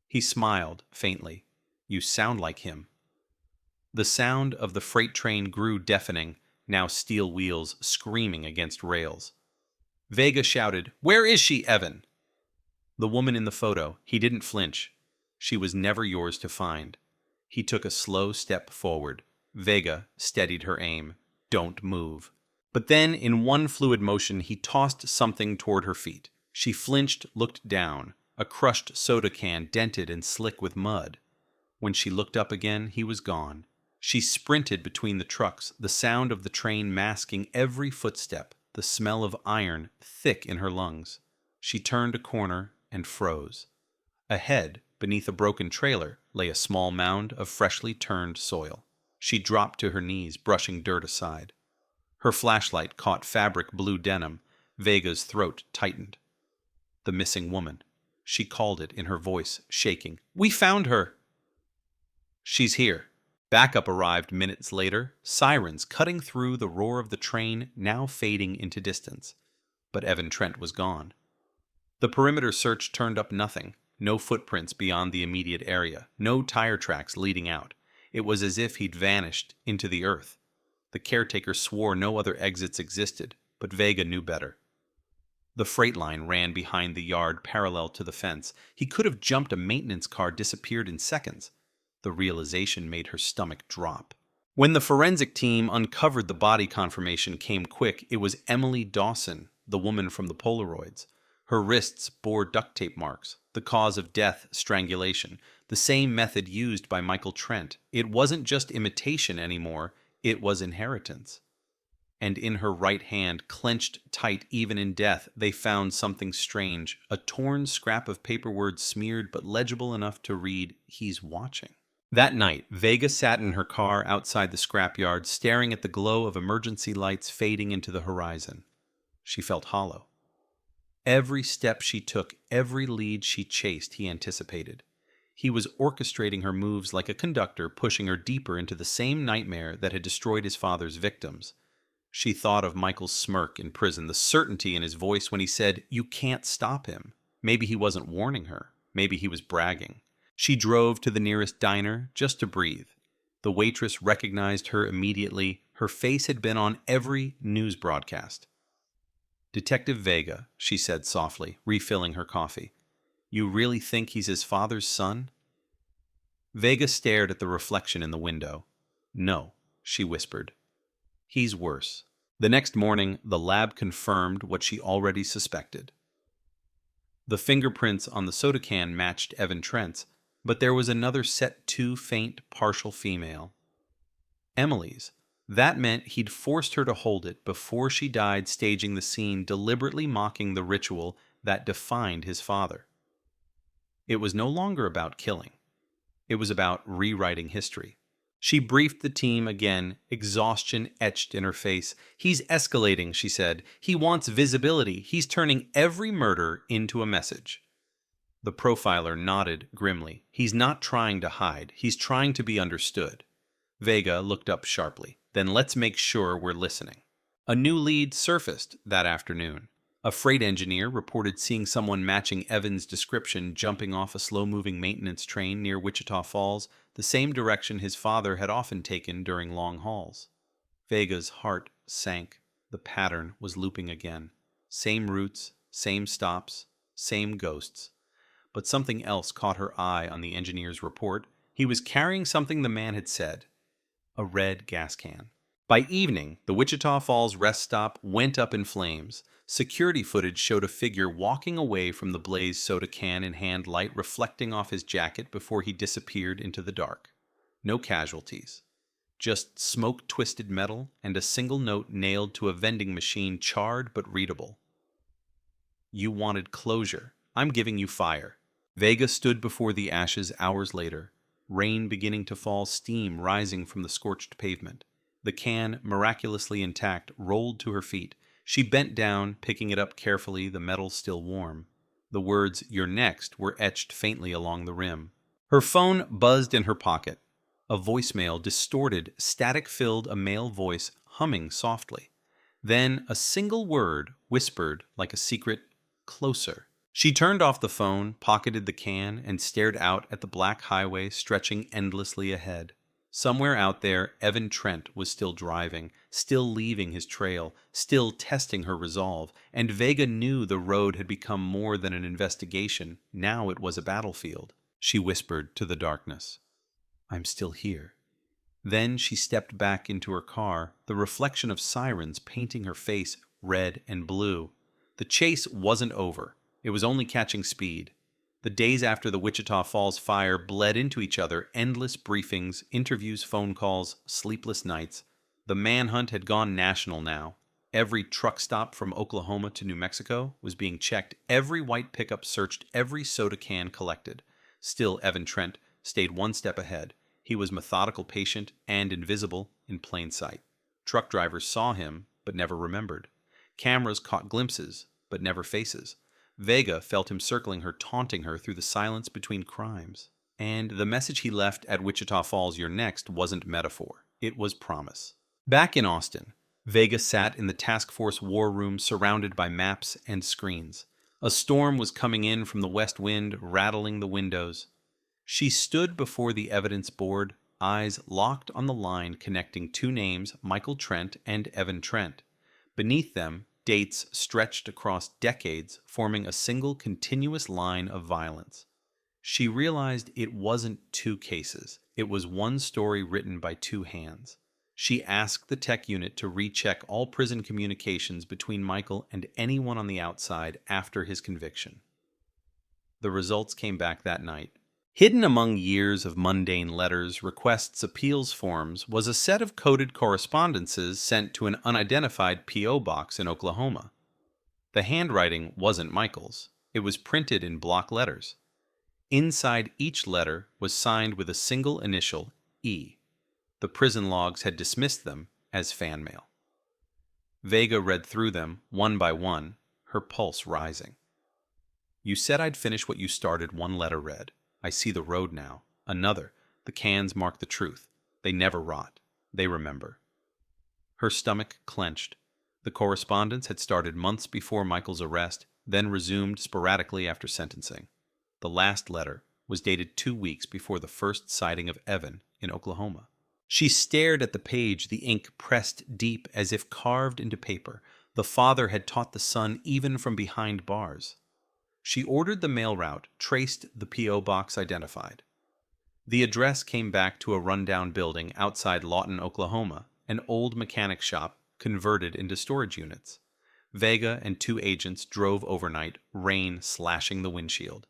He smiled faintly. You sound like him. The sound of the freight train grew deafening, now steel wheels screaming against rails. Vega shouted, "Where is she, Evan?" The woman in the photo, he didn't flinch. She was never yours to find. He took a slow step forward. Vega steadied her aim. Don't move. But then, in one fluid motion, he tossed something toward her feet. She flinched, looked down. A crushed soda can, dented and slick with mud. When she looked up again, he was gone. She sprinted between the trucks, the sound of the train masking every footstep, the smell of iron thick in her lungs. She turned a corner and froze. Ahead, beneath a broken trailer, lay a small mound of freshly turned soil. She dropped to her knees, brushing dirt aside. Her flashlight caught fabric blue denim. Vega's throat tightened. The missing woman. She called it in her voice, shaking. "We found her!" "She's here." Backup arrived minutes later, sirens cutting through the roar of the train, now fading into distance. But Evan Trent was gone. The perimeter search turned up nothing. No footprints beyond the immediate area. No tire tracks leading out. It was as if he'd vanished into the earth. The caretaker swore no other exits existed, but Vega knew better. The freight line ran behind the yard parallel to the fence. He could have jumped a maintenance car, disappeared in seconds. The realization made her stomach drop. When the forensic team uncovered the body confirmation came quick. It was Emily Dawson, the woman from the Polaroids. Her wrists bore duct tape marks. The cause of death, strangulation. The same method used by Michael Trent. It wasn't just imitation anymore. It was inheritance. And in her right hand, clenched tight even in death, they found something strange. A torn scrap of paperwork smeared but legible enough to read, "He's watching." That night, Vega sat in her car outside the scrapyard, staring at the glow of emergency lights fading into the horizon. She felt hollow. Every step she took, every lead she chased, he anticipated. He was orchestrating her moves like a conductor, pushing her deeper into the same nightmare that had destroyed his father's victims. She thought of Michael's smirk in prison, the certainty in his voice when he said, "You can't stop him." Maybe he wasn't warning her. Maybe he was bragging. She drove to the nearest diner just to breathe. The waitress recognized her immediately. Her face had been on every news broadcast. "Detective Vega," she said softly, refilling her coffee. "You really think he's his father's son?" Vega stared at the reflection in the window. "No," she whispered. "He's worse." The next morning, the lab confirmed what she already suspected. The fingerprints on the soda can matched Evan Trent's, but there was another set too faint, partial female. Emily's. That meant he'd forced her to hold it before she died, staging the scene, deliberately mocking the ritual that defined his father. It was no longer about killing. It was about rewriting history. She briefed the team again, exhaustion etched in her face. "He's escalating," she said. "He wants visibility. He's turning every murder into a message." The profiler nodded grimly. "He's not trying to hide. He's trying to be understood." Vega looked up sharply. "Then let's make sure we're listening." A new lead surfaced that afternoon. A freight engineer reported seeing someone matching Evan's description jumping off a slow-moving maintenance train near Wichita Falls, the same direction his father had often taken during long hauls. Vega's heart sank. The pattern was looping again. Same routes, same stops, same ghosts. But something else caught her eye on the engineer's report. He was carrying something the man had said. A red gas can. By evening, the Wichita Falls rest stop went up in flames. Security footage showed a figure walking away from the blazed soda can in hand light reflecting off his jacket before he disappeared into the dark. No casualties. Just smoke-twisted metal and a single note nailed to a vending machine, charred but readable. "You wanted closure. I'm giving you fire." Vega stood before the ashes hours later. Rain beginning to fall, steam rising from the scorched pavement. The can, miraculously intact, rolled to her feet. She bent down, picking it up carefully, the metal still warm. The words, "You're next," were etched faintly along the rim. Her phone buzzed in her pocket. A voicemail, distorted, static-filled, a male voice humming softly. Then a single word whispered like a secret, "Closer." She turned off the phone, pocketed the can, and stared out at the black highway stretching endlessly ahead. Somewhere out there, Evan Trent was still driving, still leaving his trail, still testing her resolve, and Vega knew the road had become more than an investigation. Now it was a battlefield. She whispered to the darkness, "I'm still here." Then she stepped back into her car, the reflection of sirens painting her face red and blue. The chase wasn't over. It was only catching speed. The days after the Wichita Falls fire bled into each other, endless briefings, interviews, phone calls, sleepless nights. The manhunt had gone national now. Every truck stop from Oklahoma to New Mexico was being checked, every white pickup searched, every soda can collected. Still, Evan Trent stayed one step ahead. He was methodical, patient, and invisible in plain sight. Truck drivers saw him, but never remembered. Cameras caught glimpses, but never faces. Vega felt him circling her, taunting her through the silence between crimes. And the message he left at Wichita Falls, "You're next," wasn't metaphor. It was promise. Back in Austin, Vega sat in the task force war room surrounded by maps and screens. A storm was coming in from the west wind, rattling the windows. She stood before the evidence board, eyes locked on the line connecting two names, Michael Trent and Evan Trent. Beneath them, dates stretched across decades, forming a single continuous line of violence. She realized it wasn't two cases. It was one story written by two hands. She asked the tech unit to recheck all prison communications between Michael and anyone on the outside after his conviction. The results came back that night. Hidden among years of mundane letters, requests, appeals forms was a set of coded correspondences sent to an unidentified P.O. box in Oklahoma. The handwriting wasn't Michael's. It was printed in block letters. Inside each letter was signed with a single initial, E. The prison logs had dismissed them as fan mail. Vega read through them, one by one, her pulse rising. "You said I'd finish what you started," one letter read. "I see the road now." Another, "The cans mark the truth. They never rot. They remember." Her stomach clenched. The correspondence had started months before Michael's arrest, then resumed sporadically after sentencing. The last letter was dated 2 weeks before the first sighting of Evan in Oklahoma. She stared at the page, the ink pressed deep as if carved into paper. The father had taught the son even from behind bars. She ordered the mail route, traced the P.O. box identified. The address came back to a rundown building outside Lawton, Oklahoma, an old mechanic shop converted into storage units. Vega and two agents drove overnight, rain slashing the windshield.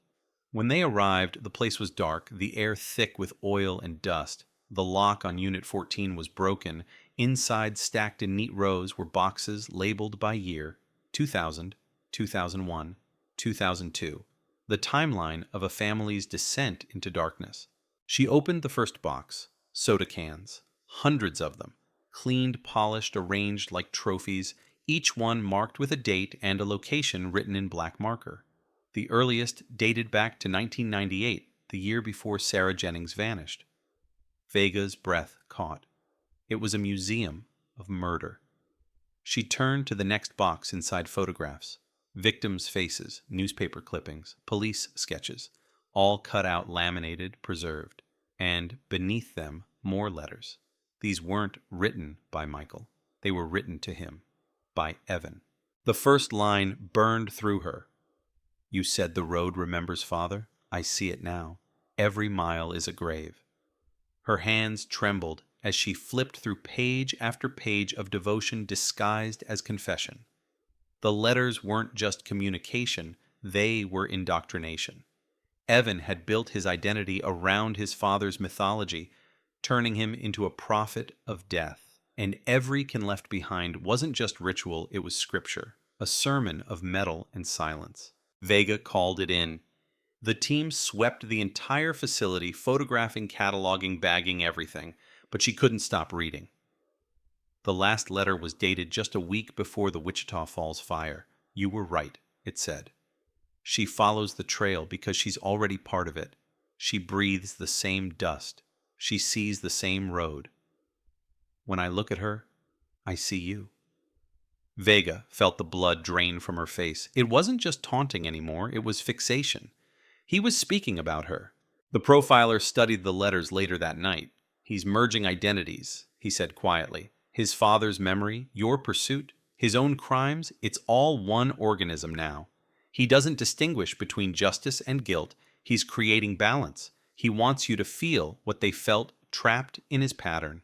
When they arrived, the place was dark, the air thick with oil and dust. The lock on Unit 14 was broken. Inside, stacked in neat rows, were boxes labeled by year: 2000, 2001, 2002, the timeline of a family's descent into darkness. She opened the first box, soda cans, hundreds of them, cleaned, polished, arranged like trophies, each one marked with a date and a location written in black marker. The earliest dated back to 1998, the year before Sarah Jennings vanished. Vega's breath caught. It was a museum of murder. She turned to the next box inside photographs. Victims' faces, newspaper clippings, police sketches, all cut out, laminated, preserved. And beneath them, more letters. These weren't written by Michael. They were written to him, by Evan. The first line burned through her. "You said the road remembers father. I see it now. Every mile is a grave." Her hands trembled as she flipped through page after page of devotion disguised as confession. The letters weren't just communication, they were indoctrination. Evan had built his identity around his father's mythology, turning him into a prophet of death. And every can left behind wasn't just ritual, it was scripture, a sermon of metal and silence. Vega called it in. The team swept the entire facility, photographing, cataloging, bagging, everything, but she couldn't stop reading. The last letter was dated just a week before the Wichita Falls fire. "You were right," it said. "She follows the trail because she's already part of it. She breathes the same dust. She sees the same road. When I look at her, I see you." Vega felt the blood drain from her face. It wasn't just taunting anymore, it was fixation. He was speaking about her. The profiler studied the letters later that night. He's merging identities, he said quietly. His father's memory, your pursuit, his own crimes, it's all one organism now. He doesn't distinguish between justice and guilt. He's creating balance. He wants you to feel what they felt trapped in his pattern.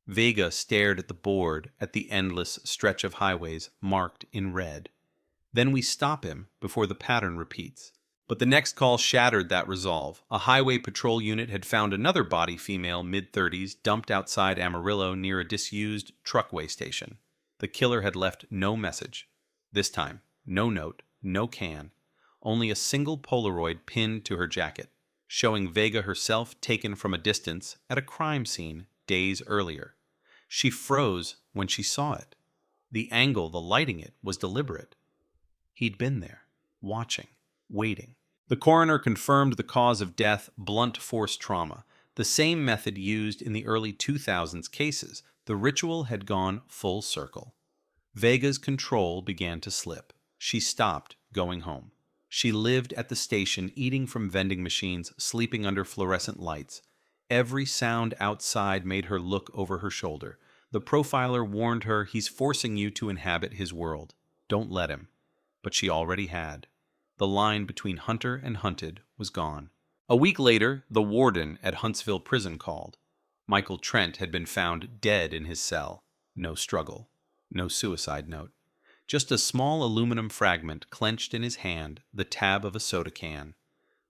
Vega stared at the board at the endless stretch of highways marked in red. Then we stop him before the pattern repeats. But the next call shattered that resolve. A highway patrol unit had found another body female, mid-30s, dumped outside Amarillo near a disused truckway station. The killer had left no message. This time, no note, no can, only a single Polaroid pinned to her jacket, showing Vega herself taken from a distance at a crime scene days earlier. She froze when she saw it. The angle, the lighting it, was deliberate. He'd been there, watching, waiting. The coroner confirmed the cause of death, blunt force trauma, the same method used in the early 2000s cases. The ritual had gone full circle. Vega's control began to slip. She stopped going home. She lived at the station, eating from vending machines, sleeping under fluorescent lights. Every sound outside made her look over her shoulder. The profiler warned her, he's forcing you to inhabit his world. Don't let him. But she already had. The line between hunter and hunted was gone. A week later, the warden at Huntsville Prison called. Michael Trent had been found dead in his cell. No struggle. No suicide note. Just a small aluminum fragment clenched in his hand, the tab of a soda can.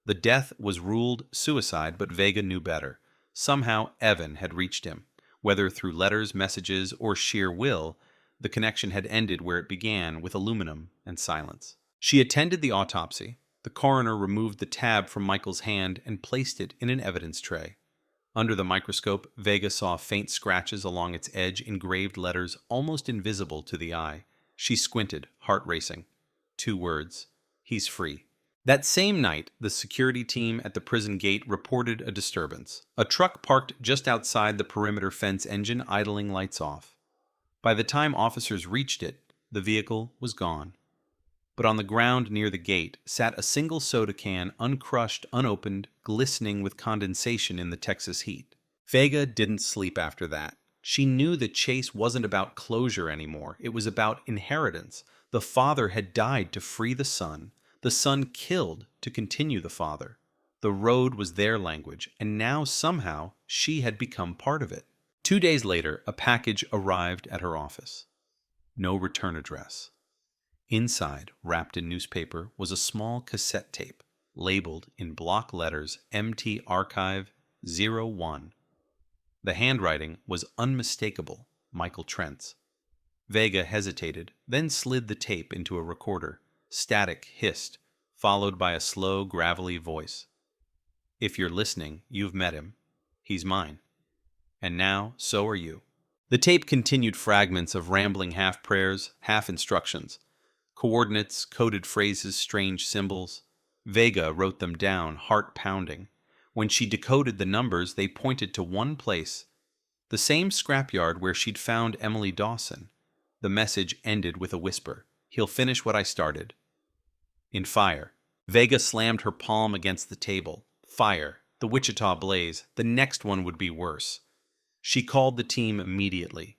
The death was ruled suicide, but Vega knew better. Somehow Evan had reached him. Whether through letters, messages, or sheer will, the connection had ended where it began, with aluminum and silence. She attended the autopsy. The coroner removed the tab from Michael's hand and placed it in an evidence tray. Under the microscope, Vega saw faint scratches along its edge, engraved letters almost invisible to the eye. She squinted, heart racing. 2 words. He's free. That same night, the security team at the prison gate reported a disturbance. A truck parked just outside the perimeter fence, engine idling, lights off. By the time officers reached it, the vehicle was gone. But on the ground near the gate sat a single soda can, uncrushed, unopened, glistening with condensation in the Texas heat. Vega didn't sleep after that. She knew the chase wasn't about closure anymore. It was about inheritance. The father had died to free the son killed to continue the father. The road was their language, and now somehow she had become part of it. 2 days later, a package arrived at her office. No return address. Inside, wrapped in newspaper, was a small cassette tape, labeled in block letters MT Archive 01. The handwriting was unmistakable, Michael Trent's. Vega hesitated, then slid the tape into a recorder. Static hissed, followed by a slow, gravelly voice. If you're listening, you've met him. He's mine. And now, so are you. The tape continued fragments of rambling half-prayers, half-instructions. Coordinates, coded phrases, strange symbols. Vega wrote them down, heart pounding. When she decoded the numbers, they pointed to one place. The same scrapyard where she'd found Emily Dawson. The message ended with a whisper. He'll finish what I started. In fire. Vega slammed her palm against the table. Fire. The Wichita blaze. The next one would be worse. She called the team immediately.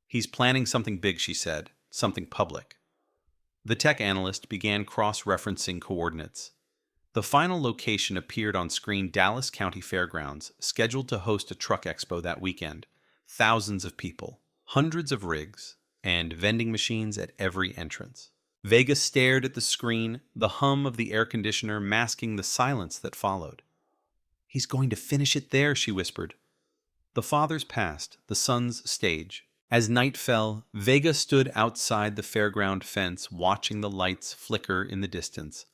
He's planning something big, she said. Something public. The tech analyst began cross-referencing coordinates. The final location appeared on screen: Dallas County Fairgrounds, scheduled to host a truck expo that weekend. Thousands of people, hundreds of rigs, and vending machines at every entrance. Vega stared at the screen, the hum of the air conditioner masking the silence that followed. He's going to finish it there, she whispered. The fathers passed, the son's stage. As night fell, Vega stood outside the fairground fence, watching the lights flicker in the distance.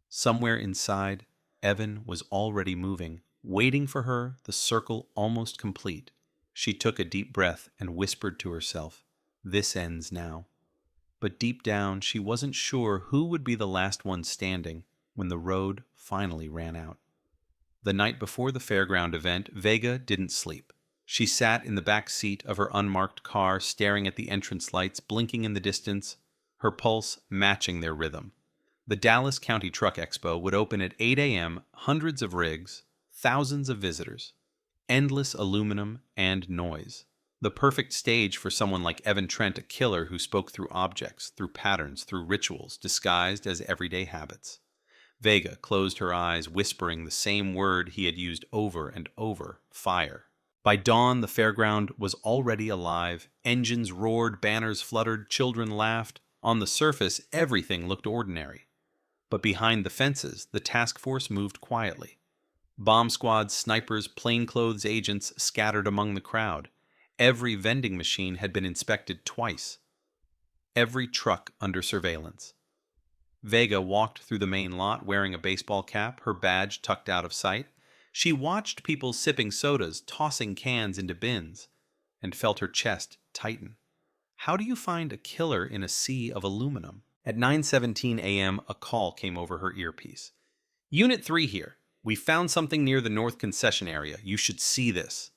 Somewhere inside, Evan was already moving, waiting for her, the circle almost complete. She took a deep breath and whispered to herself, "This ends now." But deep down, she wasn't sure who would be the last one standing when the road finally ran out. The night before the fairground event, Vega didn't sleep. She sat in the back seat of her unmarked car, staring at the entrance lights blinking in the distance, her pulse matching their rhythm. The Dallas County Truck Expo would open at 8 a.m., hundreds of rigs, thousands of visitors, endless aluminum and noise. The perfect stage for someone like Evan Trent, a killer who spoke through objects, through patterns, through rituals, disguised as everyday habits. Vega closed her eyes, whispering the same word he had used over and over, fire. By dawn, the fairground was already alive. Engines roared, banners fluttered, children laughed. On the surface, everything looked ordinary. But behind the fences, the task force moved quietly. Bomb squads, snipers, plainclothes agents scattered among the crowd. Every vending machine had been inspected twice. Every truck under surveillance. Vega walked through the main lot wearing a baseball cap, her badge tucked out of sight. She watched people sipping sodas, tossing cans into bins, and felt her chest tighten. How do you find a killer in a sea of aluminum? At 9:17 a.m., a call came over her earpiece. Unit 3 here. We found something near the north concession area. You should see this.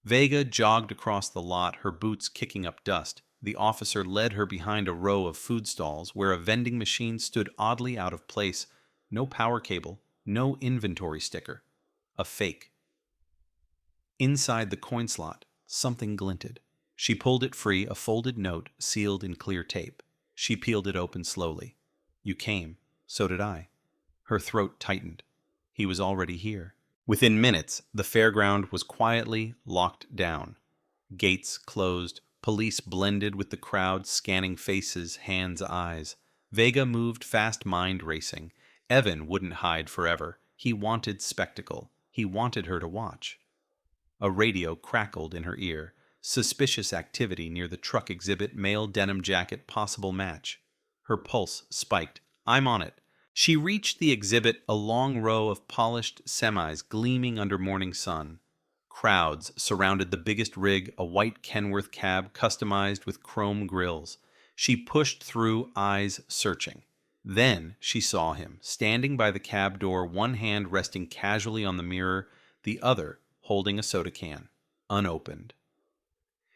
Vega jogged across the lot, her boots kicking up dust. The officer led her behind a row of food stalls where a vending machine stood oddly out of place. No power cable, no inventory sticker. A fake. Inside the coin slot, something glinted. She pulled it free, a folded note sealed in clear tape. She peeled it open slowly. You came. So did I. Her throat tightened. He was already here. Within minutes, the fairground was quietly locked down. Gates closed. Police blended with the crowd, scanning faces, hands, eyes. Vega moved fast, mind racing. Evan wouldn't hide forever. He wanted spectacle. He wanted her to watch. A radio crackled in her ear. Suspicious activity near the truck exhibit, male denim jacket, possible match. Her pulse spiked. I'm on it. She reached the exhibit, a long row of polished semis gleaming under morning sun. Crowds surrounded the biggest rig, a white Kenworth cab customized with chrome grills. She pushed through, eyes searching. Then she saw him, standing by the cab door, one hand resting casually on the mirror, the other holding a soda can, unopened.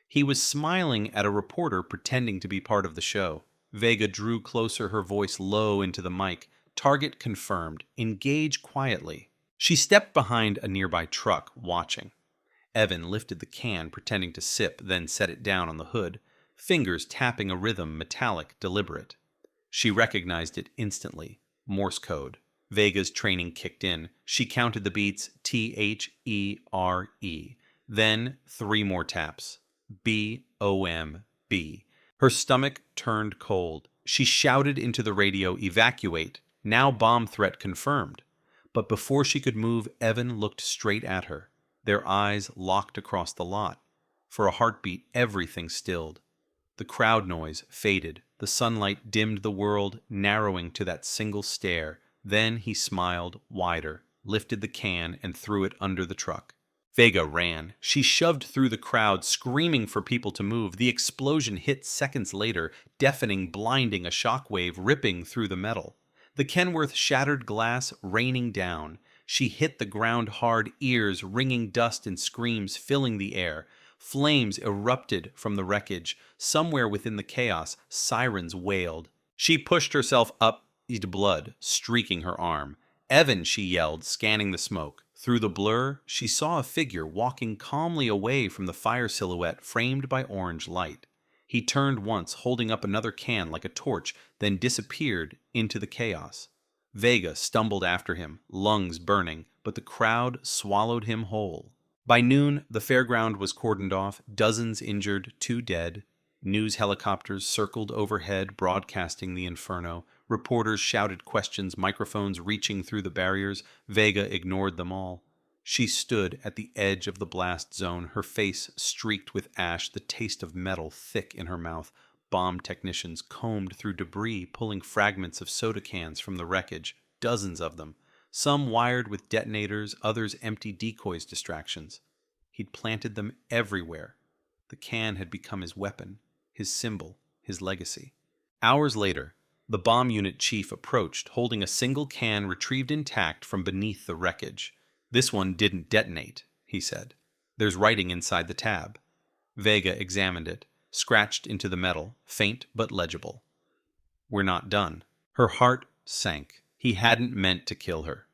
He was smiling at a reporter pretending to be part of the show. Vega drew closer, her voice low into the mic. Target confirmed. Engage quietly. She stepped behind a nearby truck, watching. Evan lifted the can, pretending to sip, then set it down on the hood, fingers tapping a rhythm, metallic, deliberate. She recognized it instantly. Morse code. Vega's training kicked in. She counted the beats, T-H-E-R-E. Then 3 more taps. B-O-M-B. Her stomach turned cold. She shouted into the radio, evacuate. Now bomb threat confirmed. But before she could move, Evan looked straight at her. Their eyes locked across the lot. For a heartbeat, everything stilled. The crowd noise faded. The sunlight dimmed the world, narrowing to that single stare. Then he smiled wider, lifted the can, and threw it under the truck. Vega ran. She shoved through the crowd, screaming for people to move. The explosion hit seconds later, deafening, blinding, a shockwave ripping through the metal. The Kenworth shattered glass raining down. She hit the ground hard, ears ringing, dust and screams filling the air. Flames erupted from the wreckage. Somewhere within the chaos, sirens wailed. She pushed herself up, blood streaking her arm. Evan, she yelled, scanning the smoke. Through the blur, she saw a figure walking calmly away from the fire silhouette framed by orange light. He turned once, holding up another can like a torch, then disappeared into the chaos. Vega stumbled after him, lungs burning, but the crowd swallowed him whole. By noon, the fairground was cordoned off, dozens injured, 2 dead. News helicopters circled overhead, broadcasting the inferno. Reporters shouted questions, microphones reaching through the barriers. Vega ignored them all. She stood at the edge of the blast zone, her face streaked with ash, the taste of metal thick in her mouth. Bomb technicians combed through debris, pulling fragments of soda cans from the wreckage, dozens of them. Some wired with detonators, others empty decoys distractions. He'd planted them everywhere. The can had become his weapon, his symbol, his legacy. Hours later, the bomb unit chief approached, holding a single can retrieved intact from beneath the wreckage. This one didn't detonate, he said. There's writing inside the tab. Vega examined it, scratched into the metal, faint but legible. We're not done. Her heart sank. He hadn't meant to kill her.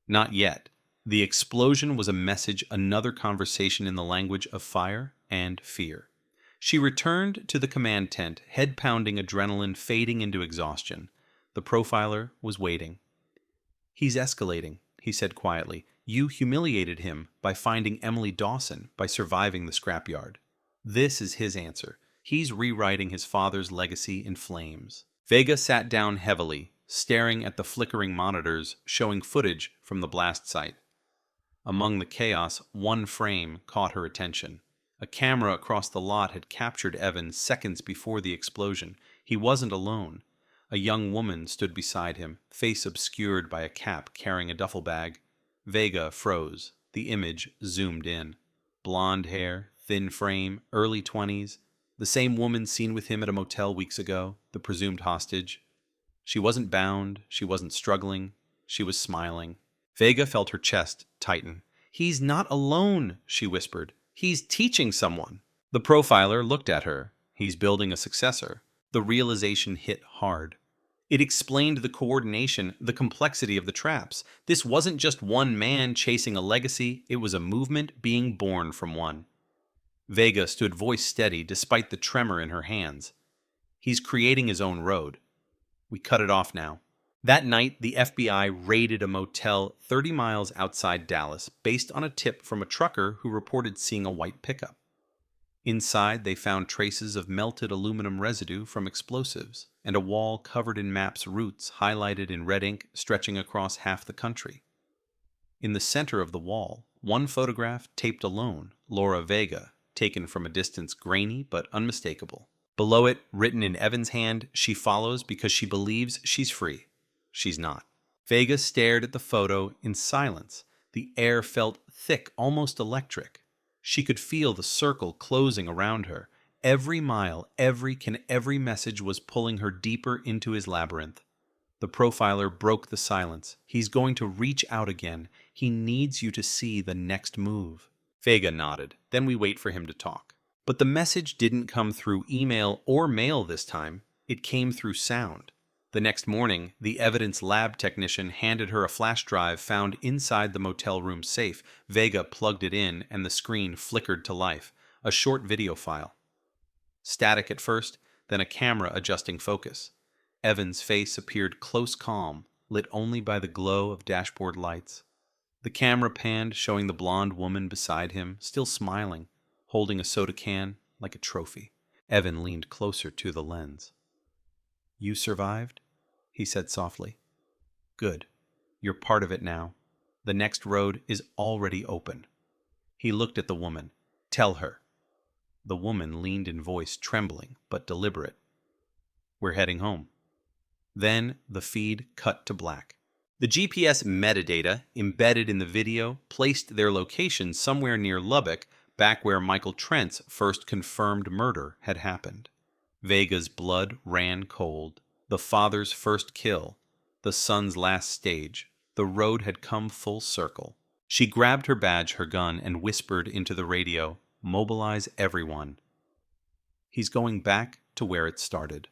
Not yet. The explosion was a message, another conversation in the language of fire and fear. She returned to the command tent, head-pounding adrenaline fading into exhaustion. The profiler was waiting. He's escalating, he said quietly. You humiliated him by finding Emily Dawson, by surviving the scrapyard. This is his answer. He's rewriting his father's legacy in flames. Vega sat down heavily, staring at the flickering monitors showing footage from the blast site. Among the chaos, one frame caught her attention. A camera across the lot had captured Evan seconds before the explosion. He wasn't alone. A young woman stood beside him, face obscured by a cap carrying a duffel bag. Vega froze. The image zoomed in. Blonde hair, thin frame, early 20s. The same woman seen with him at a motel weeks ago, the presumed hostage. She wasn't bound, she wasn't struggling, she was smiling. Vega felt her chest tighten. He's not alone, she whispered. He's teaching someone. The profiler looked at her. He's building a successor. The realization hit hard. It explained the coordination, the complexity of the traps. This wasn't just one man chasing a legacy, it was a movement being born from one. Vega stood voice steady despite the tremor in her hands. He's creating his own road. We cut it off now. That night, the FBI raided a motel 30 miles outside Dallas based on a tip from a trucker who reported seeing a white pickup. Inside, they found traces of melted aluminum residue from explosives and a wall covered in maps' roots highlighted in red ink stretching across half the country. In the center of the wall, one photograph taped alone, Laura Vega, taken from a distance grainy but unmistakable. Below it, written in Evan's hand, she follows because she believes she's free. She's not. Vega stared at the photo in silence. The air felt thick, almost electric. She could feel the circle closing around her. Every mile, every message was pulling her deeper into his labyrinth. The profiler broke the silence. He's going to reach out again. He needs you to see the next move. Vega nodded. Then we wait for him to talk. But the message didn't come through email or mail this time. It came through sound. The next morning, the evidence lab technician handed her a flash drive found inside the motel room safe. Vega plugged it in and the screen flickered to life. A short video file. Static at first, then a camera adjusting focus. Evan's face appeared close calm, lit only by the glow of dashboard lights. The camera panned, showing the blonde woman beside him, still smiling, holding a soda can like a trophy. Evan leaned closer to the lens. You survived? He said softly. Good. You're part of it now. The next road is already open. He looked at the woman. Tell her. The woman leaned in voice trembling but deliberate. We're heading home. Then the feed cut to black. The GPS metadata embedded in the video placed their location somewhere near Lubbock, back where Michael Trent's first confirmed murder had happened. Vega's blood ran cold. The father's first kill, the son's last stage. The road had come full circle. She grabbed her badge, her gun, and whispered into the radio, "Mobilize everyone." He's going back to where it started.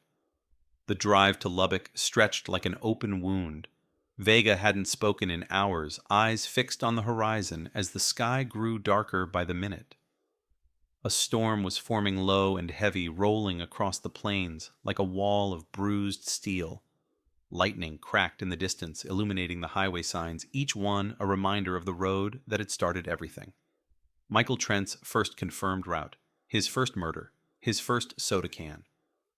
The drive to Lubbock stretched like an open wound. Vega hadn't spoken in hours, eyes fixed on the horizon as the sky grew darker by the minute. A storm was forming low and heavy, rolling across the plains like a wall of bruised steel. Lightning cracked in the distance, illuminating the highway signs, each one a reminder of the road that had started everything. Michael Trent's first confirmed route, his first murder, his first soda can.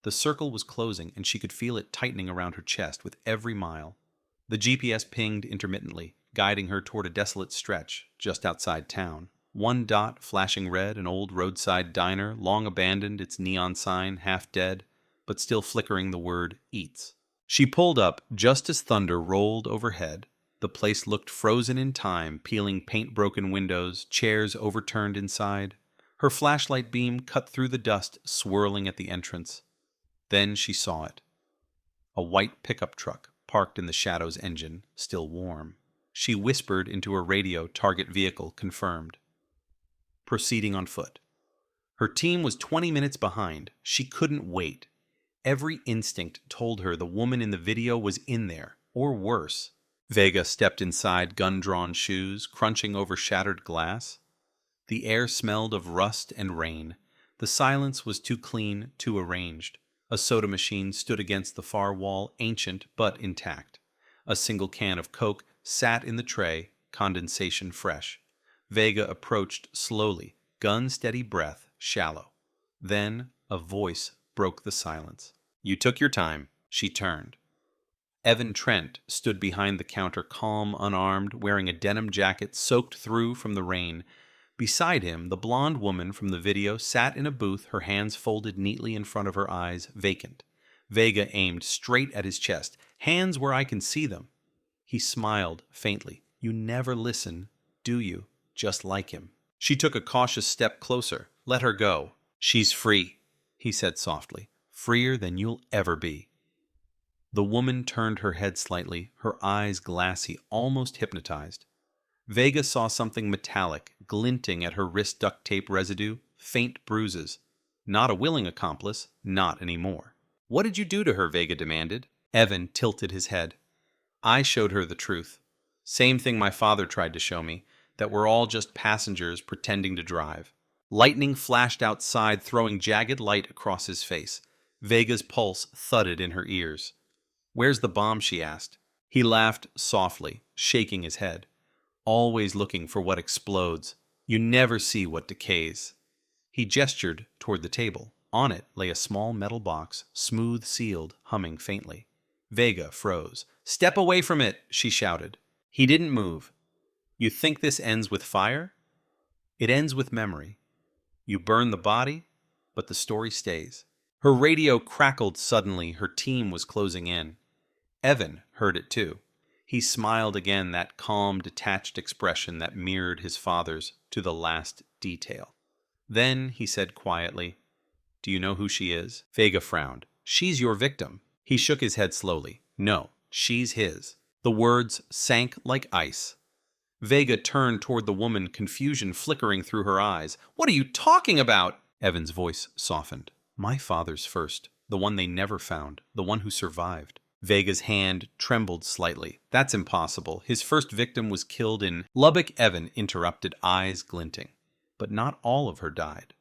The circle was closing, and she could feel it tightening around her chest with every mile. The GPS pinged intermittently, guiding her toward a desolate stretch just outside town. One dot flashing red, an old roadside diner, long abandoned, its neon sign half dead, but still flickering the word eats. She pulled up just as thunder rolled overhead. The place looked frozen in time, peeling paint-broken windows, chairs overturned inside. Her flashlight beam cut through the dust, swirling at the entrance. Then she saw it. A white pickup truck, parked in the Shadow's engine, still warm. She whispered into her radio, target vehicle confirmed. proceeding on foot. Her team was 20 minutes behind. She couldn't wait. Every instinct told her the woman in the video was in there, or worse. Vega stepped inside gun-drawn shoes, crunching over shattered glass. The air smelled of rust and rain. The silence was too clean, too arranged. A soda machine stood against the far wall, ancient but intact. A single can of Coke sat in the tray, condensation fresh. Vega approached slowly, gun-steady breath, shallow. Then a voice broke the silence. "You took your time." She turned. Evan Trent stood behind the counter, calm, unarmed, wearing a denim jacket soaked through from the rain. Beside him, the blonde woman from the video sat in a booth, her hands folded neatly in front of her eyes, vacant. Vega aimed straight at his chest. "Hands where I can see them." He smiled faintly. "You never listen, do you? Just like him." She took a cautious step closer. "Let her go." "She's free," he said softly. "Freer than you'll ever be." The woman turned her head slightly, her eyes glassy, almost hypnotized. Vega saw something metallic, glinting at her wrist duct tape residue, faint bruises. Not a willing accomplice, not anymore. "What did you do to her?" Vega demanded. Evan tilted his head. "I showed her the truth. Same thing my father tried to show me, that we're all just passengers pretending to drive." Lightning flashed outside, throwing jagged light across his face. Vega's pulse thudded in her ears. "Where's the bomb?" she asked. He laughed softly, shaking his head. "Always looking for what explodes. You never see what decays." He gestured toward the table. On it lay a small metal box, smooth sealed, humming faintly. Vega froze. "Step away from it!" she shouted. He didn't move. "You think this ends with fire?" "It ends with memory. You burn the body, but the story stays." Her radio crackled suddenly. Her team was closing in. Evan heard it too. He smiled again, that calm, detached expression that mirrored his father's to the last detail. Then he said quietly, "Do you know who she is?" Vega frowned. "She's your victim." He shook his head slowly. "No, she's his." The words sank like ice. Vega turned toward the woman, confusion flickering through her eyes. "What are you talking about?" Evan's voice softened. "My father's first, the one they never found, the one who survived." Vega's hand trembled slightly. "That's impossible. His first victim was killed in Lubbock." Evan interrupted, eyes glinting. "But not all of her died.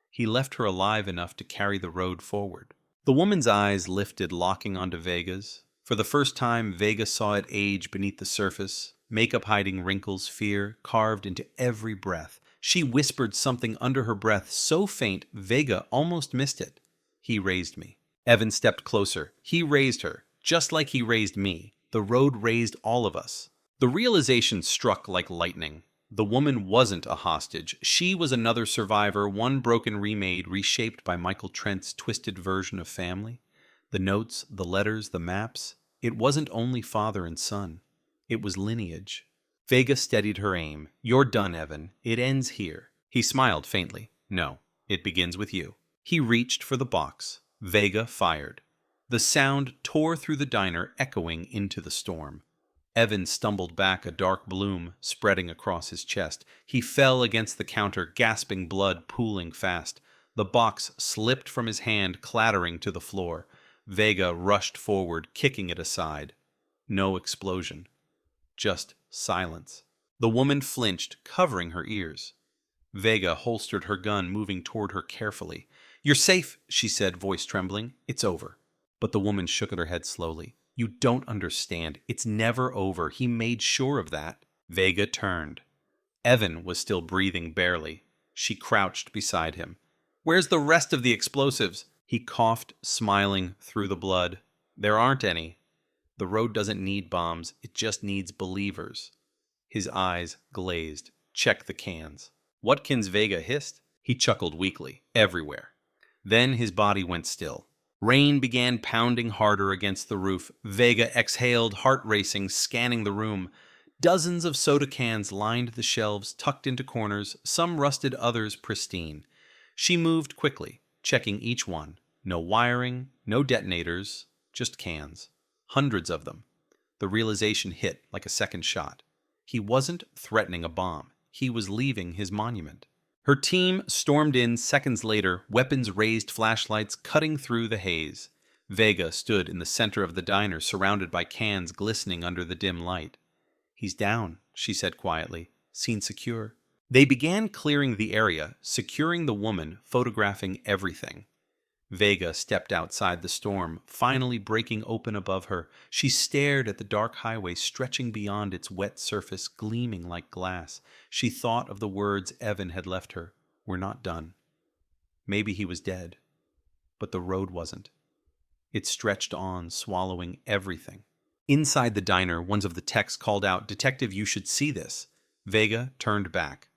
He left her alive enough to carry the road forward." The woman's eyes lifted, locking onto Vega's. For the first time, Vega saw it age beneath the surface, makeup hiding wrinkles, fear carved into every breath. She whispered something under her breath, so faint Vega almost missed it. "He raised me." Evan stepped closer. "He raised her. Just like he raised me. The road raised all of us." The realization struck like lightning. The woman wasn't a hostage. She was another survivor, one broken remade, reshaped by Michael Trent's twisted version of family. The notes, the letters, the maps. It wasn't only father and son. It was lineage. Vega steadied her aim. "You're done, Evan. It ends here." He smiled faintly. "No, it begins with you." He reached for the box. Vega fired. The sound tore through the diner, echoing into the storm. Evan stumbled back, a dark bloom spreading across his chest. He fell against the counter, gasping, blood pooling fast. The box slipped from his hand, clattering to the floor. Vega rushed forward, kicking it aside. No explosion. Just silence. The woman flinched, covering her ears. Vega holstered her gun, moving toward her carefully. "You're safe," she said, voice trembling. "It's over." But the woman shook her head slowly. "You don't understand. It's never over. He made sure of that." Vega turned. Evan was still breathing barely. She crouched beside him. "Where's the rest of the explosives?" He coughed, smiling through the blood. "There aren't any. The road doesn't need bombs. It just needs believers." His eyes glazed. "Check the cans." "Watkins," Vega hissed. He chuckled weakly. "Everywhere." Then his body went still. Rain began pounding harder against the roof. Vega exhaled, heart racing, scanning the room. Dozens of soda cans lined the shelves, tucked into corners, some rusted, others pristine. She moved quickly, checking each one. No wiring, no detonators, just cans. Hundreds of them. The realization hit like a second shot. He wasn't threatening a bomb. He was leaving his monument. Her team stormed in seconds later, weapons raised, flashlights cutting through the haze. Vega stood in the center of the diner, surrounded by cans glistening under the dim light. "He's down," she said quietly. "Scene secure." They began clearing the area, securing the woman, photographing everything. Vega stepped outside the storm, finally breaking open above her. She stared at the dark highway stretching beyond its wet surface, gleaming like glass. She thought of the words Evan had left her. "We're not done." Maybe he was dead. But the road wasn't. It stretched on, swallowing everything. Inside the diner, one of the techs called out, "Detective, you should see this." Vega turned back.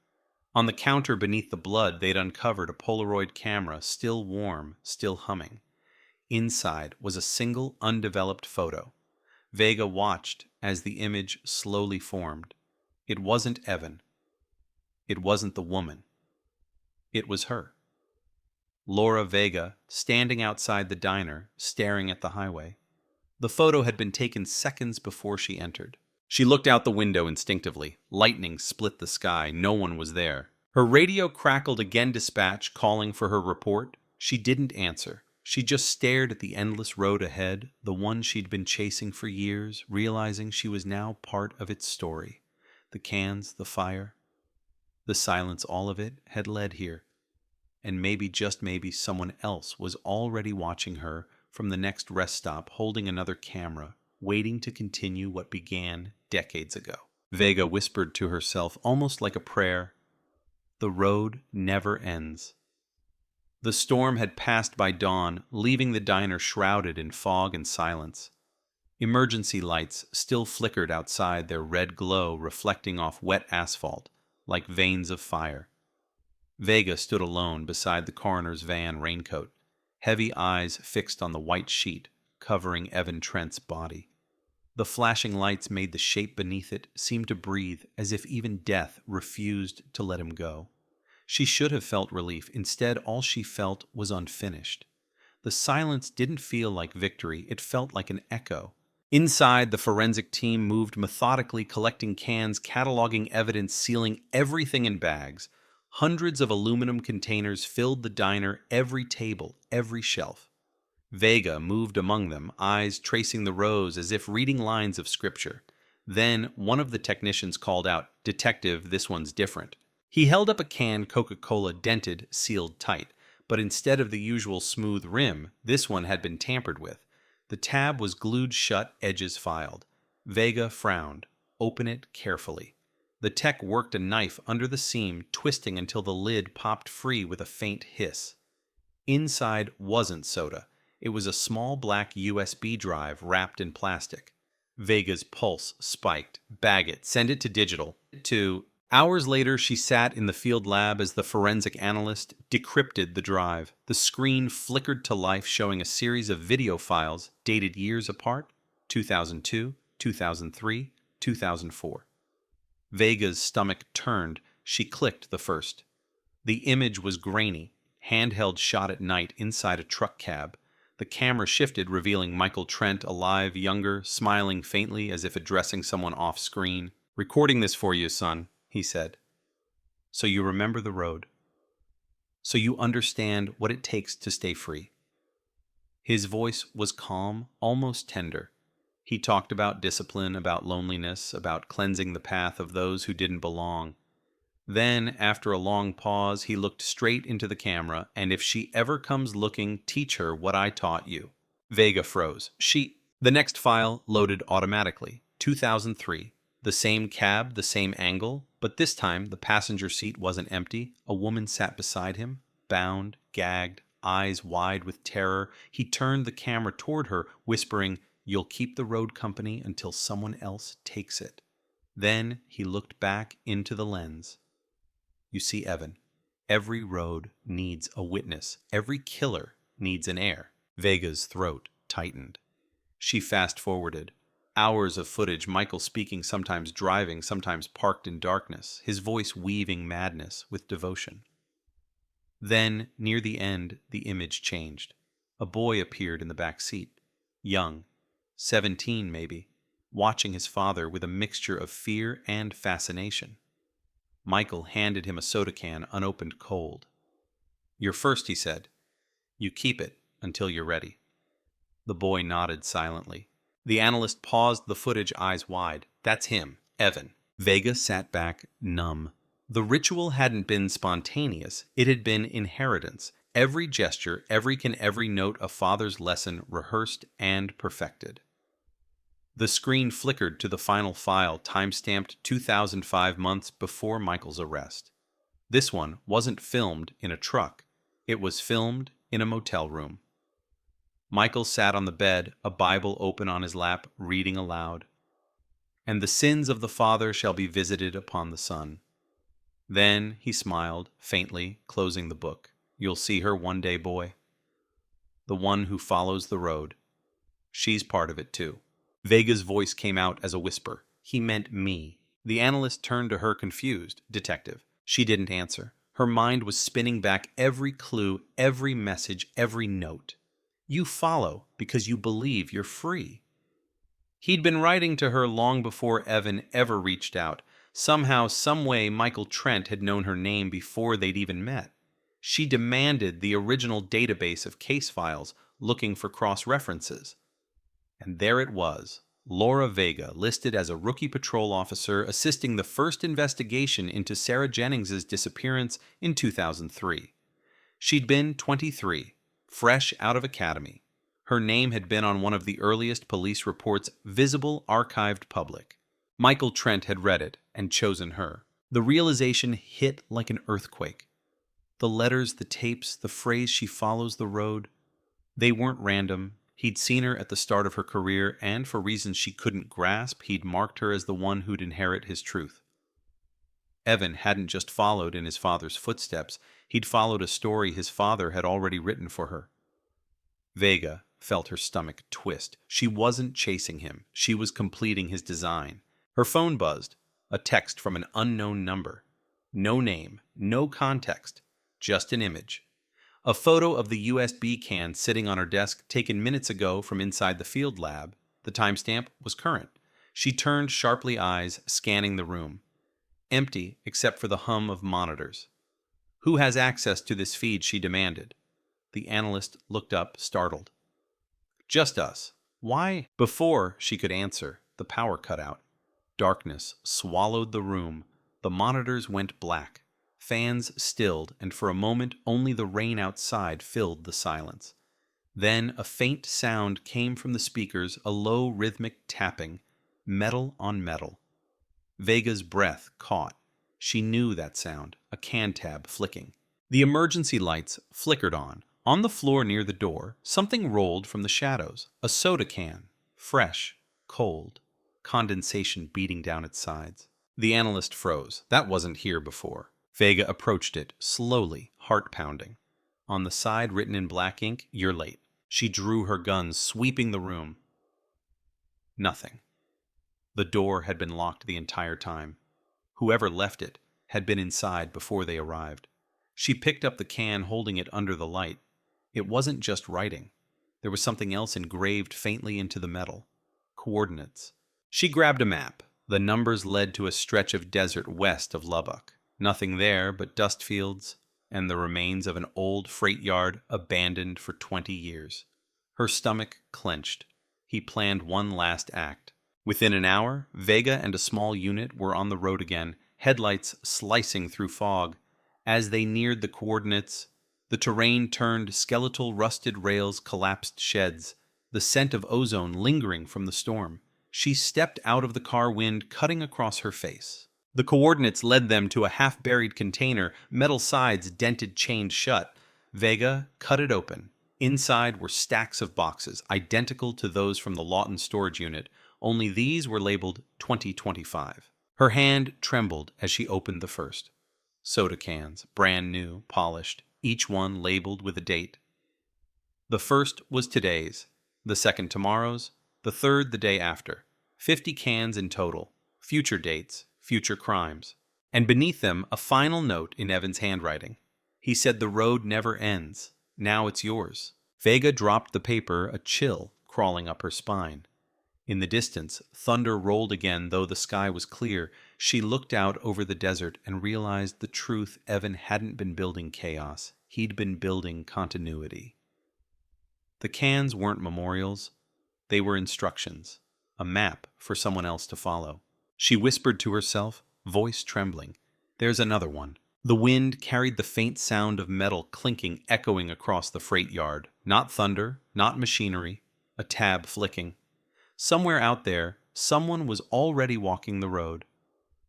On the counter beneath the blood, they'd uncovered a Polaroid camera, still warm, still humming. Inside was a single, undeveloped photo. Vega watched as the image slowly formed. It wasn't Evan. It wasn't the woman. It was her. Laura Vega, standing outside the diner, staring at the highway. The photo had been taken seconds before she entered. She looked out the window instinctively. Lightning split the sky. No one was there. Her radio crackled again, dispatch, calling for her report. She didn't answer. She just stared at the endless road ahead, the one she'd been chasing for years, realizing she was now part of its story. The cans, the fire, the silence, all of it had led here. And maybe, just maybe, someone else was already watching her from the next rest stop, holding another camera, waiting to continue what began decades ago. Vega whispered to herself, almost like a prayer, "The road never ends." The storm had passed by dawn, leaving the diner shrouded in fog and silence. Emergency lights still flickered outside, their red glow reflecting off wet asphalt like veins of fire. Vega stood alone beside the coroner's van raincoat, heavy eyes fixed on the white sheet covering Evan Trent's body. The flashing lights made the shape beneath it seem to breathe, as if even death refused to let him go. She should have felt relief. Instead, all she felt was unfinished. The silence didn't feel like victory. It felt like an echo. Inside, the forensic team moved methodically, collecting cans, cataloging evidence, sealing everything in bags. Hundreds of aluminum containers filled the diner, every table, every shelf. Vega moved among them, eyes tracing the rows as if reading lines of scripture. Then one of the technicians called out, "Detective, this one's different." He held up a can, Coca-Cola, dented, sealed tight. But instead of the usual smooth rim, this one had been tampered with. The tab was glued shut, edges filed. Vega frowned. "Open it carefully." The tech worked a knife under the seam, twisting until the lid popped free with a faint hiss. Inside wasn't soda. It was a small black USB drive wrapped in plastic. Vega's pulse spiked. "Bag it. Send it to digital." Hours later, she sat in the field lab as the forensic analyst decrypted the drive. The screen flickered to life, showing a series of video files dated years apart: 2002, 2003, 2004. Vega's stomach turned. She clicked the first. The image was grainy, handheld shot at night inside a truck cab. The camera shifted, revealing Michael Trent, alive, younger, smiling faintly as if addressing someone off screen. "Recording this for you, son," he said. "So you remember the road. So you understand what it takes to stay free." His voice was calm, almost tender. He talked about discipline, about loneliness, about cleansing the path of those who didn't belong. Then, after a long pause, he looked straight into the camera, "And if she ever comes looking, teach her what I taught you." Vega froze. The next file loaded automatically. 2003. The same cab, the same angle, but this time the passenger seat wasn't empty. A woman sat beside him, bound, gagged, eyes wide with terror. He turned the camera toward her, whispering, "You'll keep the road company until someone else takes it." Then he looked back into the lens. "You see, Evan, every road needs a witness. Every killer needs an heir." Vega's throat tightened. She fast-forwarded. Hours of footage, Michael speaking, sometimes driving, sometimes parked in darkness, his voice weaving madness with devotion. Then, near the end, the image changed. A boy appeared in the back seat. Young, 17 maybe, watching his father with a mixture of fear and fascination. Michael handed him a soda can, unopened, cold. "You're first," he said. "You keep it until you're ready." The boy nodded silently. The analyst paused the footage, eyes wide. "That's him, Evan." Vega sat back, numb. The ritual hadn't been spontaneous. It had been inheritance. Every gesture, every note a father's lesson, rehearsed and perfected. The screen flickered to the final file, time-stamped 2005 months before Michael's arrest. This one wasn't filmed in a truck. It was filmed in a motel room. Michael sat on the bed, a Bible open on his lap, reading aloud. "And the sins of the father shall be visited upon the son." Then he smiled, faintly, closing the book. "You'll see her one day, boy. The one who follows the road. She's part of it, too." Vega's voice came out as a whisper. "He meant me." The analyst turned to her, confused. "Detective." She didn't answer. Her mind was spinning back every clue, every message, every note. "You follow because you believe you're free." He'd been writing to her long before Evan ever reached out. Somehow, someway, Michael Trent had known her name before they'd even met. She demanded the original database of case files, looking for cross-references. And there it was, Laura Vega, listed as a rookie patrol officer assisting the first investigation into Sarah Jennings's disappearance in 2003. She'd been 23, fresh out of academy. Her name had been on one of the earliest police reports visible, archived, public. Michael Trent had read it and chosen her. The realization hit like an earthquake. The letters, the tapes, the phrase "she follows the road," they weren't random. He'd seen her at the start of her career, and for reasons she couldn't grasp, he'd marked her as the one who'd inherit his truth. Evan hadn't just followed in his father's footsteps, he'd followed a story his father had already written for her. Vega felt her stomach twist. She wasn't chasing him. She was completing his design. Her phone buzzed, a text from an unknown number. No name, no context, just an image. A photo of the USB can sitting on her desk, taken minutes ago from inside the field lab. The timestamp was current. She turned sharply, eyes scanning the room. Empty except for the hum of monitors. "Who has access to this feed?" she demanded. The analyst looked up, startled. "Just us." "Why?" Before she could answer, the power cut out. Darkness swallowed the room. The monitors went black. Fans stilled, and for a moment only the rain outside filled the silence. Then a faint sound came from the speakers, a low rhythmic tapping, metal on metal. Vega's breath caught. She knew that sound, a can tab flicking. The emergency lights flickered on. On the floor near the door, something rolled from the shadows. A soda can, fresh, cold, condensation beating down its sides. The analyst froze. That wasn't here before. Vega approached it, slowly, heart pounding. On the side, written in black ink, "You're late." She drew her gun, sweeping the room. Nothing. The door had been locked the entire time. Whoever left it had been inside before they arrived. She picked up the can, holding it under the light. It wasn't just writing. There was something else engraved faintly into the metal. Coordinates. She grabbed a map. The numbers led to a stretch of desert west of Lubbock. Nothing there but dust fields and the remains of an old freight yard abandoned for 20 years. Her stomach clenched. He planned one last act. Within an hour, Vega and a small unit were on the road again, headlights slicing through fog. As they neared the coordinates, the terrain turned skeletal rusted rails, collapsed sheds, the scent of ozone lingering from the storm. She stepped out of the car, wind cutting across her face. The coordinates led them to a half-buried container, metal sides dented, chained shut. Vega cut it open. Inside were stacks of boxes, identical to those from the Lawton storage unit, only these were labeled 2025. Her hand trembled as she opened the first. Soda cans, brand new, polished, each one labeled with a date. The first was today's, the second tomorrow's, the third the day after. 50 cans in total, future dates, future crimes. And beneath them, a final note in Evan's handwriting. He said, "The road never ends. Now it's yours." Vega dropped the paper, a chill crawling up her spine. In the distance, thunder rolled again, though the sky was clear. She looked out over the desert and realized the truth. Evan hadn't been building chaos. He'd been building continuity. The cans weren't memorials. They were instructions, a map for someone else to follow. She whispered to herself, voice trembling, "There's another one." The wind carried the faint sound of metal clinking, echoing across the freight yard. Not thunder, not machinery, a tab flicking. Somewhere out there, someone was already walking the road.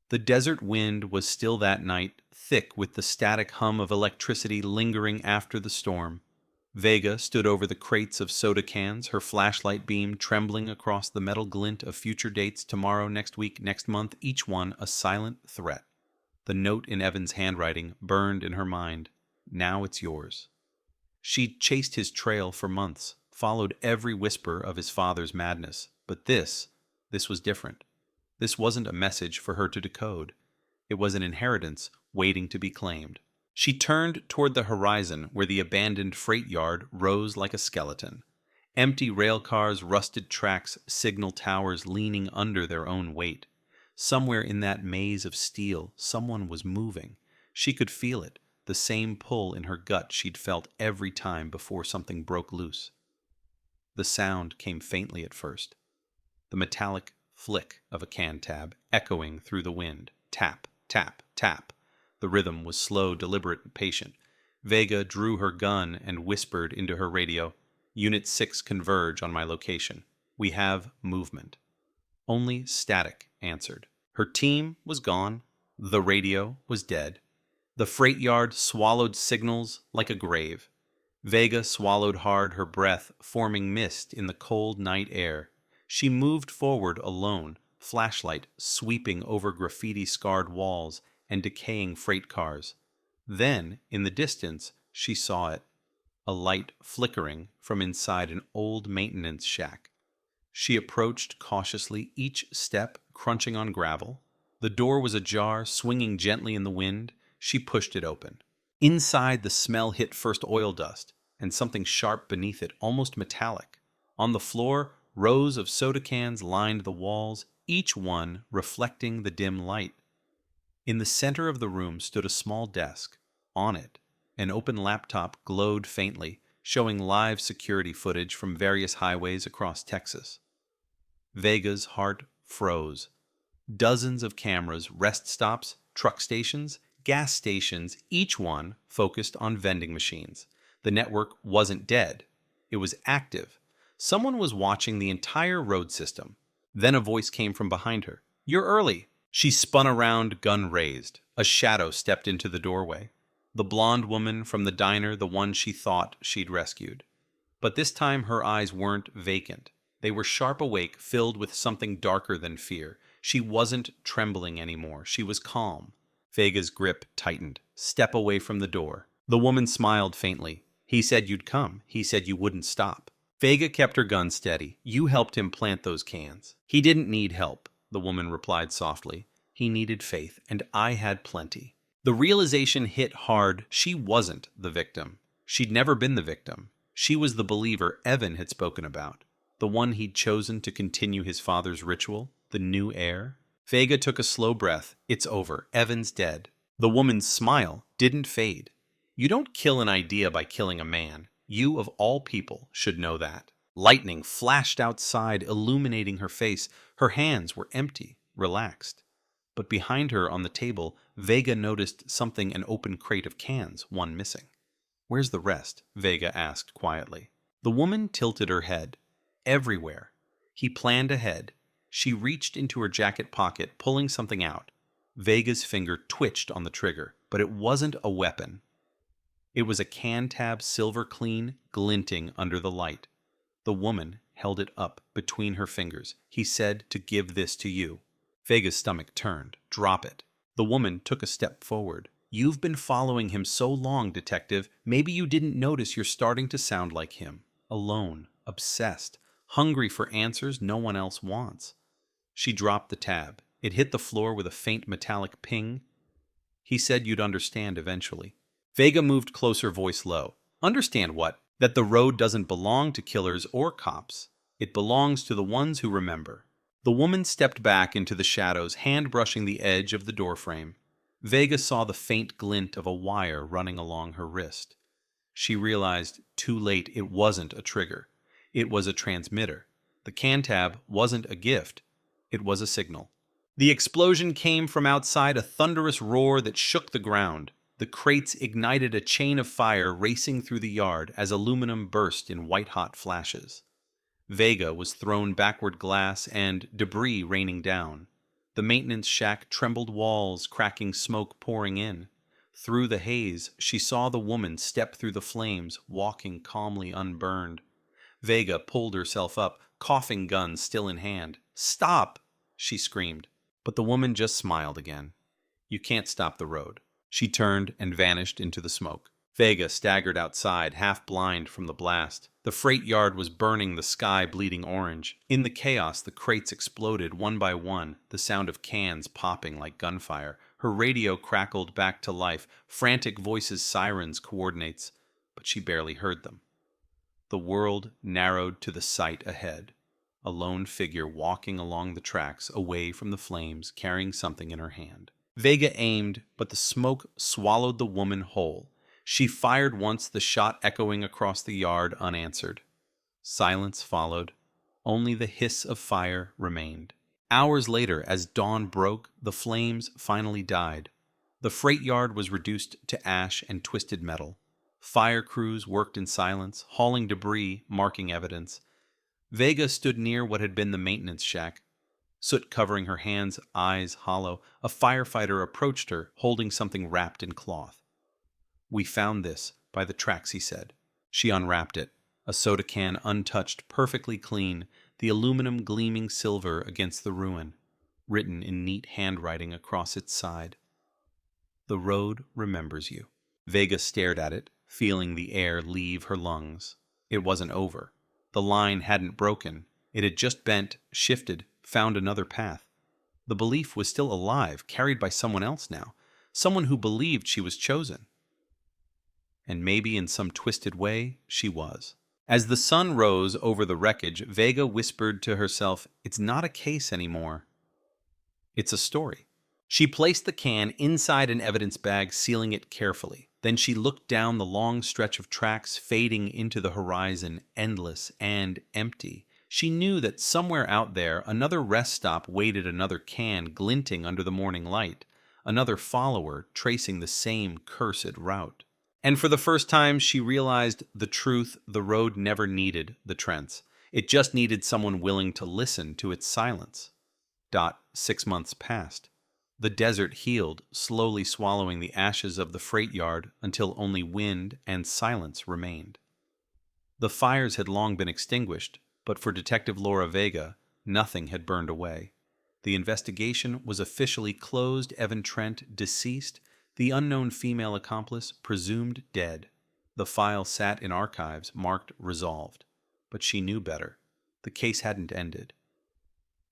The desert wind was still that night, thick with the static hum of electricity lingering after the storm. Vega stood over the crates of soda cans, her flashlight beam trembling across the metal glint of future dates: tomorrow, next week, next month, each one a silent threat. The note in Evan's handwriting burned in her mind. Now it's yours. She'd chased his trail for months, followed every whisper of his father's madness. But this was different. This wasn't a message for her to decode. It was an inheritance waiting to be claimed. She turned toward the horizon where the abandoned freight yard rose like a skeleton. Empty rail cars, rusted tracks, signal towers leaning under their own weight. Somewhere in that maze of steel, someone was moving. She could feel it, the same pull in her gut she'd felt every time before something broke loose. The sound came faintly at first. The metallic flick of a can tab echoing through the wind. Tap, tap, tap. The rhythm was slow, deliberate, and patient. Vega drew her gun and whispered into her radio, "Unit 6 converge on my location. We have movement." Only static answered. Her team was gone. The radio was dead. The freight yard swallowed signals like a grave. Vega swallowed hard, her breath forming mist in the cold night air. She moved forward alone, flashlight sweeping over graffiti-scarred walls and decaying freight cars. Then, in the distance, she saw it, a light flickering from inside an old maintenance shack. She approached cautiously, each step crunching on gravel. The door was ajar, swinging gently in the wind. She pushed it open. Inside, the smell hit first oil dust, and something sharp beneath it, almost metallic. On the floor, rows of soda cans lined the walls, each one reflecting the dim light. In the center of the room stood a small desk. On it, an open laptop glowed faintly, showing live security footage from various highways across Texas. Vega's heart froze. Dozens of cameras, rest stops, truck stations, gas stations, each one focused on vending machines. The network wasn't dead. It was active. Someone was watching the entire road system. Then a voice came from behind her. "You're early." She spun around, gun raised. A shadow stepped into the doorway. The blonde woman from the diner, the one she thought she'd rescued. But this time her eyes weren't vacant. They were sharp awake, filled with something darker than fear. She wasn't trembling anymore. She was calm. Vega's grip tightened. "Step away from the door." The woman smiled faintly. "He said you'd come. He said you wouldn't stop." Vega kept her gun steady. "You helped him plant those cans." "He didn't need help," the woman replied softly. "He needed faith, and I had plenty." The realization hit hard. She wasn't the victim. She'd never been the victim. She was the believer Evan had spoken about, the one he'd chosen to continue his father's ritual, the new heir. Vega took a slow breath. "It's over. Evan's dead." The woman's smile didn't fade. "You don't kill an idea by killing a man. You, of all people, should know that." Lightning flashed outside, illuminating her face. Her hands were empty, relaxed. But behind her on the table, Vega noticed something, an open crate of cans, one missing. "Where's the rest?" Vega asked quietly. The woman tilted her head. "Everywhere." He planned ahead. She reached into her jacket pocket, pulling something out. Vega's finger twitched on the trigger, but it wasn't a weapon. It was a can tab, silver clean, glinting under the light. The woman held it up between her fingers. "He said to give this to you." Vega's stomach turned. "Drop it." The woman took a step forward. "You've been following him so long, detective. Maybe you didn't notice you're starting to sound like him. Alone, obsessed, hungry for answers no one else wants." She dropped the tab. It hit the floor with a faint metallic ping. "He said you'd understand eventually." Vega moved closer, voice low. "Understand what? That the road doesn't belong to killers or cops. It belongs to the ones who remember. The woman stepped back into the shadows, hand brushing the edge of the doorframe. Vega saw the faint glint of a wire running along her wrist. She realized too late it wasn't a trigger. It was a transmitter. The can-tab wasn't a gift. It was a signal. The explosion came from outside, a thunderous roar that shook the ground. The crates ignited a chain of fire racing through the yard as aluminum burst in white-hot flashes. Vega was thrown backward, glass and debris raining down. The maintenance shack trembled, walls cracking, smoke pouring in. Through the haze, she saw the woman step through the flames, walking calmly unburned. Vega pulled herself up, coughing gun still in hand. "Stop!" she screamed. But the woman just smiled again. "You can't stop the road." She turned and vanished into the smoke. Vega staggered outside, half blind from the blast. The freight yard was burning, the sky bleeding orange. In the chaos, the crates exploded one by one, the sound of cans popping like gunfire. Her radio crackled back to life, frantic voices, sirens, coordinates, but she barely heard them. The world narrowed to the sight ahead. A lone figure walking along the tracks, away from the flames, carrying something in her hand. Vega aimed, but the smoke swallowed the woman whole. She fired once, the shot echoing across the yard unanswered. Silence followed. Only the hiss of fire remained. Hours later, as dawn broke, the flames finally died. The freight yard was reduced to ash and twisted metal. Fire crews worked in silence, hauling debris, marking evidence. Vega stood near what had been the maintenance shack, soot covering her hands, eyes hollow. A firefighter approached her, holding something wrapped in cloth. "We found this by the tracks," he said. She unwrapped it, a soda can untouched, perfectly clean, the aluminum gleaming silver against the ruin, written in neat handwriting across its side. "The road remembers you." Vega stared at it, feeling the air leave her lungs. It wasn't over. The line hadn't broken. It had just bent, shifted, found another path. The belief was still alive, carried by someone else now, someone who believed she was chosen. And maybe in some twisted way, she was. As the sun rose over the wreckage, Vega whispered to herself, "It's not a case anymore. It's a story." She placed the can inside an evidence bag, sealing it carefully. Then she looked down the long stretch of tracks fading into the horizon, endless and empty. She knew that somewhere out there, another rest stop waited, another can glinting under the morning light, another follower tracing the same cursed route. And for the first time, she realized the truth: the road never needed the Trents. It just needed someone willing to listen to its silence. 6 months passed. The desert healed, slowly swallowing the ashes of the freight yard until only wind and silence remained. The fires had long been extinguished, but for Detective Laura Vega, nothing had burned away. The investigation was officially closed. Evan Trent deceased, the unknown female accomplice presumed dead. The file sat in archives, marked resolved. But she knew better. The case hadn't ended.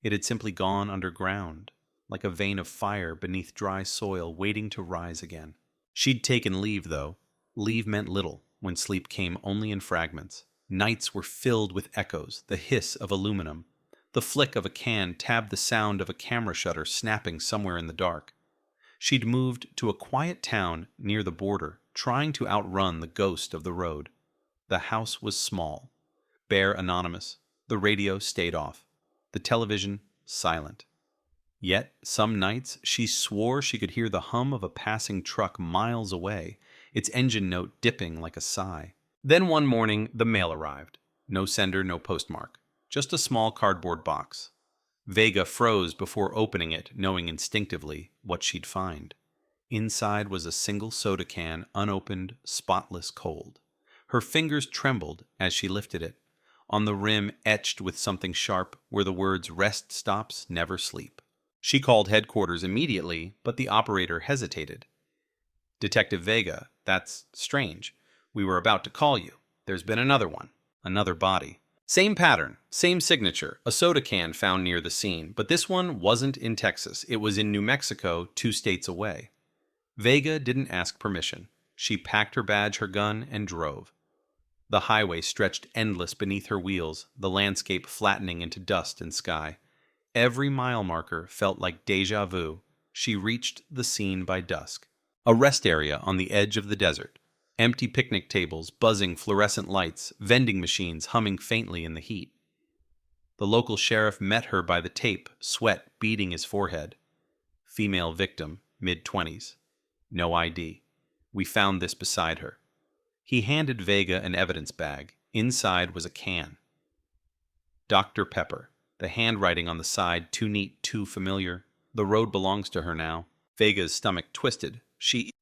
It had simply gone underground, like a vein of fire beneath dry soil waiting to rise again. She'd taken leave, though. Leave meant little when sleep came only in fragments. Nights were filled with echoes, the hiss of aluminum. The flick of a can tabbed the sound of a camera shutter snapping somewhere in the dark. She'd moved to a quiet town near the border, trying to outrun the ghost of the road. The house was small, bare, anonymous. The radio stayed off. The television silent. Yet, some nights, she swore she could hear the hum of a passing truck miles away, its engine note dipping like a sigh. Then one morning, the mail arrived. No sender, no postmark. Just a small cardboard box. Vega froze before opening it, knowing instinctively what she'd find. Inside was a single soda can, unopened, spotless cold. Her fingers trembled as she lifted it. On the rim, etched with something sharp, were the words, "Rest stops never sleep." She called headquarters immediately, but the operator hesitated. "Detective Vega, that's strange. We were about to call you. There's been another one. Another body. Same pattern, same signature, a soda can found near the scene, but this one wasn't in Texas. It was in New Mexico, 2 states away." Vega didn't ask permission. She packed her badge, her gun, and drove. The highway stretched endless beneath her wheels, the landscape flattening into dust and sky. Every mile marker felt like déjà vu. She reached the scene by dusk. A rest area on the edge of the desert. Empty picnic tables, buzzing fluorescent lights, vending machines humming faintly in the heat. The local sheriff met her by the tape, sweat beading his forehead. Female victim, mid-20s. No ID. We found this beside her. He handed Vega an evidence bag. Inside was a can. Dr. Pepper. The handwriting on the side, too neat, too familiar. The road belongs to her now. Vega's stomach twisted.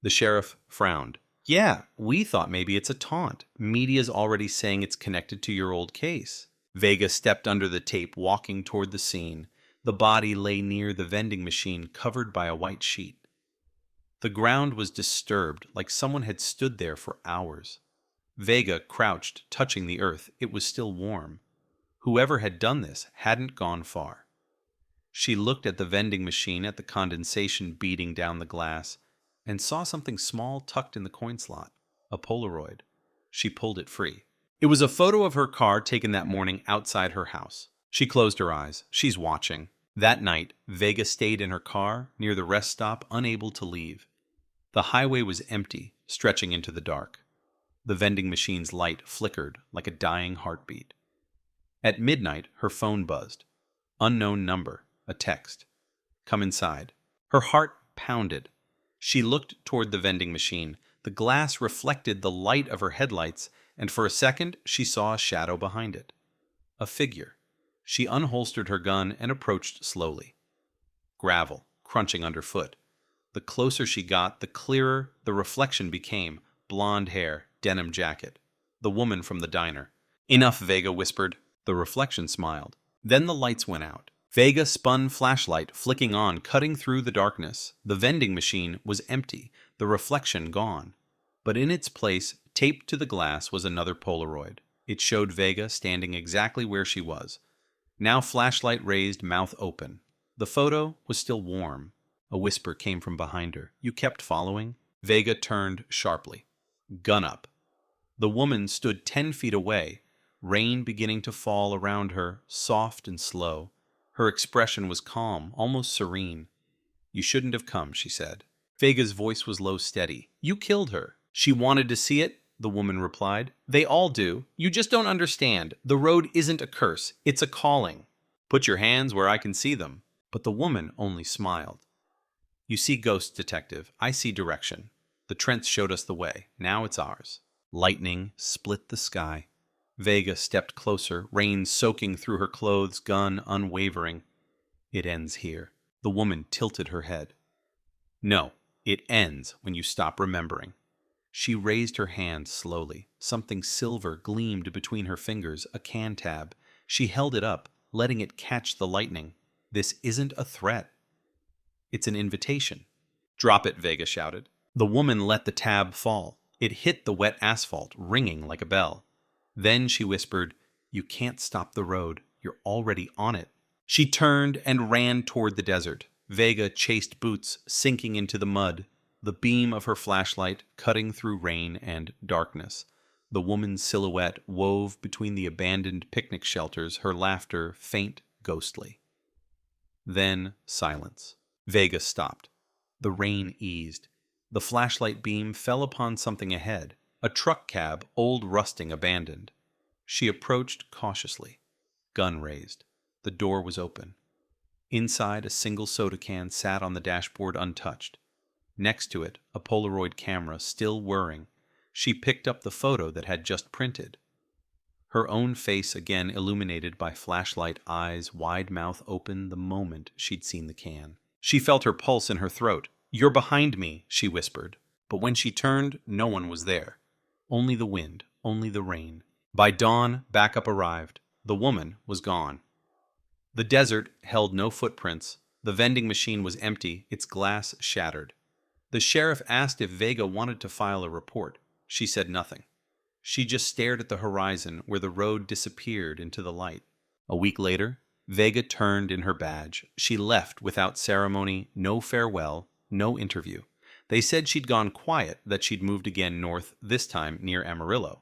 The sheriff frowned. Yeah, we thought maybe it's a taunt. Media's already saying it's connected to your old case. Vega stepped under the tape, walking toward the scene. The body lay near the vending machine, covered by a white sheet. The ground was disturbed, like someone had stood there for hours. Vega crouched, touching the earth. It was still warm. Whoever had done this hadn't gone far. She looked at the vending machine, at the condensation beating down the glass, and saw something small tucked in the coin slot, a Polaroid. She pulled it free. It was a photo of her car taken that morning outside her house. She closed her eyes. She's watching. That night, Vega stayed in her car near the rest stop, unable to leave. The highway was empty, stretching into the dark. The vending machine's light flickered like a dying heartbeat. At midnight, her phone buzzed. Unknown number, a text. Come inside. Her heart pounded. She looked toward the vending machine. The glass reflected the light of her headlights, and for a second she saw a shadow behind it. A figure. She unholstered her gun and approached slowly. Gravel, crunching underfoot. The closer she got, the clearer the reflection became. Blonde hair, denim jacket. The woman from the diner. Enough, Vega whispered. The reflection smiled. Then the lights went out. Vega spun flashlight, flicking on, cutting through the darkness. The vending machine was empty, the reflection gone. But in its place, taped to the glass, was another Polaroid. It showed Vega standing exactly where she was. Now flashlight raised, mouth open. The photo was still warm. A whisper came from behind her. You kept following? Vega turned sharply. Gun up. The woman stood 10 feet away, rain beginning to fall around her, soft and slow. Her expression was calm, almost serene. You shouldn't have come, she said. Vega's voice was low, steady. You killed her. She wanted to see it, the woman replied. They all do. You just don't understand. The road isn't a curse. It's a calling. Put your hands where I can see them. But the woman only smiled. You see ghosts, detective. I see direction. The Trents showed us the way. Now it's ours. Lightning split the sky. Vega stepped closer, rain soaking through her clothes, gun unwavering. It ends here. The woman tilted her head. No, it ends when you stop remembering. She raised her hand slowly. Something silver gleamed between her fingers, a can tab. She held it up, letting it catch the lightning. This isn't a threat. It's an invitation. Drop it, Vega shouted. The woman let the tab fall. It hit the wet asphalt, ringing like a bell. Then she whispered, You can't stop the road. You're already on it. She turned and ran toward the desert. Vega chased boots, sinking into the mud, the beam of her flashlight cutting through rain and darkness. The woman's silhouette wove between the abandoned picnic shelters, her laughter faint, ghostly. Then silence. Vega stopped. The rain eased. The flashlight beam fell upon something ahead. A truck cab, old rusting, abandoned. She approached cautiously. Gun raised. The door was open. Inside, a single soda can sat on the dashboard untouched. Next to it, a Polaroid camera still whirring. She picked up the photo that had just printed. Her own face again illuminated by flashlight eyes, wide mouth open the moment she'd seen the can. She felt her pulse in her throat. You're behind me, she whispered. But when she turned, no one was there. Only the wind, only the rain. By dawn, backup arrived. The woman was gone. The desert held no footprints. The vending machine was empty, its glass shattered. The sheriff asked if Vega wanted to file a report. She said nothing. She just stared at the horizon where the road disappeared into the light. A week later, Vega turned in her badge. She left without ceremony, no farewell, no interview. They said she'd gone quiet, that she'd moved again north, this time near Amarillo.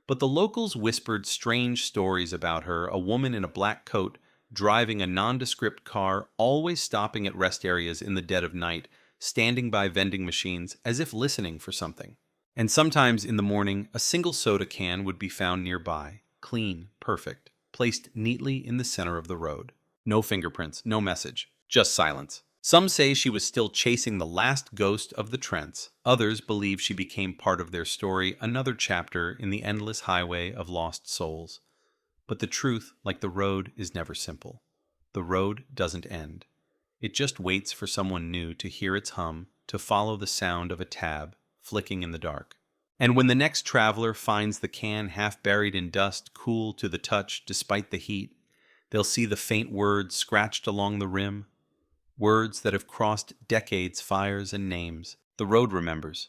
But the locals whispered strange stories about her, a woman in a black coat driving a nondescript car, always stopping at rest areas in the dead of night, standing by vending machines as if listening for something. And sometimes in the morning, a single soda can would be found nearby, clean, perfect, placed neatly in the center of the road. No fingerprints, no message, just silence. Some say she was still chasing the last ghost of the Trents. Others believe she became part of their story, another chapter in the endless highway of lost souls. But the truth, like the road, is never simple. The road doesn't end. It just waits for someone new to hear its hum, to follow the sound of a tab flicking in the dark. And when the next traveler finds the can half buried in dust, cool to the touch despite the heat, they'll see the faint words scratched along the rim, words that have crossed decades, fires, and names. The road remembers.